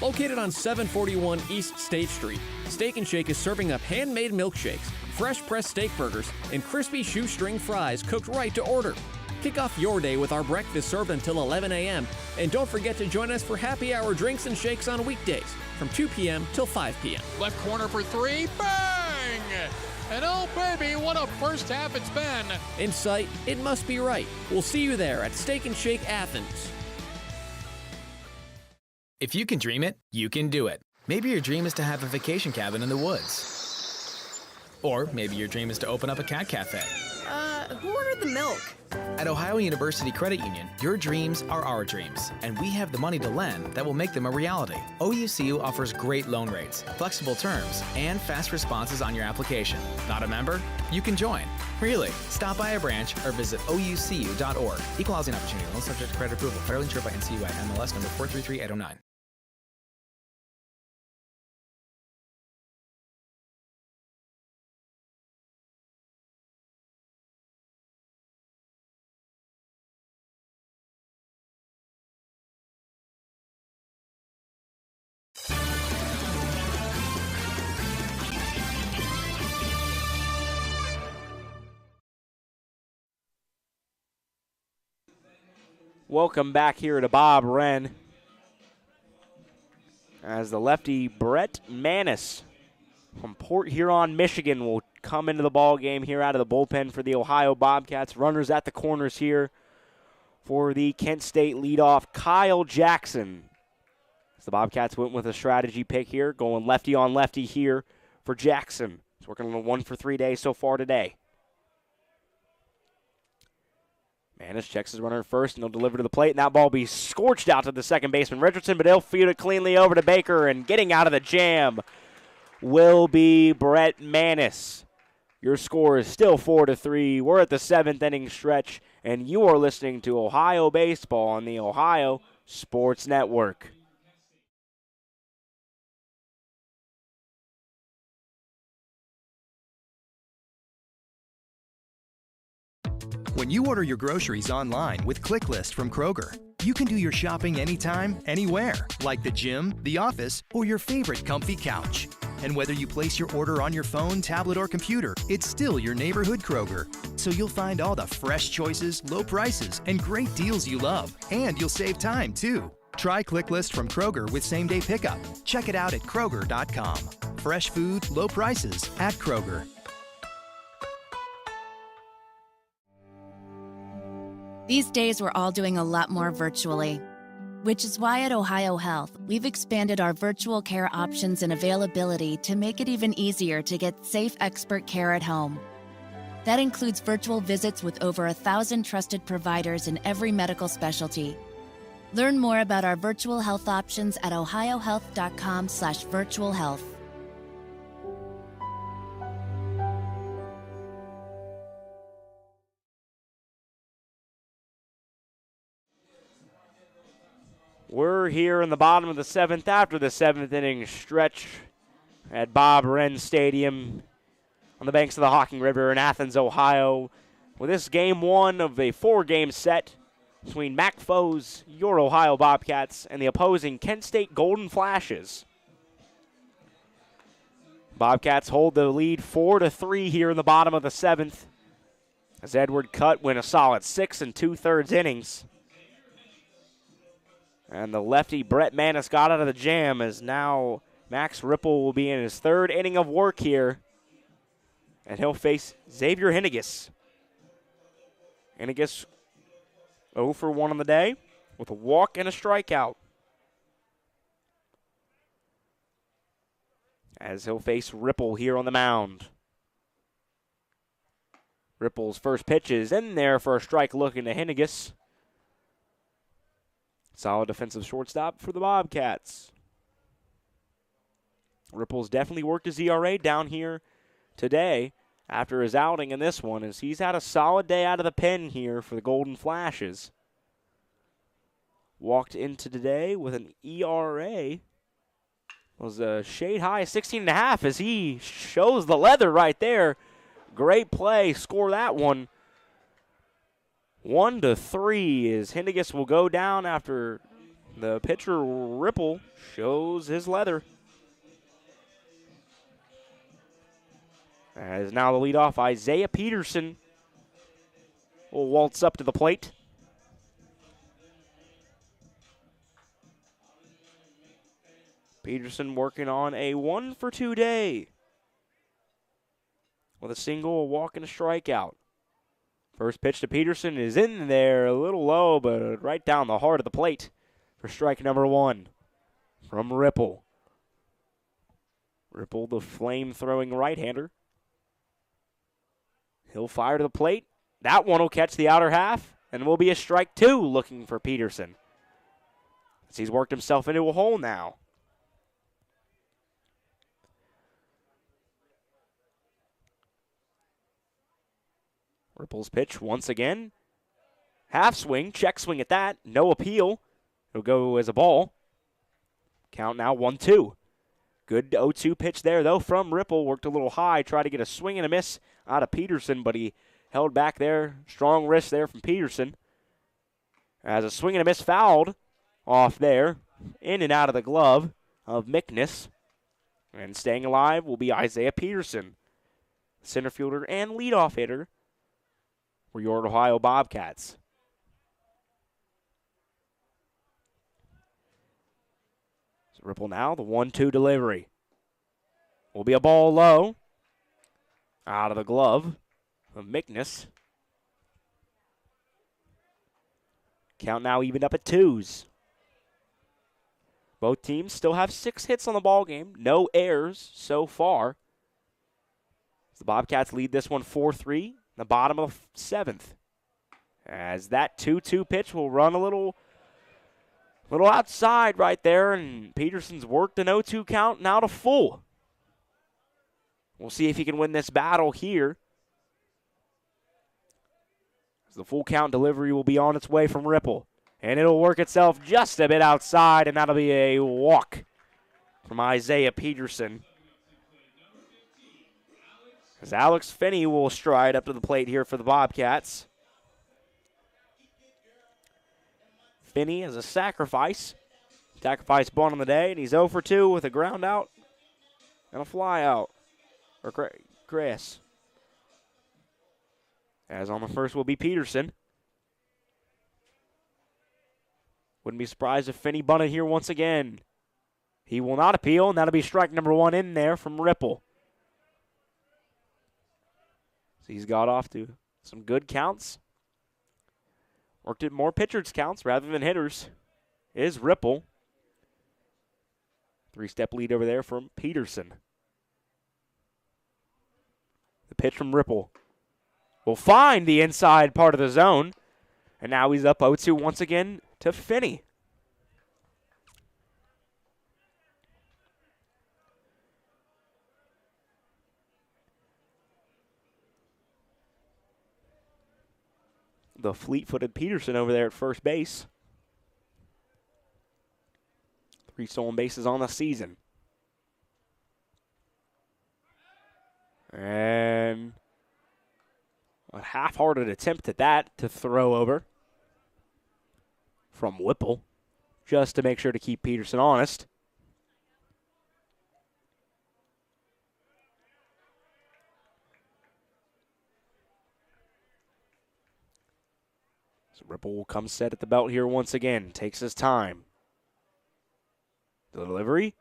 Located on 741 East State Street, Steak & Shake is serving up handmade milkshakes, fresh pressed steak burgers, and crispy shoestring fries cooked right to order. Kick off your day with our breakfast served until 11 a.m. And don't forget to join us for happy hour drinks and shakes on weekdays from 2 p.m. till 5 p.m. Left corner for 3, bang! And oh baby, what a first half it's been! In sight, it must be right. We'll see you there at Steak & Shake Athens. If you can dream it, you can do it. Maybe your dream is to have a vacation cabin in the woods. Or maybe your dream is to open up a cat cafe. Who ordered the milk? At Ohio University Credit Union, your dreams are our dreams, and we have the money to lend that will make them a reality. OUCU offers great loan rates, flexible terms, and fast responses on your application. Not a member? You can join. Really? Stop by a branch or visit oucu.org. Equal housing opportunity. Loan subject to credit approval. Federally insured by NCUA. MLS number 433809. Welcome back here to Bob Wren. As the lefty Brett Manis from Port Huron, Michigan will come into the ball game here out of the bullpen for the Ohio Bobcats. Runners at the corners here for the Kent State leadoff Kyle Jackson. As the Bobcats went with a strategy pick here, going lefty on lefty here for Jackson. He's working on a 1-for-3 day so far today. Manis checks his runner first, and he'll deliver to the plate, and that ball will be scorched out to the second baseman, Richardson, but he'll field it cleanly over to Baker, and getting out of the jam will be Brett Manis. Your score is still 4-3. We're at the 7th inning stretch, and you are listening to Ohio Baseball on the Ohio Sports Network. When you order your groceries online with ClickList from Kroger, you can do your shopping anytime, anywhere, like the gym, the office, or your favorite comfy couch. And whether you place your order on your phone, tablet, or computer, it's still your neighborhood Kroger. So you'll find all the fresh choices, low prices, and great deals you love. And you'll save time, too. Try ClickList from Kroger with same-day pickup. Check it out at Kroger.com. Fresh food, low prices at Kroger. These days, we're all doing a lot more virtually, which is why at Ohio Health, we've expanded our virtual care options and availability to make it even easier to get safe expert care at home. That includes virtual visits with over 1,000 trusted providers in every medical specialty. Learn more about our virtual health options at ohiohealth.com/virtual health. We're here in the bottom of the 7th after the 7th inning stretch at Bob Wren Stadium on the banks of the Hocking River in Athens, Ohio, with this game 1 of a 4-game set between MAC foes, your Ohio Bobcats, and the opposing Kent State Golden Flashes. Bobcats hold the lead 4-3 here in the bottom of the 7th as Edward Cutt went a solid 6 2/3 innings. And the lefty Brett Manis got out of the jam as now Max Ripple will be in his 3rd inning of work here. And he'll face Xavier Henniges. Henniges 0 for 1 on the day with a walk and a strikeout. As he'll face Ripple here on the mound. Ripple's first pitch is in there for a strike looking to Henniges. Solid defensive shortstop for the Bobcats. Ripple's definitely worked his ERA down here today after his outing in this one, as he's had a solid day out of the pen here for the Golden Flashes. Walked into today with an ERA. Was a shade high, 16.5, as he shows the leather right there. Great play, score that one. 1-3 as Henniges will go down after the pitcher Ripple shows his leather. As now the leadoff Isaiah Peterson will waltz up to the plate. Peterson working on a 1-for-2 day with a single, a walk, and a strikeout. First pitch to Peterson is in there, a little low, but right down the heart of the plate for strike number 1 from Ripple. Ripple, the flame-throwing right-hander. He'll fire to the plate. That one will catch the outer half, and will be a strike 2 looking for Peterson, as he's worked himself into a hole now. Ripple's pitch once again. Half swing, check swing at that. No appeal. It'll go as a ball. Count now 1-2. Good 0-2 pitch there, though, from Ripple. Worked a little high, tried to get a swing and a miss out of Peterson, but he held back there. Strong wrist there from Peterson. As a swing and a miss fouled off there, in and out of the glove of Mickness. And staying alive will be Isaiah Peterson, center fielder and leadoff hitter for your Ohio Bobcats. So Ripple now, the 1-2 delivery. Will be a ball low. Out of the glove of Mickness. Count now evened up at 2s. Both teams still have 6 hits on the ball game. No errors so far. The Bobcats lead this one 4-3. The bottom of the 7th. As that 2-2 pitch will run a little outside right there, and Peterson's worked an 0-2 count now to full. We'll see if he can win this battle here. As the full count delivery will be on its way from Ripple. And it'll work itself just a bit outside, and that'll be a walk from Isaiah Peterson. As Alex Finney will stride up to the plate here for the Bobcats. Finney is a sacrifice. Sacrifice bunt on the day, and he's 0 for 2 with a ground out and a fly out. Or grass. As on the first will be Peterson. Wouldn't be surprised if Finney bunted here once again. He will not appeal, and that'll be strike number 1 in there from Ripple. So he's got off to some good counts. Worked at more pitchers' counts rather than hitters. Is Ripple. 3-step lead over there from Peterson. The pitch from Ripple will find the inside part of the zone. And now he's up 0-2 once again to Finney. The fleet-footed Peterson over there at first base. 3 stolen bases on the season. And a half-hearted attempt at that to throw over from Whipple, just to make sure to keep Peterson honest. So Ripple will come set at the belt here once again. Takes his time. Delivery.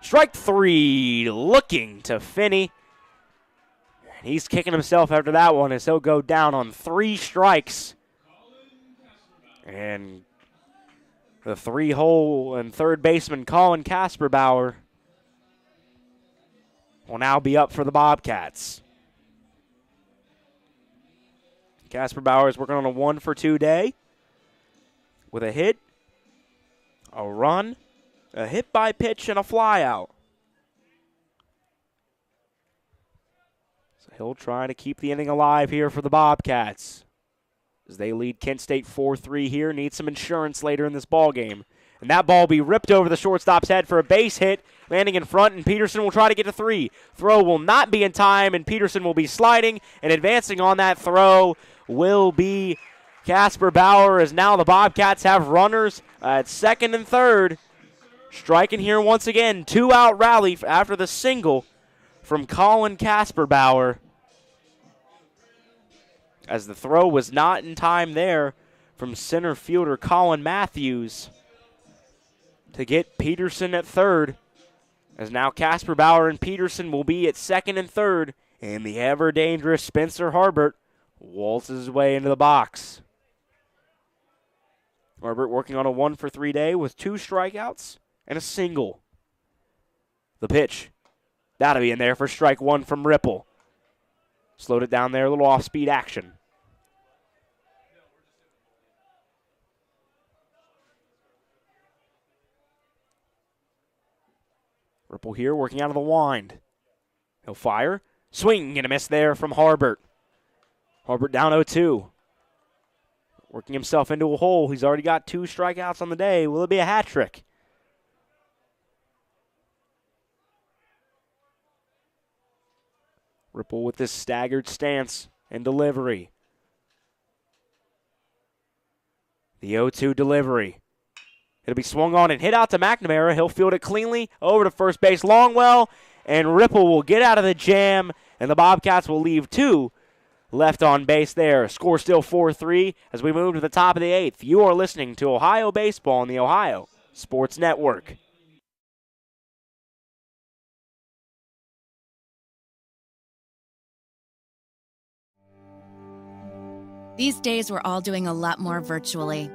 Strike 3, looking to Finney. And he's kicking himself after that one as he'll go down on 3 strikes. And the 3-hole and third baseman Colin Kasperbauer will now be up for the Bobcats. Kasperbauer is working on a 1-for-2 day with a hit, a run, a hit by pitch, and a fly out. So he'll try to keep the inning alive here for the Bobcats as they lead Kent State 4-3 here. Need some insurance later in this ball game. And that ball will be ripped over the shortstop's head for a base hit, landing in front, and Peterson will try to get to 3. Throw will not be in time, and Peterson will be sliding, and advancing on that throw will be Kasperbauer, as now the Bobcats have runners at second and third. Striking here once again, 2-out rally after the single from Colin Kasperbauer, as the throw was not in time there from center fielder Colin Matthews to get Peterson at third, as now Kasperbauer and Peterson will be at second and third, and the ever-dangerous Spencer Harbert waltzes his way into the box. Harbert working on a 1-for-3 day with 2 strikeouts and a single. The pitch. That'll be in there for strike 1 from Ripple. Slowed it down there, a little off-speed action. Ripple here working out of the wind. He'll fire. Swing and a miss there from Harbert. Harbert down 0-2. Working himself into a hole. He's already got 2 strikeouts on the day. Will it be a hat trick? Ripple with this staggered stance and delivery. The 0-2 delivery. It'll be swung on and hit out to McNamara. He'll field it cleanly over to first base Longwell, and Ripple will get out of the jam, and the Bobcats will leave 2 left on base there. Score still 4-3 as we move to the top of the 8th. You are listening to Ohio Baseball on the Ohio Sports Network. These days, we're all doing a lot more virtually,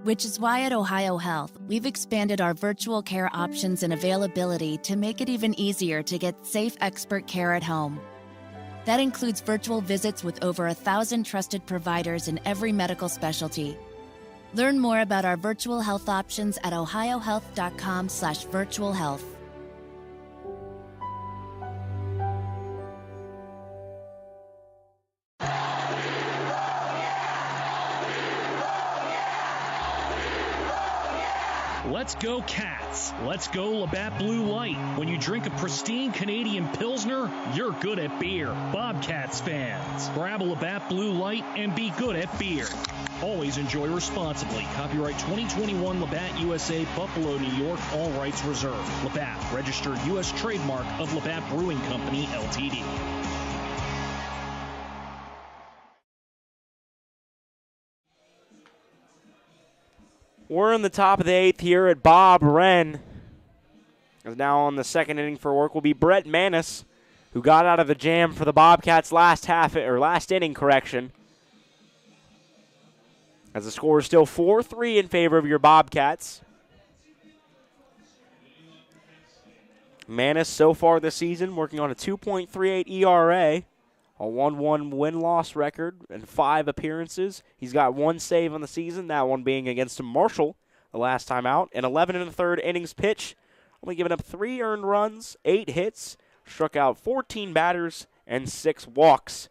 which is why at Ohio Health, we've expanded our virtual care options and availability to make it even easier to get safe expert care at home. That includes virtual visits with over 1,000 trusted providers in every medical specialty. Learn more about our virtual health options at ohiohealth.com/virtual health. Let's go Cats. Let's go Labatt Blue Light. When you drink a pristine Canadian Pilsner, you're good at beer. Bobcats fans, grab a Labatt Blue Light and be good at beer. Always enjoy responsibly. Copyright 2021 Labatt USA, Buffalo, New York. All rights reserved. Labatt, registered U.S. trademark of Labatt Brewing Company, Ltd. We're in the top of the 8th here at Bob Wren. As now on the second inning for work will be Brett Manis, who got out of the jam for the Bobcats last inning correction. As the score is still 4-3 in favor of your Bobcats. Manis so far this season working on a 2.38 ERA, a 1-1 win-loss record, and 5 appearances. He's got 1 save on the season, that one being against Marshall the last time out. An 11 1/3 innings pitch, only giving up 3 earned runs, 8 hits, struck out 14 batters, and 6 walks.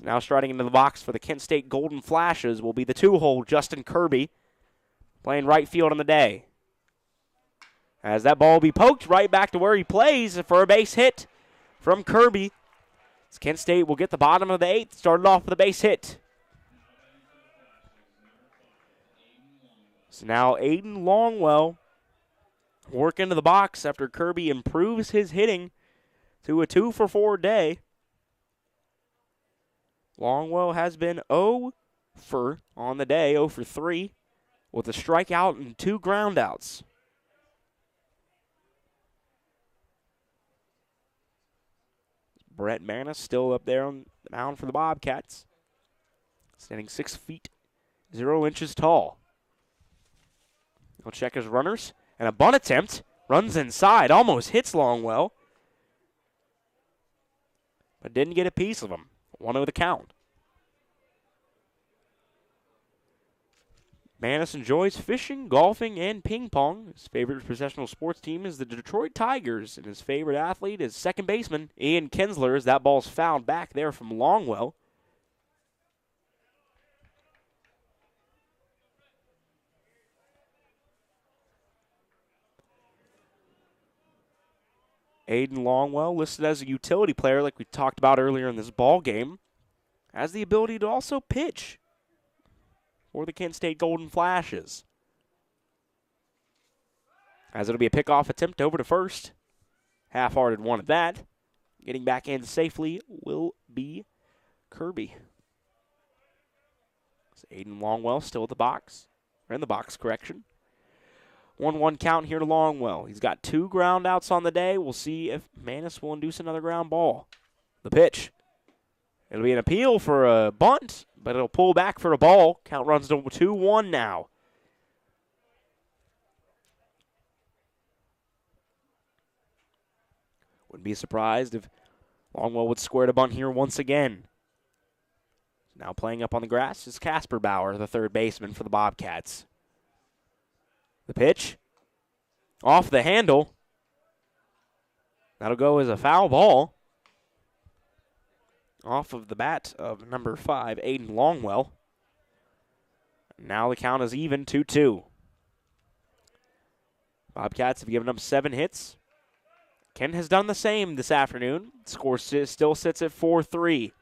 Now striding into the box for the Kent State Golden Flashes will be the 2-hole Justin Kirby, playing right field on the day. As that ball will be poked right back to where he plays for a base hit from Kirby. As Kent State will get the bottom of the 8th, started off with a base hit. So now Aiden Longwell work into the box after Kirby improves his hitting to a 2-for-4 day. Longwell has been 0 for on the day, 0 for 3, with a strikeout and 2 groundouts. Brett Manis still up there on the mound for the Bobcats, standing 6 feet 0 inches tall. He'll check his runners, and a bunt attempt. Runs inside, almost hits Longwell, but didn't get a piece of him. 1-0 the count. Manis enjoys fishing, golfing, and ping pong. His favorite professional sports team is the Detroit Tigers, and his favorite athlete is second baseman Ian Kinsler, as that ball's fouled back there from Longwell. Aiden Longwell, listed as a utility player like we talked about earlier in this ball game, has the ability to also pitch for the Kent State Golden Flashes. As it'll be a pickoff attempt over to first. Half-hearted one at that. Getting back in safely will be Kirby. So Aiden Longwell still at the box. Or in the box, correction. 1-1 count here to Longwell. He's got 2 ground outs on the day. We'll see if Manis will induce another ground ball. The pitch. It'll be an appeal for a bunt, but it'll pull back for a ball. Count runs to 2-1 now. Wouldn't be surprised if Longwell would square to bunt here once again. Now playing up on the grass is Casper Bauer, the third baseman for the Bobcats. The pitch, off the handle. That'll go as a foul ball. Off of the bat of number 5, Aiden Longwell. Now the count is even, 2-2. Bobcats have given up 7 hits. Kent has done the same this afternoon. Score still sits at 4-3.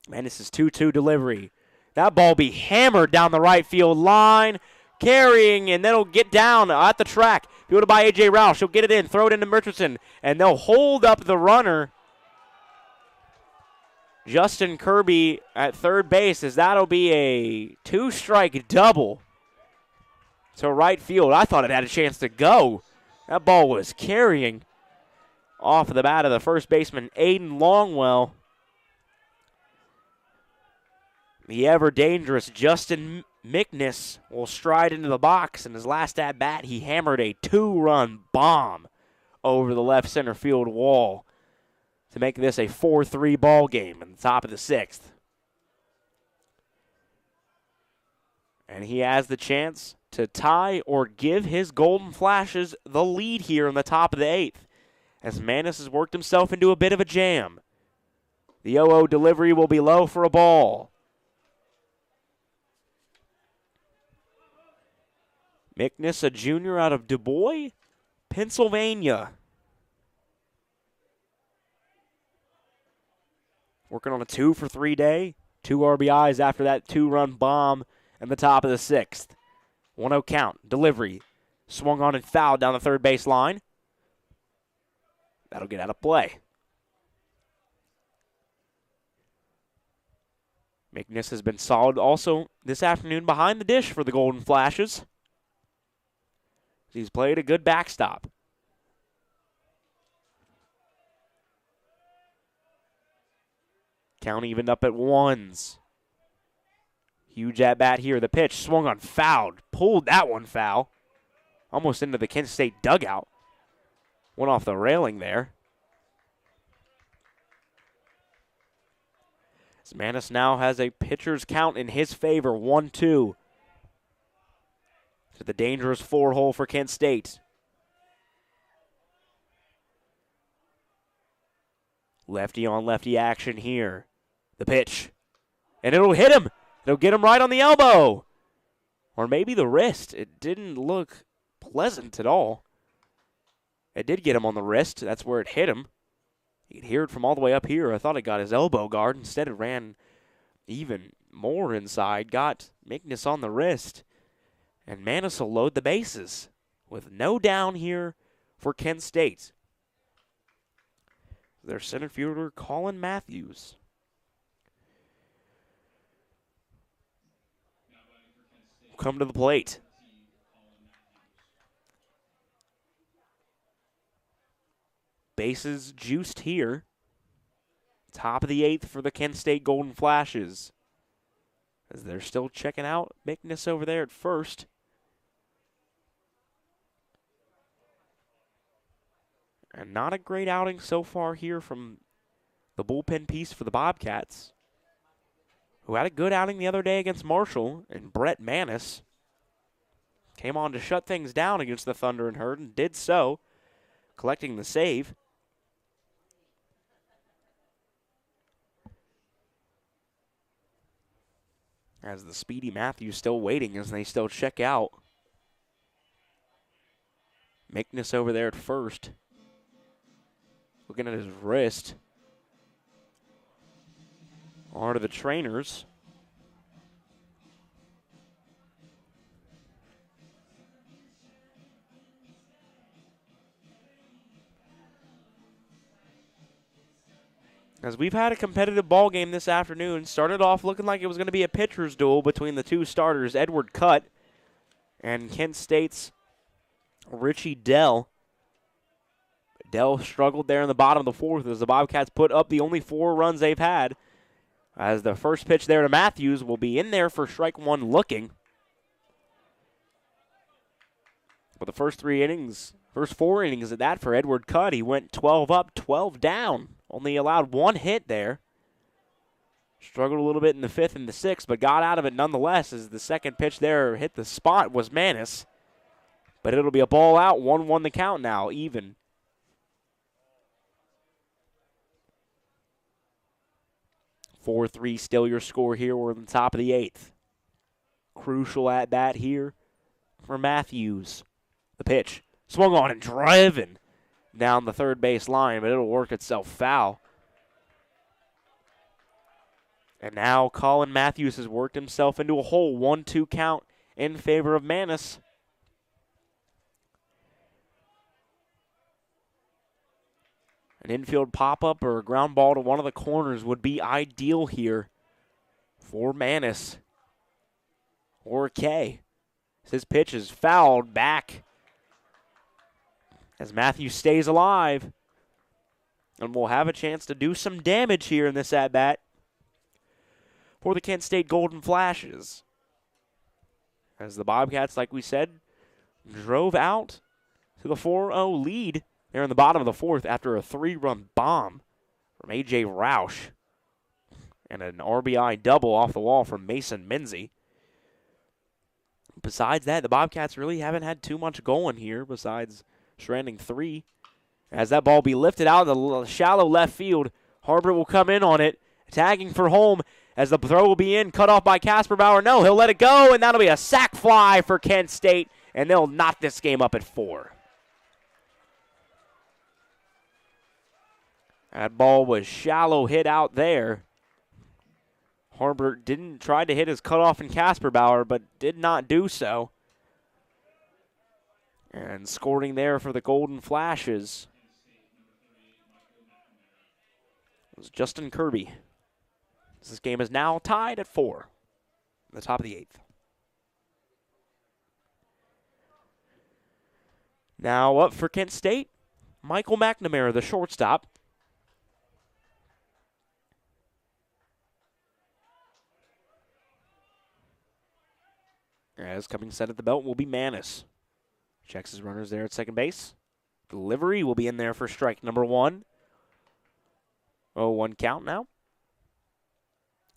Manis' 2-2 delivery. That ball be hammered down the right field line, carrying, and then it'll get down at the track. Fielded by A.J. Roush. He'll get it in, throw it into Richardson, and they'll hold up the runner, Justin Kirby, at third base, as that'll be a 2-strike double to right field. I thought it had a chance to go. That ball was carrying off of the bat of the first baseman, Aiden Longwell. The ever-dangerous Justin Mickness will stride into the box. In his last at-bat, he hammered a 2-run bomb over the left center field wall to make this a 4-3 ball game in the top of the 6th. And he has the chance to tie or give his Golden Flashes the lead here in the top of the 8th, as Manis has worked himself into a bit of a jam. The 0-0 delivery will be low for a ball. McNiss, a junior out of Du Bois, Pennsylvania. Working on a 2-for-3 day. 2 RBIs after that 2-run bomb in the top of the 6th. 1-0 count. Delivery. Swung on and fouled down the third base line. That'll get out of play. McNiss has been solid also this afternoon behind the dish for the Golden Flashes. He's played a good backstop. Count evened up at 1s. Huge at bat here. The pitch swung on, fouled. Pulled that one foul. Almost into the Kent State dugout. Went off the railing there. As Manis now has a pitcher's count in his favor, 1-2. To the dangerous 4-hole for Kent State. Lefty on lefty action here. The pitch. And it'll hit him. It'll get him right on the elbow. Or maybe the wrist. It didn't look pleasant at all. It did get him on the wrist. That's where it hit him. You could hear it from all the way up here. I thought it got his elbow guard. Instead, it ran even more inside. Got McNiss on the wrist. And Manis will load the bases with no down here for Kent State. Their center fielder, Colin Matthews. Come to the plate. Bases juiced here. Top of the 8th for the Kent State Golden Flashes. As they're still checking out McNiss over there at first. And not a great outing so far here from the bullpen piece for the Bobcats, who had a good outing the other day against Marshall, and Brett Manis came on to shut things down against the Thunder and Herd and did so, collecting the save. As the speedy Matthews still waiting as they still check out. McNiss over there at first. Looking at his wrist. On to the trainers. As we've had a competitive ball game this afternoon. Started off looking like it was going to be a pitcher's duel between the two starters, Edward Cutt and Kent State's Richie Dell. Dell struggled there in the bottom of the 4th as the Bobcats put up the only 4 runs they've had. As the first pitch there to Matthews will be in there for strike 1 looking. But the first 4 innings of that for Edward Cutt, he went 12 up, 12 down. Only allowed 1 hit there. Struggled a little bit in the 5th and the 6th, but got out of it nonetheless as the second pitch there hit the spot was Manis. But it'll be a ball out, 1-1 the count now, even. 4-3 still your score here. We're on the top of the 8th. Crucial at bat here for Matthews. The pitch swung on and driven down the third base line, but it'll work itself foul. And now Colin Matthews has worked himself into a hole. 1-2 count in favor of Manis. An infield pop-up or a ground ball to one of the corners would be ideal here for Manis. Or K. His pitch is fouled back as Matthews stays alive. And will have a chance to do some damage here in this at-bat for the Kent State Golden Flashes. As the Bobcats, like we said, drove out to the 4-0 lead there in the bottom of the 4th after a 3-run bomb from A.J. Roush and an RBI double off the wall from Mason Minzy. Besides that, the Bobcats really haven't had too much going here besides stranding 3. As that ball be lifted out of the shallow left field, Harbert will come in on it, tagging for home as the throw will be in, cut off by Casper Bauer. No, he'll let it go, and that'll be a sac fly for Kent State and they'll knot this game up at 4. That ball was shallow hit out there. Harbert didn't try to hit his cutoff in Casper Bauer, but did not do so. And scoring there for the Golden Flashes was Justin Kirby. This game is now tied at 4, the top of the 8th. Now up for Kent State, Michael McNamara, the shortstop. As coming set at the belt will be Manis. Checks his runners there at second base. Delivery will be in there for strike number 1. 0-1 count now.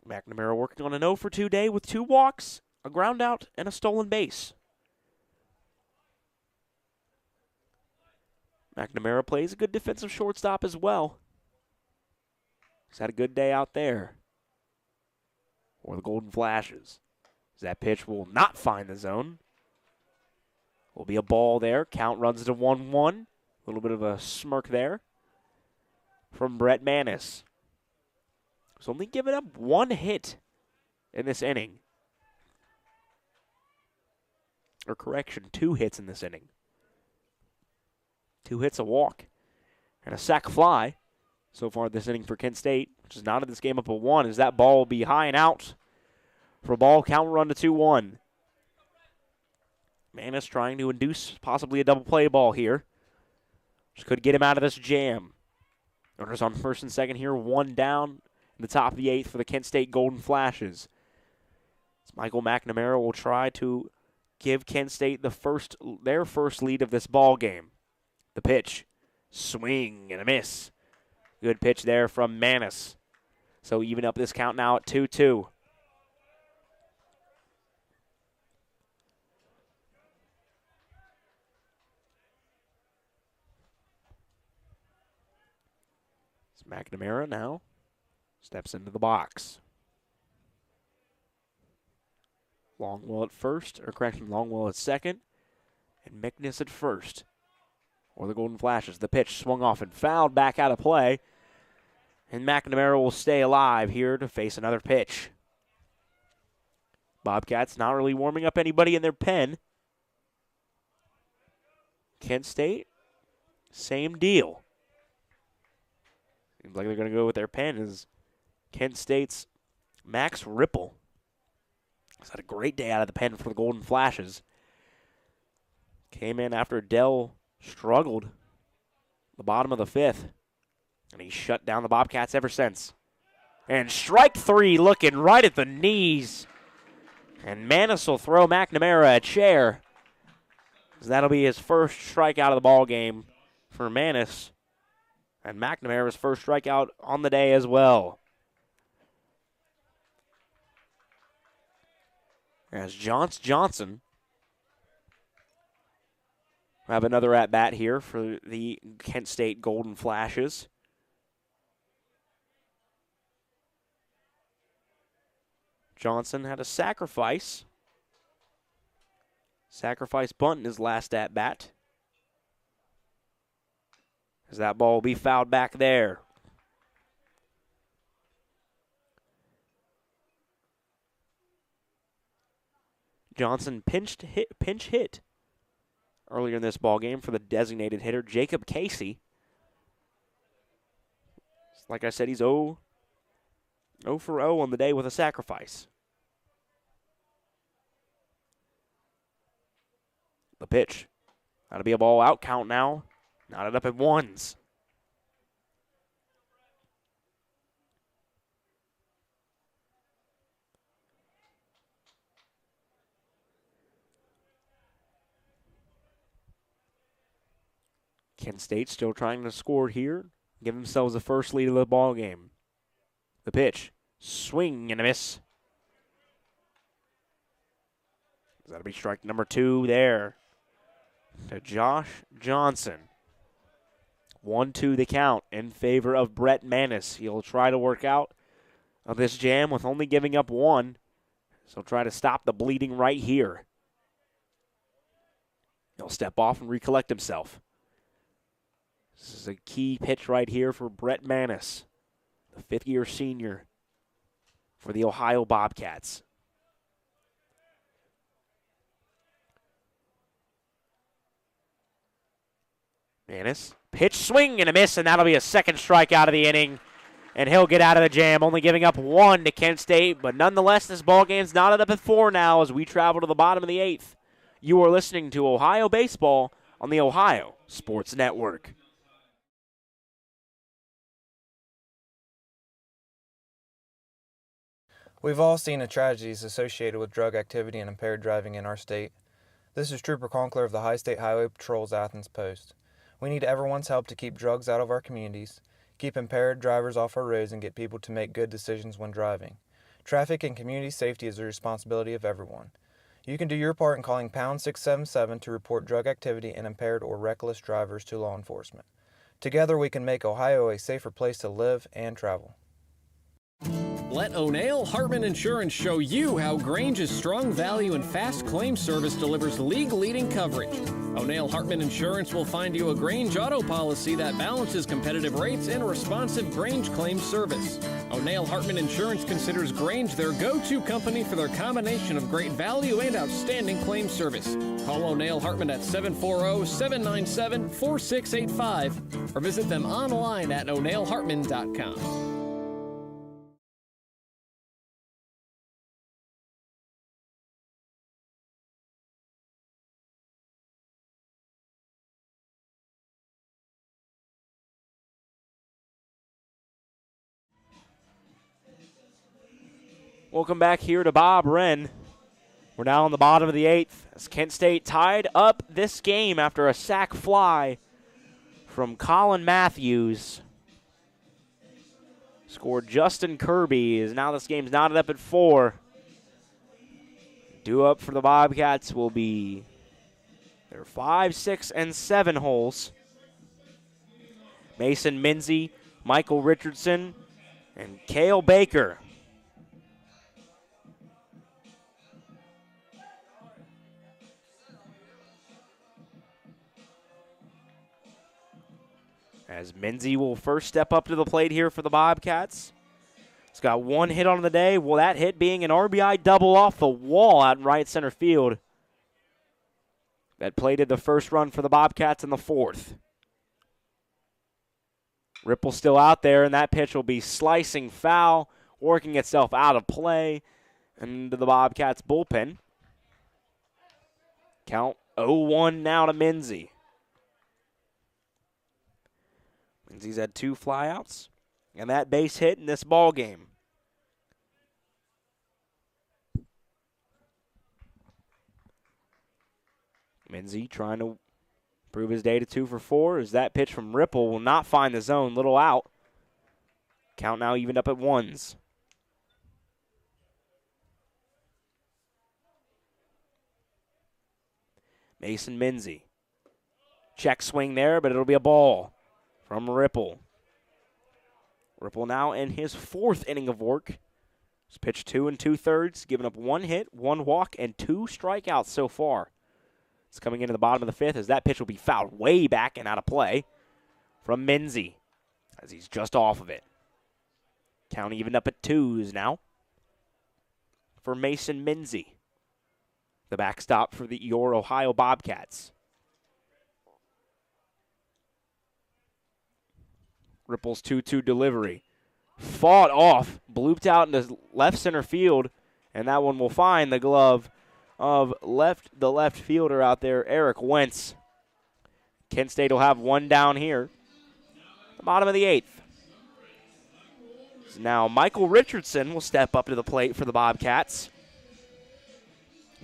McNamara working on an 0-for-2 day with 2 walks, a ground out, and a stolen base. McNamara plays a good defensive shortstop as well. He's had a good day out there for the Golden Flashes. That pitch will not find the zone. Will be a ball there. Count runs to 1-1. A little bit of a smirk there from Brett Manis. He's only given up 1 hit in this inning. Or correction, 2 hits in this inning. 2 hits, a walk, and a sac fly so far this inning for Kent State, which is knotted this game up at 1, as that ball will be high and out for a ball count run to 2-1. Manis trying to induce possibly a double play ball here. Just could get him out of this jam. Runners on first and second here, 1 down in the top of the 8th for the Kent State Golden Flashes. Michael McNamara will try to give Kent State their first lead of this ball game. The pitch, swing and a miss. Good pitch there from Manis. So even up this count now at 2-2. McNamara now steps into the box. Longwell at first, Longwell at second, and Mickness at first. Or the Golden Flashes. The pitch swung off and fouled back out of play. And McNamara will stay alive here to face another pitch. Bobcats not really warming up anybody in their pen. Kent State, same deal. Seems like they're going to go with their pen is Kent State's Max Ripple. He's had a great day out of the pen for the Golden Flashes. Came in after Dell struggled the bottom of the 5th. And he's shut down the Bobcats ever since. And strike 3 looking right at the knees. And Manis will throw McNamara a chair. So that'll be his first strikeout of the ball game for Manis. And McNamara's first strikeout on the day as well. As Johnson have another at-bat here for the Kent State Golden Flashes. Johnson had a sacrifice. Sacrifice bunt in his last at-bat. As that ball will be fouled back there. Johnson pinch hit earlier in this ball game for the designated hitter, Jacob Casey. Like I said, he's 0 for 0 on the day with a sacrifice. The pitch. That'll be a ball out count now. Knotted up at 1s. Kent State still trying to score here. Give themselves the first lead of the ball game. The pitch. Swing and a miss. That'll be strike number 2 there to Josh Johnson. 1-2 the count in favor of Brett Manis. He'll try to work out of this jam with only giving up 1. So try to stop the bleeding right here. He'll step off and recollect himself. This is a key pitch right here for Brett Manis, the fifth-year senior for the Ohio Bobcats. Manis, pitch, swing, and a miss, and that'll be a second strikeout of the inning. And he'll get out of the jam, only giving up one to Kent State. But nonetheless, this ballgame's knotted up at 4 now as we travel to the bottom of the 8th. You are listening to Ohio Baseball on the Ohio Sports Network. We've all seen the tragedies associated with drug activity and impaired driving in our state. This is Trooper Conkler of the High State Highway Patrol's Athens Post. We need everyone's help to keep drugs out of our communities, keep impaired drivers off our roads, and get people to make good decisions when driving. Traffic and community safety is the responsibility of everyone. You can do your part in calling pound 677 to report drug activity and impaired or reckless drivers to law enforcement. Together we can make Ohio a safer place to live and travel. Let O'Neill Hartman Insurance show you how Grange's strong value and fast claim service delivers league-leading coverage. O'Neill Hartman Insurance will find you a Grange auto policy that balances competitive rates and responsive Grange claim service. O'Neill Hartman Insurance considers Grange their go-to company for their combination of great value and outstanding claim service. Call O'Neill Hartman at 740-797-4685 or visit them online at o'neillhartman.com. Welcome back here to Bob Wren. We're now on the bottom of the 8th as Kent State tied up this game after a sac fly from Colin Matthews. Scored Justin Kirby, as now this game's knotted up at 4. Due up for the Bobcats will be their 5, 6, and 7 holes. Mason Minzy, Michael Richardson, and Cale Baker. As Minzy will first step up to the plate here for the Bobcats. He's got one hit on the day. Well, that hit being an RBI double off the wall out in right center field. That plated the first run for the Bobcats in the 4th. Ripple still out there, and that pitch will be slicing foul, working itself out of play into the Bobcats bullpen. Count 0-1 now to Minzy. Minzy's had 2 flyouts and that base hit in this ball game. Minzy trying to prove his day to 2 for 4 as that pitch from Ripple will not find the zone. Little out. Count now evened up at 1s. Mason Minzy. Check swing there, but it'll be a ball from Ripple. Ripple now in his 4th inning of work. He's pitched 2 2/3, giving up 1 hit, 1 walk, and 2 strikeouts so far. It's coming into the bottom of the 5th as that pitch will be fouled way back and out of play from Minzy as he's just off of it. Count evened up at 2s now for Mason Minzy, the backstop for your Ohio Bobcats. Ripple's 2-2 delivery. Fought off, blooped out into left center field, and that one will find the glove of the left fielder out there, Eric Wentz. Kent State will have 1 down here. The bottom of the 8th. So now Michael Richardson will step up to the plate for the Bobcats.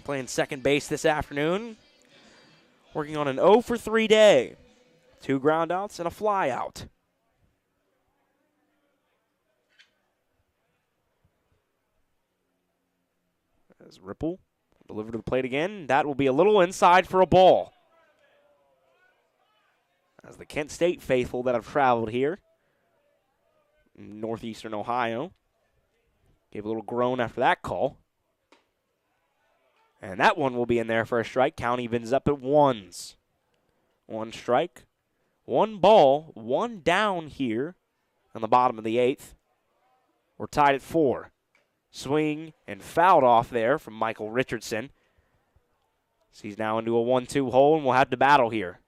Playing second base this afternoon. Working on an 0 for 3 day. 2 groundouts and a fly out. As Ripple delivered to the plate again. That will be a little inside for a ball. As the Kent State faithful that have traveled here in northeastern Ohio gave a little groan after that call. And that one will be in there for a strike. Count evens up at ones. One strike, one ball, one down here on the bottom of the 8th. We're tied at 4. Swing and fouled off there from Michael Richardson. So he's now into a 1-2 hole, and we'll have to battle here.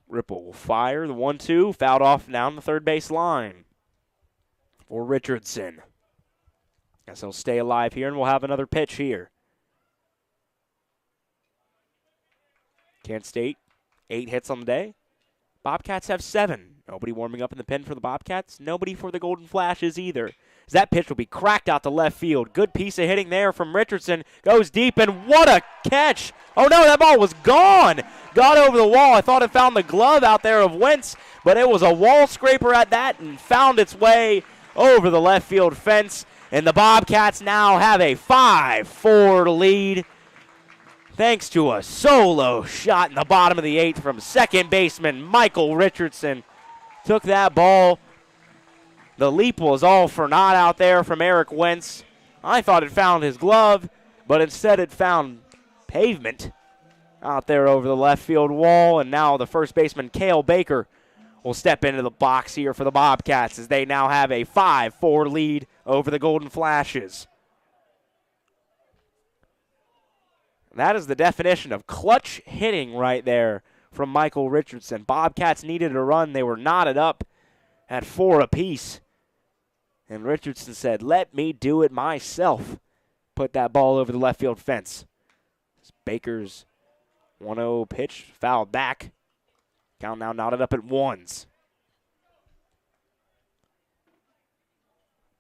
Ripple will fire the 1-2, fouled off down the third base line for Richardson. Guess he'll stay alive here, and we'll have another pitch here. Kent State, 8 hits on the day. Bobcats have 7. Nobody warming up in the pen for the Bobcats. Nobody for the Golden Flashes either. As that pitch will be cracked out to left field. Good piece of hitting there from Richardson. Goes deep, and what a catch. Oh, no, that ball was gone. Got over the wall. I thought it found the glove out there of Wentz, but it was a wall scraper at that and found its way over the left field fence. And the Bobcats now have a 5-4 lead, thanks to a solo shot in the bottom of the 8th from second baseman Michael Richardson. Took that ball. The leap was all for naught out there from Eric Wentz. I thought it found his glove, but instead it found pavement out there over the left field wall. And now the first baseman, Cale Baker, will step into the box here for the Bobcats as they now have a 5-4 lead over the Golden Flashes. That is the definition of clutch hitting right there from Michael Richardson. Bobcats needed a run. They were knotted up at 4 apiece. And Richardson said, "Let me do it myself." Put that ball over the left field fence. Baker's 1-0 pitch fouled back. Count now knotted up at ones.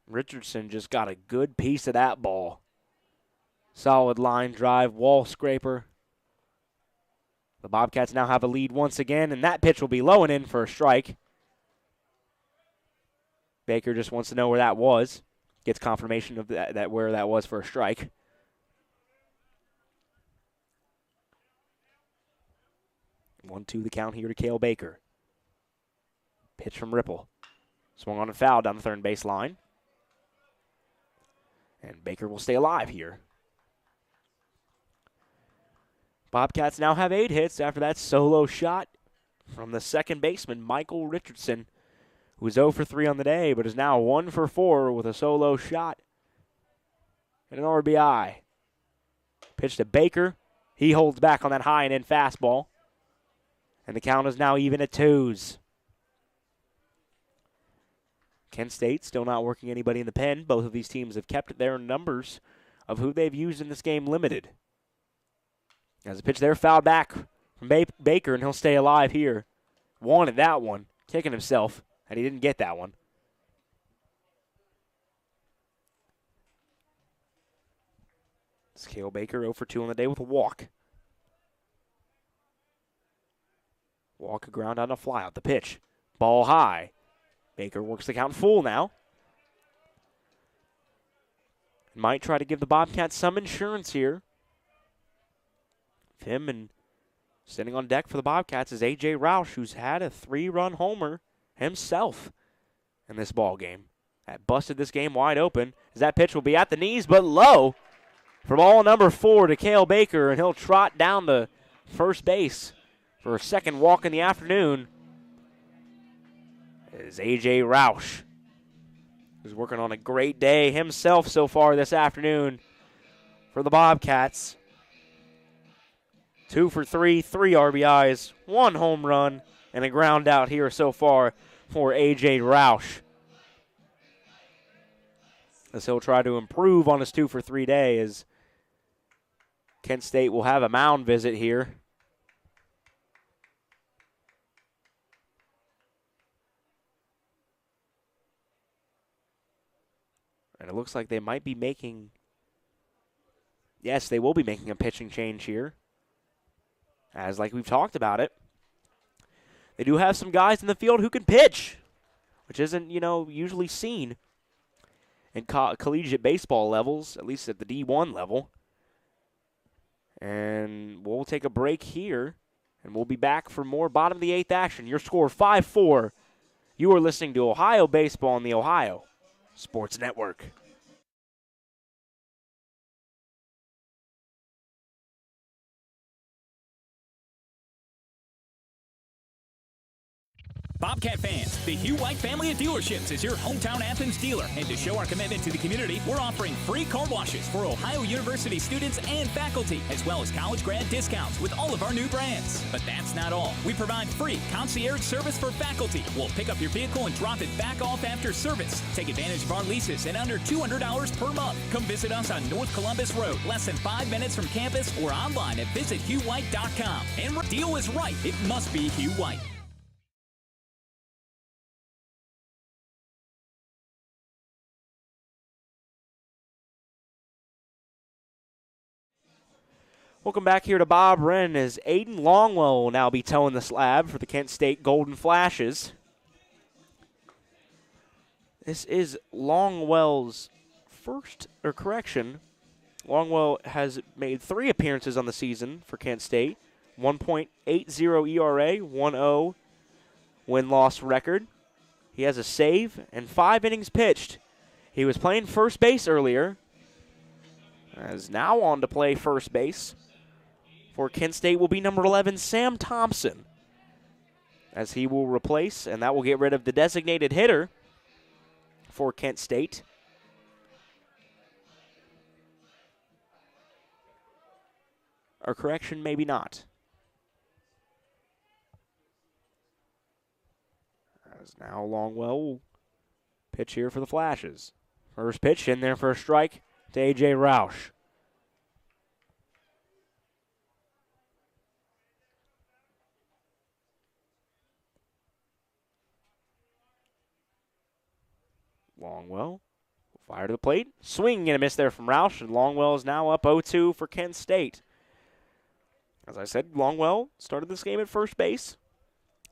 Richardson just got a good piece of that ball. Solid line drive, wall scraper. The Bobcats now have a lead once again, and that pitch will be low and in for a strike. Baker just wants to know where that was. Gets confirmation of that where that was for a strike. One, two, the count here to Cale Baker. Pitch from Ripple. Swung on and fouled down the third base line. And Baker will stay alive here. Bobcats now have 8 hits after that solo shot from the second baseman, Michael Richardson, who was 0 for 3 on the day, but is now 1 for 4 with a solo shot and an RBI. Pitch to Baker. He holds back on that high and in fastball. And the count is now even at 2s. Kent State still not working anybody in the pen. Both of these teams have kept their numbers of who they've used in this game limited. As a pitch there, fouled back from Baker, and he'll stay alive here. Wanted that one, kicking himself, and he didn't get that one. It's Cale Baker 0 for 2 on the day with a walk. Walk a ground on a fly out the pitch. Ball high. Baker works the count full now. Might try to give the Bobcats some insurance here. Him and standing on deck for the Bobcats is A.J. Roush, who's had a 3-run homer himself in this ball game. That busted this game wide open, as that pitch will be at the knees, but low for ball number 4 to Cale Baker, and he'll trot down to first base for a second walk in the afternoon. Is A.J. Roush, who's working on a great day himself so far this afternoon for the Bobcats. 2 for 3, 3 RBIs, 1 home run, and a ground out here so far for A.J. Roush. As he'll try to improve on his 2 for 3 day, as Kent State will have a mound visit here. And it looks like they might be making, yes, they will be making a pitching change here. As like we've talked about it, they do have some guys in the field who can pitch, which isn't, usually seen in collegiate baseball levels, at least at the D1 level. And we'll take a break here, And we'll be back for more bottom of the 8th action. Your score 5-4. You are listening to Ohio Baseball on the Ohio Sports Network. Bobcat fans, the Hugh White family of dealerships is your hometown Athens dealer. And to show our commitment to the community, we're offering free car washes for Ohio University students and faculty, as well as college grad discounts with all of our new brands. But that's not all. We provide free concierge service for faculty. We'll pick up your vehicle and drop it back off after service. Take advantage of our leases at under $200 per month. Come visit us on North Columbus Road, less than 5 minutes from campus, or online at visithughwhite.com. And when deal is right, it must be Hugh White. Welcome back here to Bob Wren as Aiden Longwell will now be towing the slab for the Kent State Golden Flashes. This is Longwell's Longwell has made 3 appearances on the season for Kent State. 1.80 ERA, 1.0 win-loss record. He has a save and 5 innings pitched. He was playing first base earlier. Is now on to play first base. For Kent State will be number 11, Sam Thompson, as he will replace, and that will get rid of the designated hitter for Kent State. Or correction, maybe not. As now Longwell will pitch here for the Flashes. First pitch in there for a strike to A.J. Roush. Longwell will fire to the plate. Swing and a miss there from Roush, and Longwell is now up 0-2 for Kent State. As I said, Longwell started this game at first base.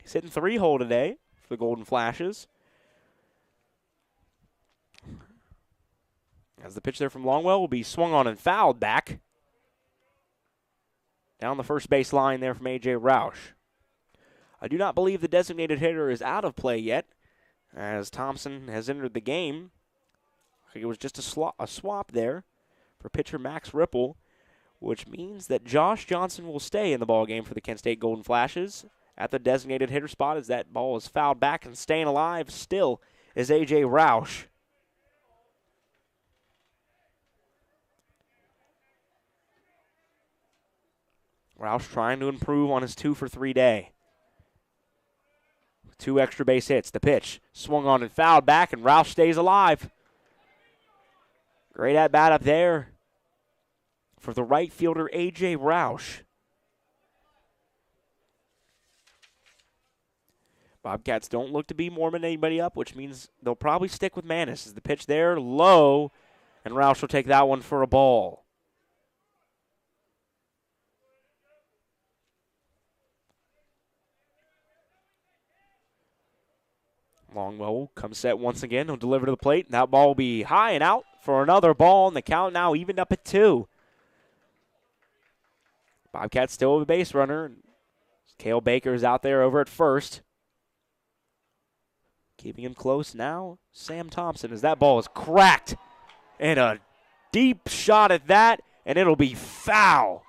He's hitting 3-hole today for the Golden Flashes. As the pitch there from Longwell will be swung on and fouled back. Down the first base line there from A.J. Roush. I do not believe the designated hitter is out of play yet, as Thompson has entered the game. I think it was just a swap there for pitcher Max Ripple, which means that Josh Johnson will stay in the ballgame for the Kent State Golden Flashes at the designated hitter spot, as that ball is fouled back, and staying alive still is A.J. Roush. Roush trying to improve on his 2-for-3 day. 2 extra base hits. The pitch swung on and fouled back, and Roush stays alive. Great at-bat up there for the right fielder, A.J. Roush. Bobcats don't look to be warming anybody up, which means they'll probably stick with Manis. As the pitch there, low, and Roush will take that one for a ball. Longwell will come set once again. He'll deliver to the plate. That ball will be high and out for another ball, and the count now evened up at 2. Bobcats still have a base runner. Cale Baker is out there over at first. Keeping him close now, Sam Thompson, as that ball is cracked. And a deep shot at that, and it'll be foul.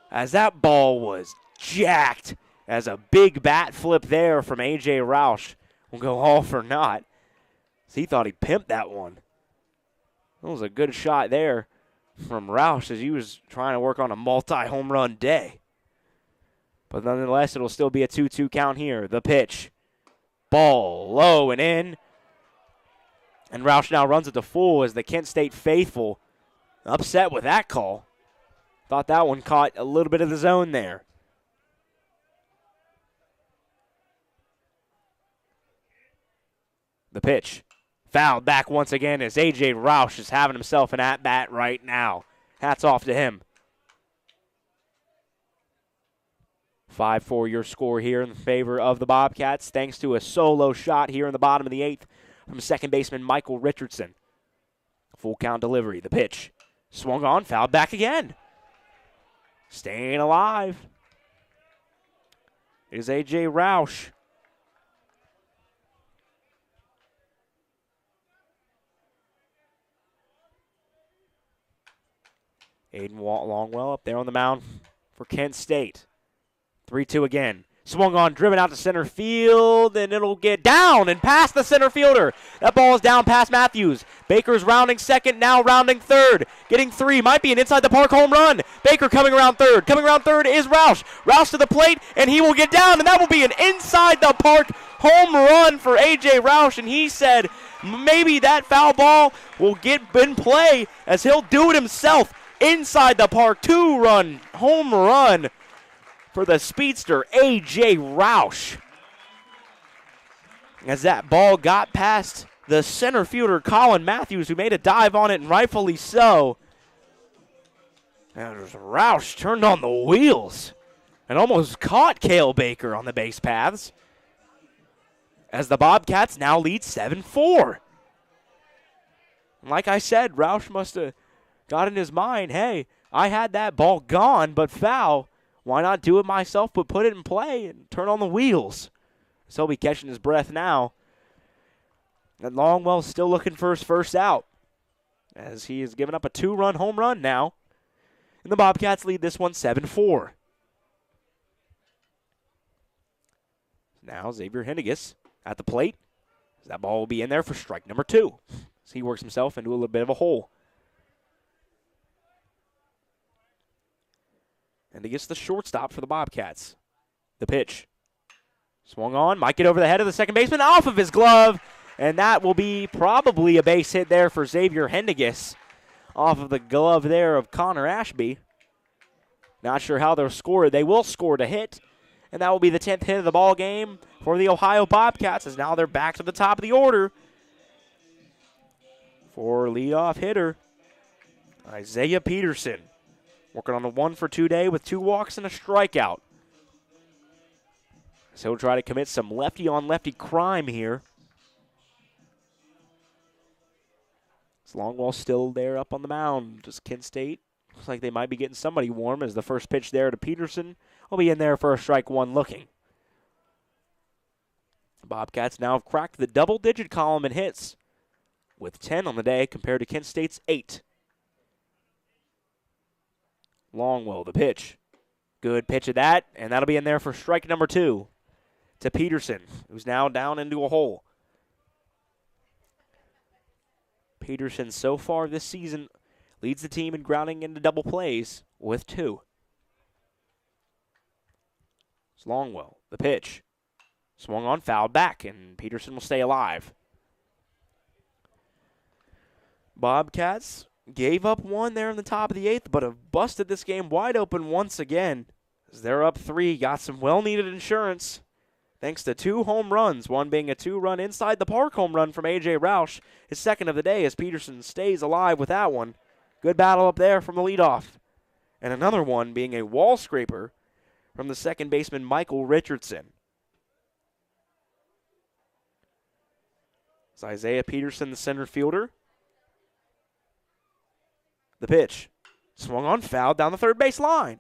As that ball was jacked, as a big bat flip there from A.J. Roush will go all for naught. So he thought he pimped that one. That was a good shot there from Roush, as he was trying to work on a multi-home run day. But nonetheless, it'll still be a 2-2 count here. The pitch. Ball low and in. And Roush now runs it to full, as the Kent State faithful upset with that call. Thought that one caught a little bit of the zone there. The pitch. Fouled back once again, as A.J. Roush is having himself an at-bat right now. Hats off to him. 5-4 your score here in favor of the Bobcats, thanks to a solo shot here in the bottom of the 8th from second baseman Michael Richardson. Full count delivery. The pitch. Swung on, fouled back again. Staying alive. is A.J. Roush. Aiden Longwell up there on the mound for Kent State. 3-2 again. Swung on, driven out to center field, and it'll get down and past the center fielder. That ball is down past Matthews. Baker's rounding second, now rounding third. Getting 3, might be an inside the park home run. Baker coming around third. Coming around third is Roush. Roush to the plate, and he will get down, and that will be an inside the park home run for A.J. Roush, and he said maybe that foul ball will get in play as he'll do it himself. Inside the park, 2-run home run for the speedster, A.J. Roush. As that ball got past the center fielder, Colin Matthews, who made a dive on it, and rightfully so. And Roush turned on the wheels and almost caught Cale Baker on the base paths. As the Bobcats now lead 7-4. Like I said, Roush must have got in his mind, hey, I had that ball gone, but foul. Why not do it myself, but put it in play and turn on the wheels? So he'll be catching his breath now. And Longwell's still looking for his first out, as he has given up a 2-run home run now. And the Bobcats lead this one 7-4. Now Xavier Henniges at the plate. That ball will be in there for strike number 2. So he works himself into a little bit of a hole. And he gets the shortstop for the Bobcats. The pitch. Swung on. Might get over the head of the second baseman. Off of his glove. And that will be probably a base hit there for Xavier Henniges. Off of the glove there of Connor Ashby. Not sure how they'll score. They will score to hit. And that will be the 10th hit of the ball game for the Ohio Bobcats, as now they're back to the top of the order. For leadoff hitter, Isaiah Peterson. Working on a 1-for-2 day with 2 walks and a strikeout. So he'll try to commit some lefty-on-lefty crime here. It's Longwell still there up on the mound. Just Kent State. Looks like they might be getting somebody warm, as the first pitch there to Peterson will be in there for a strike 1 looking. The Bobcats now have cracked the double-digit column in hits with 10 on the day compared to Kent State's 8. Longwell, the pitch. Good pitch of that, and that'll be in there for strike number 2 to Peterson, who's now down into a hole. Peterson, so far this season, leads the team in grounding into double plays with 2. It's Longwell, the pitch. Swung on, fouled back, and Peterson will stay alive. Bobcats gave up 1 there in the top of the 8th, but have busted this game wide open once again. As they're up 3, got some well-needed insurance thanks to 2 home runs, one being a 2-run inside the park home run from A.J. Roush, his second of the day, as Peterson stays alive with that one. Good battle up there from the leadoff. And another one being a wall scraper from the second baseman, Michael Richardson. It's Isaiah Peterson, the center fielder. The pitch. Swung on, fouled down the third base line.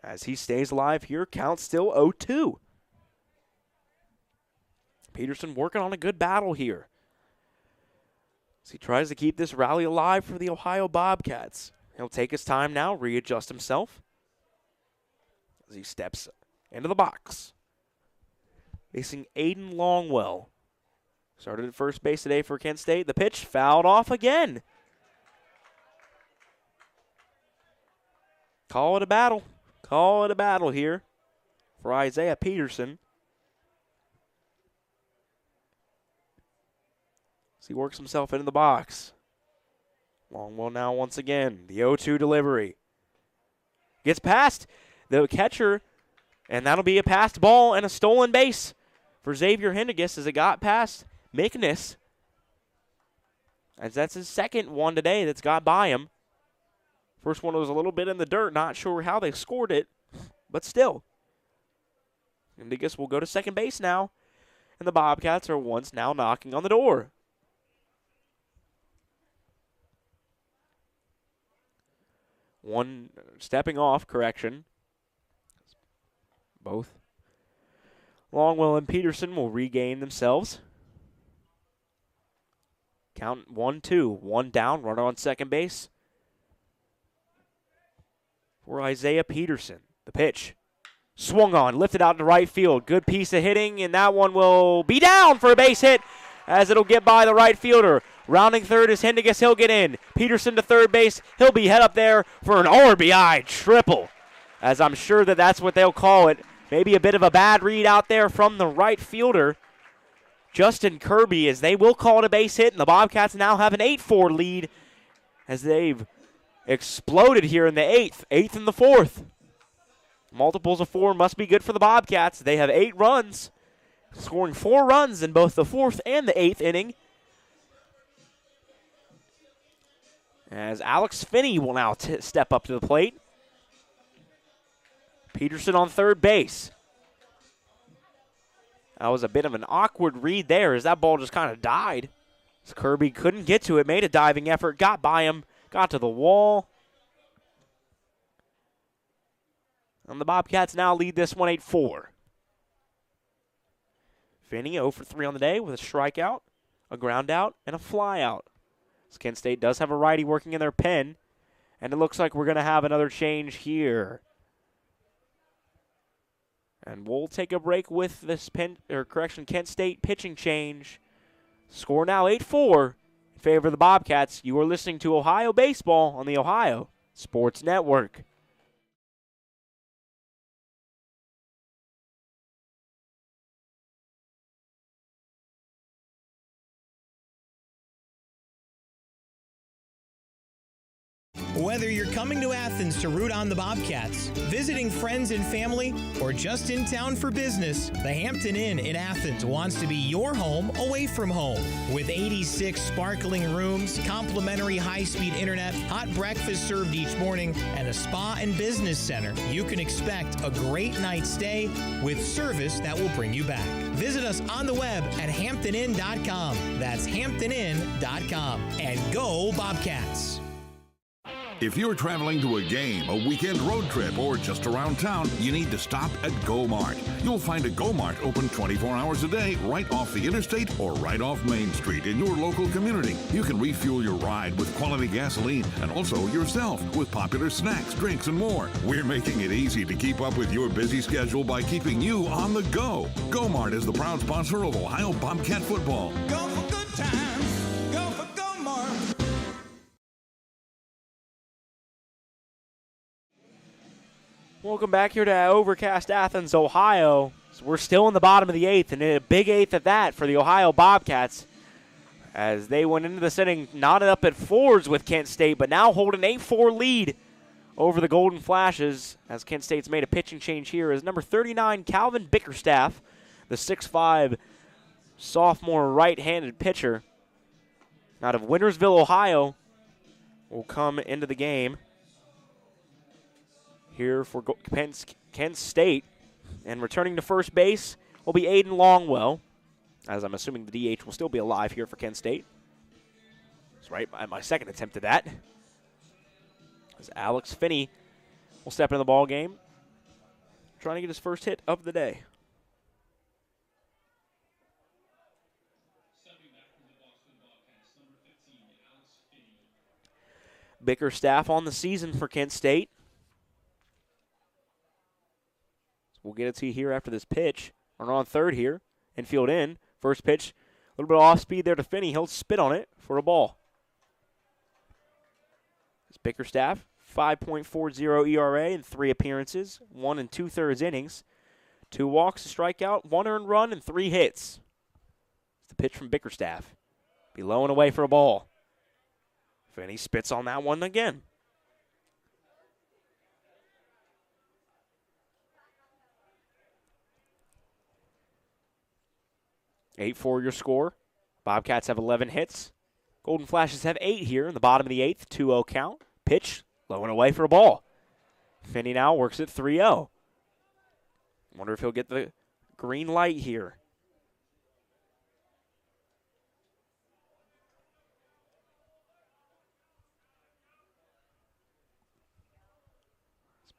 As he stays alive here, count still 0-2. Peterson working on a good battle here, as he tries to keep this rally alive for the Ohio Bobcats. He'll take his time now, readjust himself as he steps into the box. Facing Aiden Longwell. Started at first base today for Kent State. The pitch fouled off again. Call it a battle. Call it a battle here for Isaiah Peterson. As he works himself into the box. Longwell now once again. The 0-2 delivery. Gets past the catcher, and that'll be a passed ball and a stolen base for Xavier Henniges as it got past Mickness, as that's his second one today that's got by him. First one was a little bit in the dirt, not sure how they scored it, but still. Henniges will go to second base now, and the Bobcats are once now knocking on the door. One stepping off, correction. Both Longwell and Peterson will regain themselves. Count 1-2. One down, runner on second base for Isaiah Peterson. The pitch. Swung on, lifted out to right field. Good piece of hitting, and that one will be down for a base hit as it'll get by the right fielder. Rounding third is Hendigas. He'll get in. Peterson to third base. He'll be head up there for an RBI triple, as I'm sure that's what they'll call it. Maybe a bit of a bad read out there from the right fielder, Justin Kirby, as they will call it a base hit, and the Bobcats now have an 8-4 lead as they've exploded here in the eighth in the fourth. Multiples of 4 must be good for the Bobcats. They have 8 runs, scoring 4 runs in both the 4th and the 8th inning. As Alex Finney will now step up to the plate. Peterson on third base. That was a bit of an awkward read there as that ball just kind of died. As Kirby couldn't get to it, made a diving effort, got by him, got to the wall. And the Bobcats now lead this one 8-4. Finney 0 for 3 on the day with a strikeout, a ground out, and a fly out. As Kent State does have a righty working in their pen, and it looks like we're going to have another change here. And we'll take a break with this Kent State pitching change. Score now 8-4 in favor of the Bobcats. You are listening to Ohio Baseball on the Ohio Sports Network. Whether you're coming to Athens to root on the Bobcats, visiting friends and family, or just in town for business, the Hampton Inn in Athens wants to be your home away from home. With 86 sparkling rooms, complimentary high-speed internet, hot breakfast served each morning, and a spa and business center, you can expect a great night's stay with service that will bring you back. Visit us on the web at hamptoninn.com. That's hamptoninn.com. And go Bobcats! If you're traveling to a game, a weekend road trip, or just around town, you need to stop at Go-Mart. You'll find a Go-Mart open 24 hours a day right off the interstate or right off Main Street in your local community. You can refuel your ride with quality gasoline and also yourself with popular snacks, drinks, and more. We're making it easy to keep up with your busy schedule by keeping you on the go. Go-Mart is the proud sponsor of Ohio Bobcat football. Go for good times. Go for Go-Mart. Welcome back here to Overcast Athens, Ohio. So we're still in the bottom of the 8th, and a big 8th at that for the Ohio Bobcats as they went into this inning knotted up at 4s with Kent State, but now hold an 8-4 lead over the Golden Flashes as Kent State's made a pitching change here as number 39, Calvin Bickerstaff, the 6'5", sophomore right-handed pitcher out of Wintersville, Ohio, will come into the game here for Kent State. And returning to first base will be Aiden Longwell, as I'm assuming the DH will still be alive here for Kent State. That's right, my second attempt at that. As Alex Finney will step into the ball game, trying to get his first hit of the day. Bickerstaff on the season for Kent State. We'll get it to you here after this pitch. Runner on third here. Infield in. First pitch, a little bit off speed there to Finney. He'll spit on it for a ball. It's Bickerstaff, 5.40 ERA in 3 appearances, 1 2/3 innings. 2 walks, a strikeout, 1 earned run, and 3 hits. It's the pitch from Bickerstaff. Be low and away for a ball. Finney spits on that one again. 8-4 your score. Bobcats have 11 hits. Golden Flashes have 8 here in the bottom of the 8th. 2-0 count. Pitch, low and away for a ball. Finney now works at 3-0. Wonder if he'll get the green light here.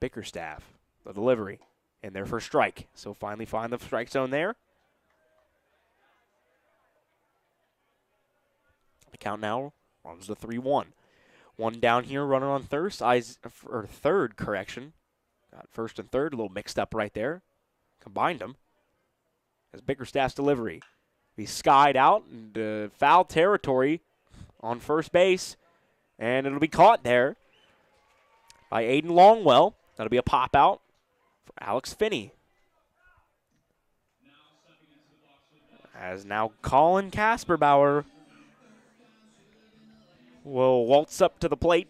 Bickerstaff, the delivery, in there for a strike. So finally find the strike zone there. The count now runs to 3-1. One down here, runner on third, correction. Got first and third, a little mixed up right there. Combined them. As Bickerstaff's delivery. He skied out and foul territory on first base. And it'll be caught there by Aiden Longwell. That'll be a pop out for Alex Finney. As now Colin Kasperbauer will waltz up to the plate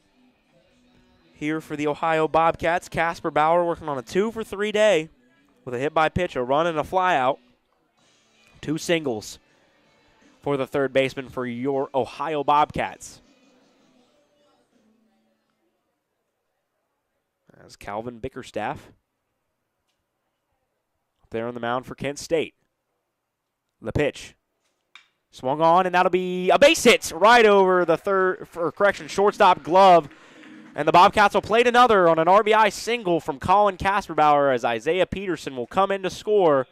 here for the Ohio Bobcats. Kasperbauer working on a 2-for-3 day with a hit by pitch, a run, and a flyout. 2 singles for the third baseman for your Ohio Bobcats. As Calvin Bickerstaff up there on the mound for Kent State. The pitch. Swung on, and that'll be a base hit right over the shortstop glove. And the Bobcats will plate another on an RBI single from Colin Kasperbauer as Isaiah Peterson will come in to score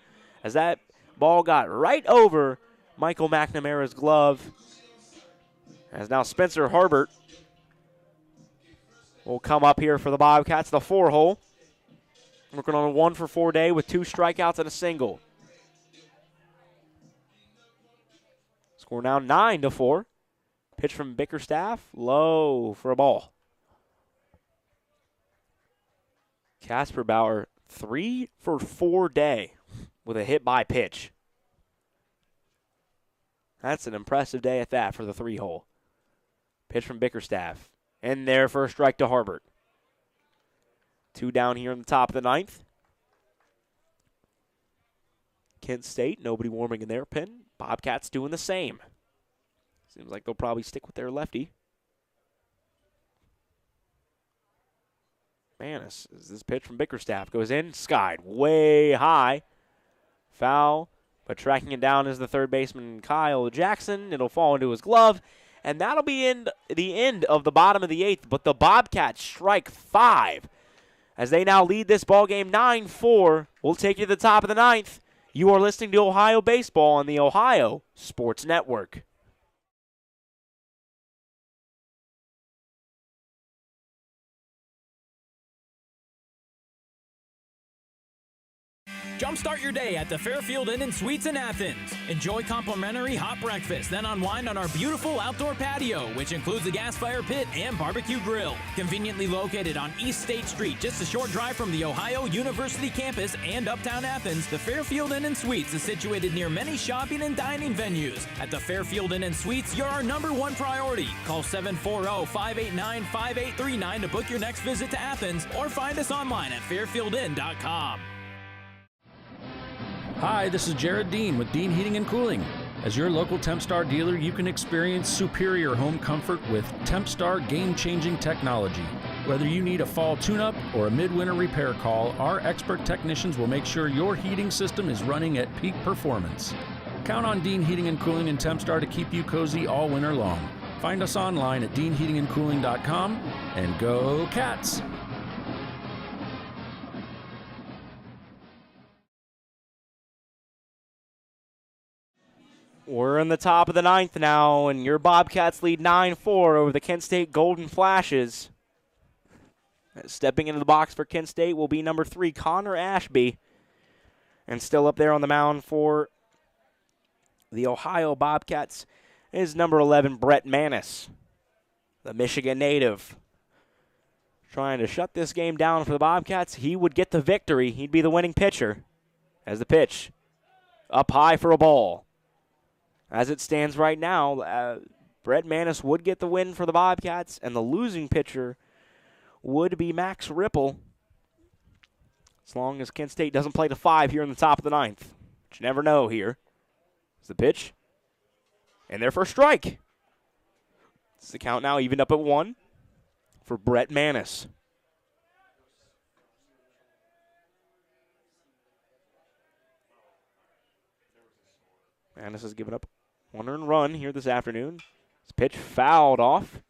as that ball got right over Michael McNamara's glove. As now Spencer Harbert will come up here for the Bobcats, the 4-hole. Working on a 1-for-4 day with 2 strikeouts and a single. Score now 9-4. Pitch from Bickerstaff, low for a ball. Kasperbauer, 3-for-4 day with a hit by pitch. That's an impressive day at that for the 3-hole. Pitch from Bickerstaff. In there for a strike to Harbert. 2 down here in the top of the 9th. Kent State, nobody warming in their pen. Bobcats doing the same. Seems like they'll probably stick with their lefty. Man, this pitch from Bickerstaff goes in, skied way high. Foul, but tracking it down is the third baseman, Kyle Jackson. It'll fall into his glove, and that'll be the end of the bottom of the 8th. But the Bobcats strike 5 as they now lead this ballgame 9-4. We'll take you to the top of the 9th. You are listening to Ohio Baseball on the Ohio Sports Network. Jumpstart your day at the Fairfield Inn and Suites in Athens. Enjoy complimentary hot breakfast, then unwind on our beautiful outdoor patio, which includes a gas fire pit and barbecue grill. Conveniently located on East State Street, just a short drive from the Ohio University campus and uptown Athens, the Fairfield Inn and Suites is situated near many shopping and dining venues. At the Fairfield Inn and Suites, you're our #1 priority. Call 740-589-5839 to book your next visit to Athens or find us online at fairfieldinn.com. Hi, this is Jared Dean with Dean Heating and Cooling. As your local Tempstar dealer, you can experience superior home comfort with Tempstar game-changing technology. Whether you need a fall tune-up or a midwinter repair call, our expert technicians will make sure your heating system is running at peak performance. Count on Dean Heating and Cooling and Tempstar to keep you cozy all winter long. Find us online at deanheatingandcooling.com and go Cats! We're in the top of the 9th now, and your Bobcats lead 9-4 over the Kent State Golden Flashes. Stepping into the box for Kent State will be number 3, Connor Ashby. And still up there on the mound for the Ohio Bobcats is number 11, Brett Manis, the Michigan native. Trying to shut this game down for the Bobcats. He would get the victory. He'd be the winning pitcher. As the pitch up high for a ball. As it stands right now, Brett Manis would get the win for the Bobcats, and the losing pitcher would be Max Ripple, as long as Kent State doesn't play to 5 here in the top of the 9th. But you never know here. It's the pitch. And there for a strike. It's the count now evened up at 1 for Brett Manis. Manis has given up 1 earned run here this afternoon. His pitch fouled off.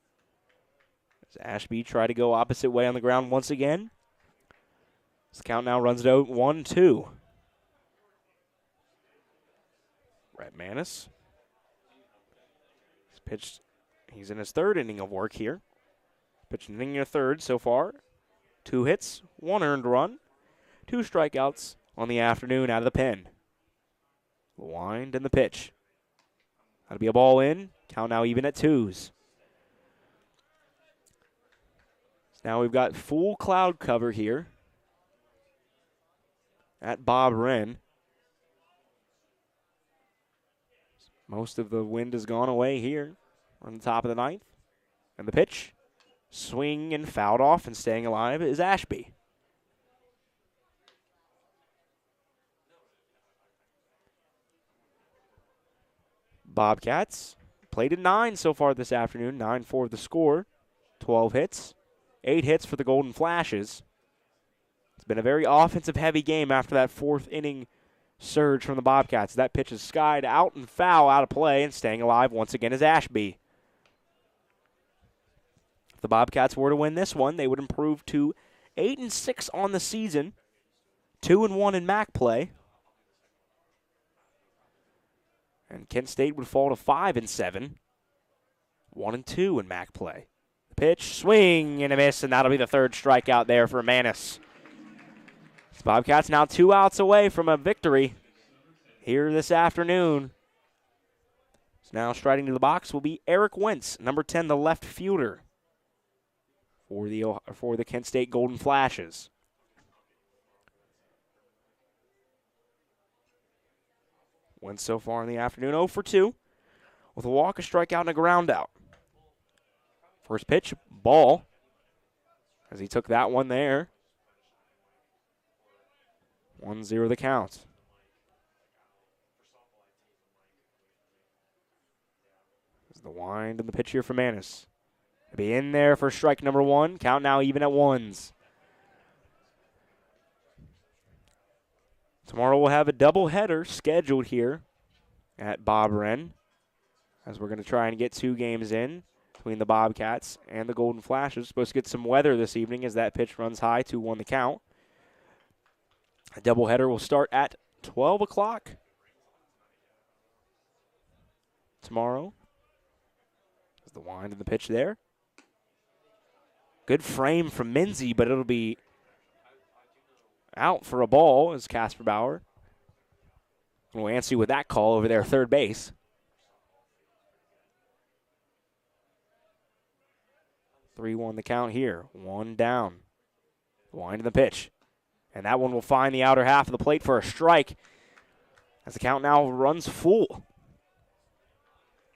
As Ashby tried to go opposite way on the ground once again. This count now runs to 1-2. Brett Manis. He's pitched. He's in his third inning of work here. Pitched an inning and a third so far. 2 hits, 1 earned run, 2 strikeouts on the afternoon out of the pen. The wind and the pitch. That'll be a ball in. Count now even at 2s. Now we've got full cloud cover here at Bob Wren. Most of the wind has gone away here on the top of the ninth. And the pitch, swing and fouled off, and staying alive is Ashby. Bobcats played at 9 so far this afternoon, 9-4 the score, 12 hits, 8 hits for the Golden Flashes. It's been a very offensive-heavy game after that 4th inning surge from the Bobcats. That pitch is skied out and foul, out of play, and staying alive once again is Ashby. If the Bobcats were to win this one, they would improve to 8-6 on the season, 2-1 in MAC play. And Kent State would fall to 5-7, 1-2 in MAC play. The pitch, swing and a miss, and that'll be the 3rd strikeout there for Manis. The Bobcats now 2 outs away from a victory here this afternoon. So now striding to the box will be Eric Wentz, number 10, the left fielder for the Kent State Golden Flashes. Wentz so far in the afternoon, 0 for 2, with a walk, a strikeout, and a ground out. First pitch, ball, as he took that one there. 1-0 the count. This is the wind and the pitch here for Manis. He'll be in there for strike number 1. Count now even at 1s. Tomorrow we'll have a doubleheader scheduled here at Bob Wren, as we're going to try and get 2 games in between the Bobcats and the Golden Flashes. Supposed to get some weather this evening as that pitch runs high, 2-1 the count. A doubleheader will start at 12 o'clock tomorrow. There's the wind of the pitch there. Good frame from Minzy, but it'll be out for a ball as Casper Bauer will answer with that call over there, third base. 3-1 the count here. 1 down. Wind of the pitch. And that one will find the outer half of the plate for a strike as the count now runs full.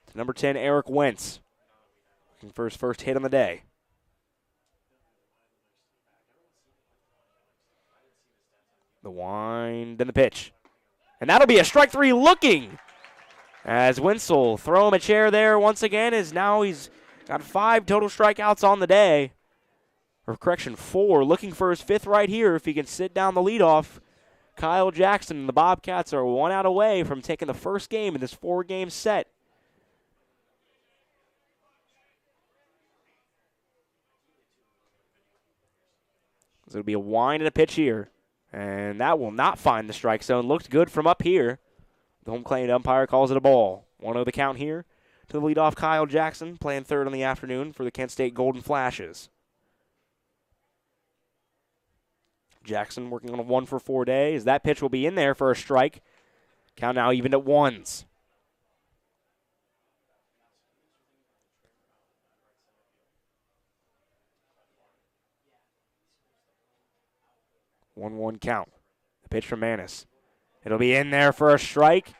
It's number 10, Eric Wentz, looking for his first hit on the day. The wind and the pitch. And that'll be a strike 3 looking as Wenzel throw him a chair there once again, as now he's got 5 total strikeouts on the day. Or correction, 4, looking for his 5th right here if he can sit down the leadoff. Kyle Jackson and the Bobcats are 1 out away from taking the first game in this 4-game set. So it'll be a wind and a pitch here. And that will not find the strike zone. Looked good from up here. The home plate umpire calls it a ball. 1-0 the count here to the leadoff Kyle Jackson, playing third in the afternoon for the Kent State Golden Flashes. Jackson working on a 1-for-4 day, as that pitch will be in there for a strike. Count now even at 1s. One count. The pitch from Manis. It'll be in there for a strike.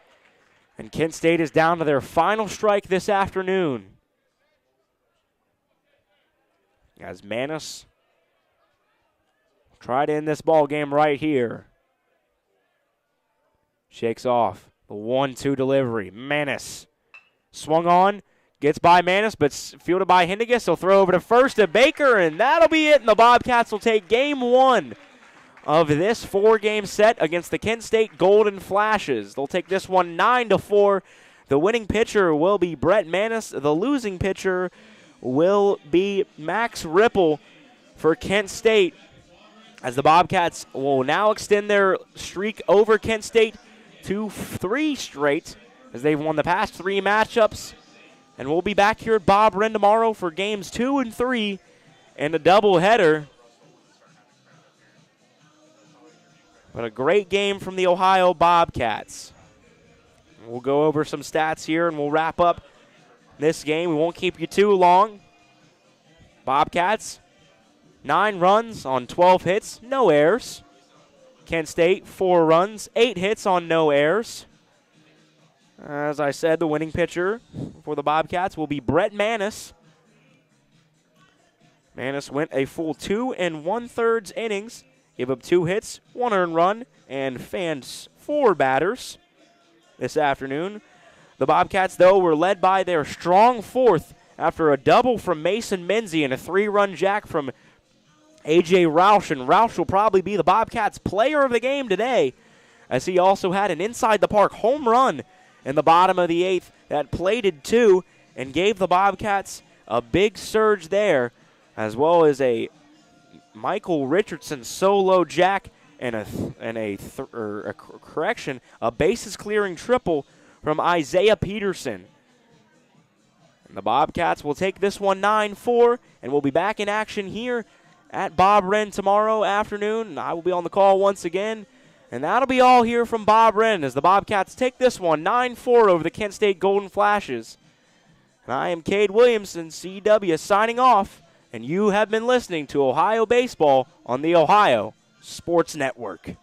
And Kent State is down to their final strike this afternoon. As Manis try to end this ball game right here. Shakes off the 1-2 delivery. Manis swung on, gets by Manis, but fielded by Hendigas. He'll throw over to first to Baker, and that'll be it. And the Bobcats will take game 1 of this 4-game set against the Kent State Golden Flashes. They'll take this one 9-4. The winning pitcher will be Brett Manis. The losing pitcher will be Max Ripple for Kent State. as the Bobcats will now extend their streak over Kent State to 3 straight as they've won the past 3 matchups. And we'll be back here at Bob Wren tomorrow for games 2 and 3 and a doubleheader. But a great game from the Ohio Bobcats. We'll go over some stats here and we'll wrap up this game. We won't keep you too long. Bobcats, 9 runs on 12 hits, no errors. Kent State, 4 runs, 8 hits on no errors. As I said, the winning pitcher for the Bobcats will be Brett Manis. Manis went a full 2 1/3 innings, gave up 2 hits, 1 earned run, and fanned 4 batters this afternoon. The Bobcats, though, were led by their strong 4th after a double from Mason Menzie and a 3-run jack from A.J. Roush. And Roush will probably be the Bobcats' player of the game today, as he also had an inside-the-park home run in the bottom of the 8th that plated 2 and gave the Bobcats a big surge there, as well as a Michael Richardson solo jack and a bases-clearing triple from Isaiah Peterson. And the Bobcats will take this one 9-4, and we'll be back in action here at Bob Wren tomorrow afternoon. I will be on the call once again, and that'll be all here from Bob Wren as the Bobcats take this one 9-4 over the Kent State Golden Flashes. And I am Cade Williamson, CW, signing off, and you have been listening to Ohio Baseball on the Ohio Sports Network.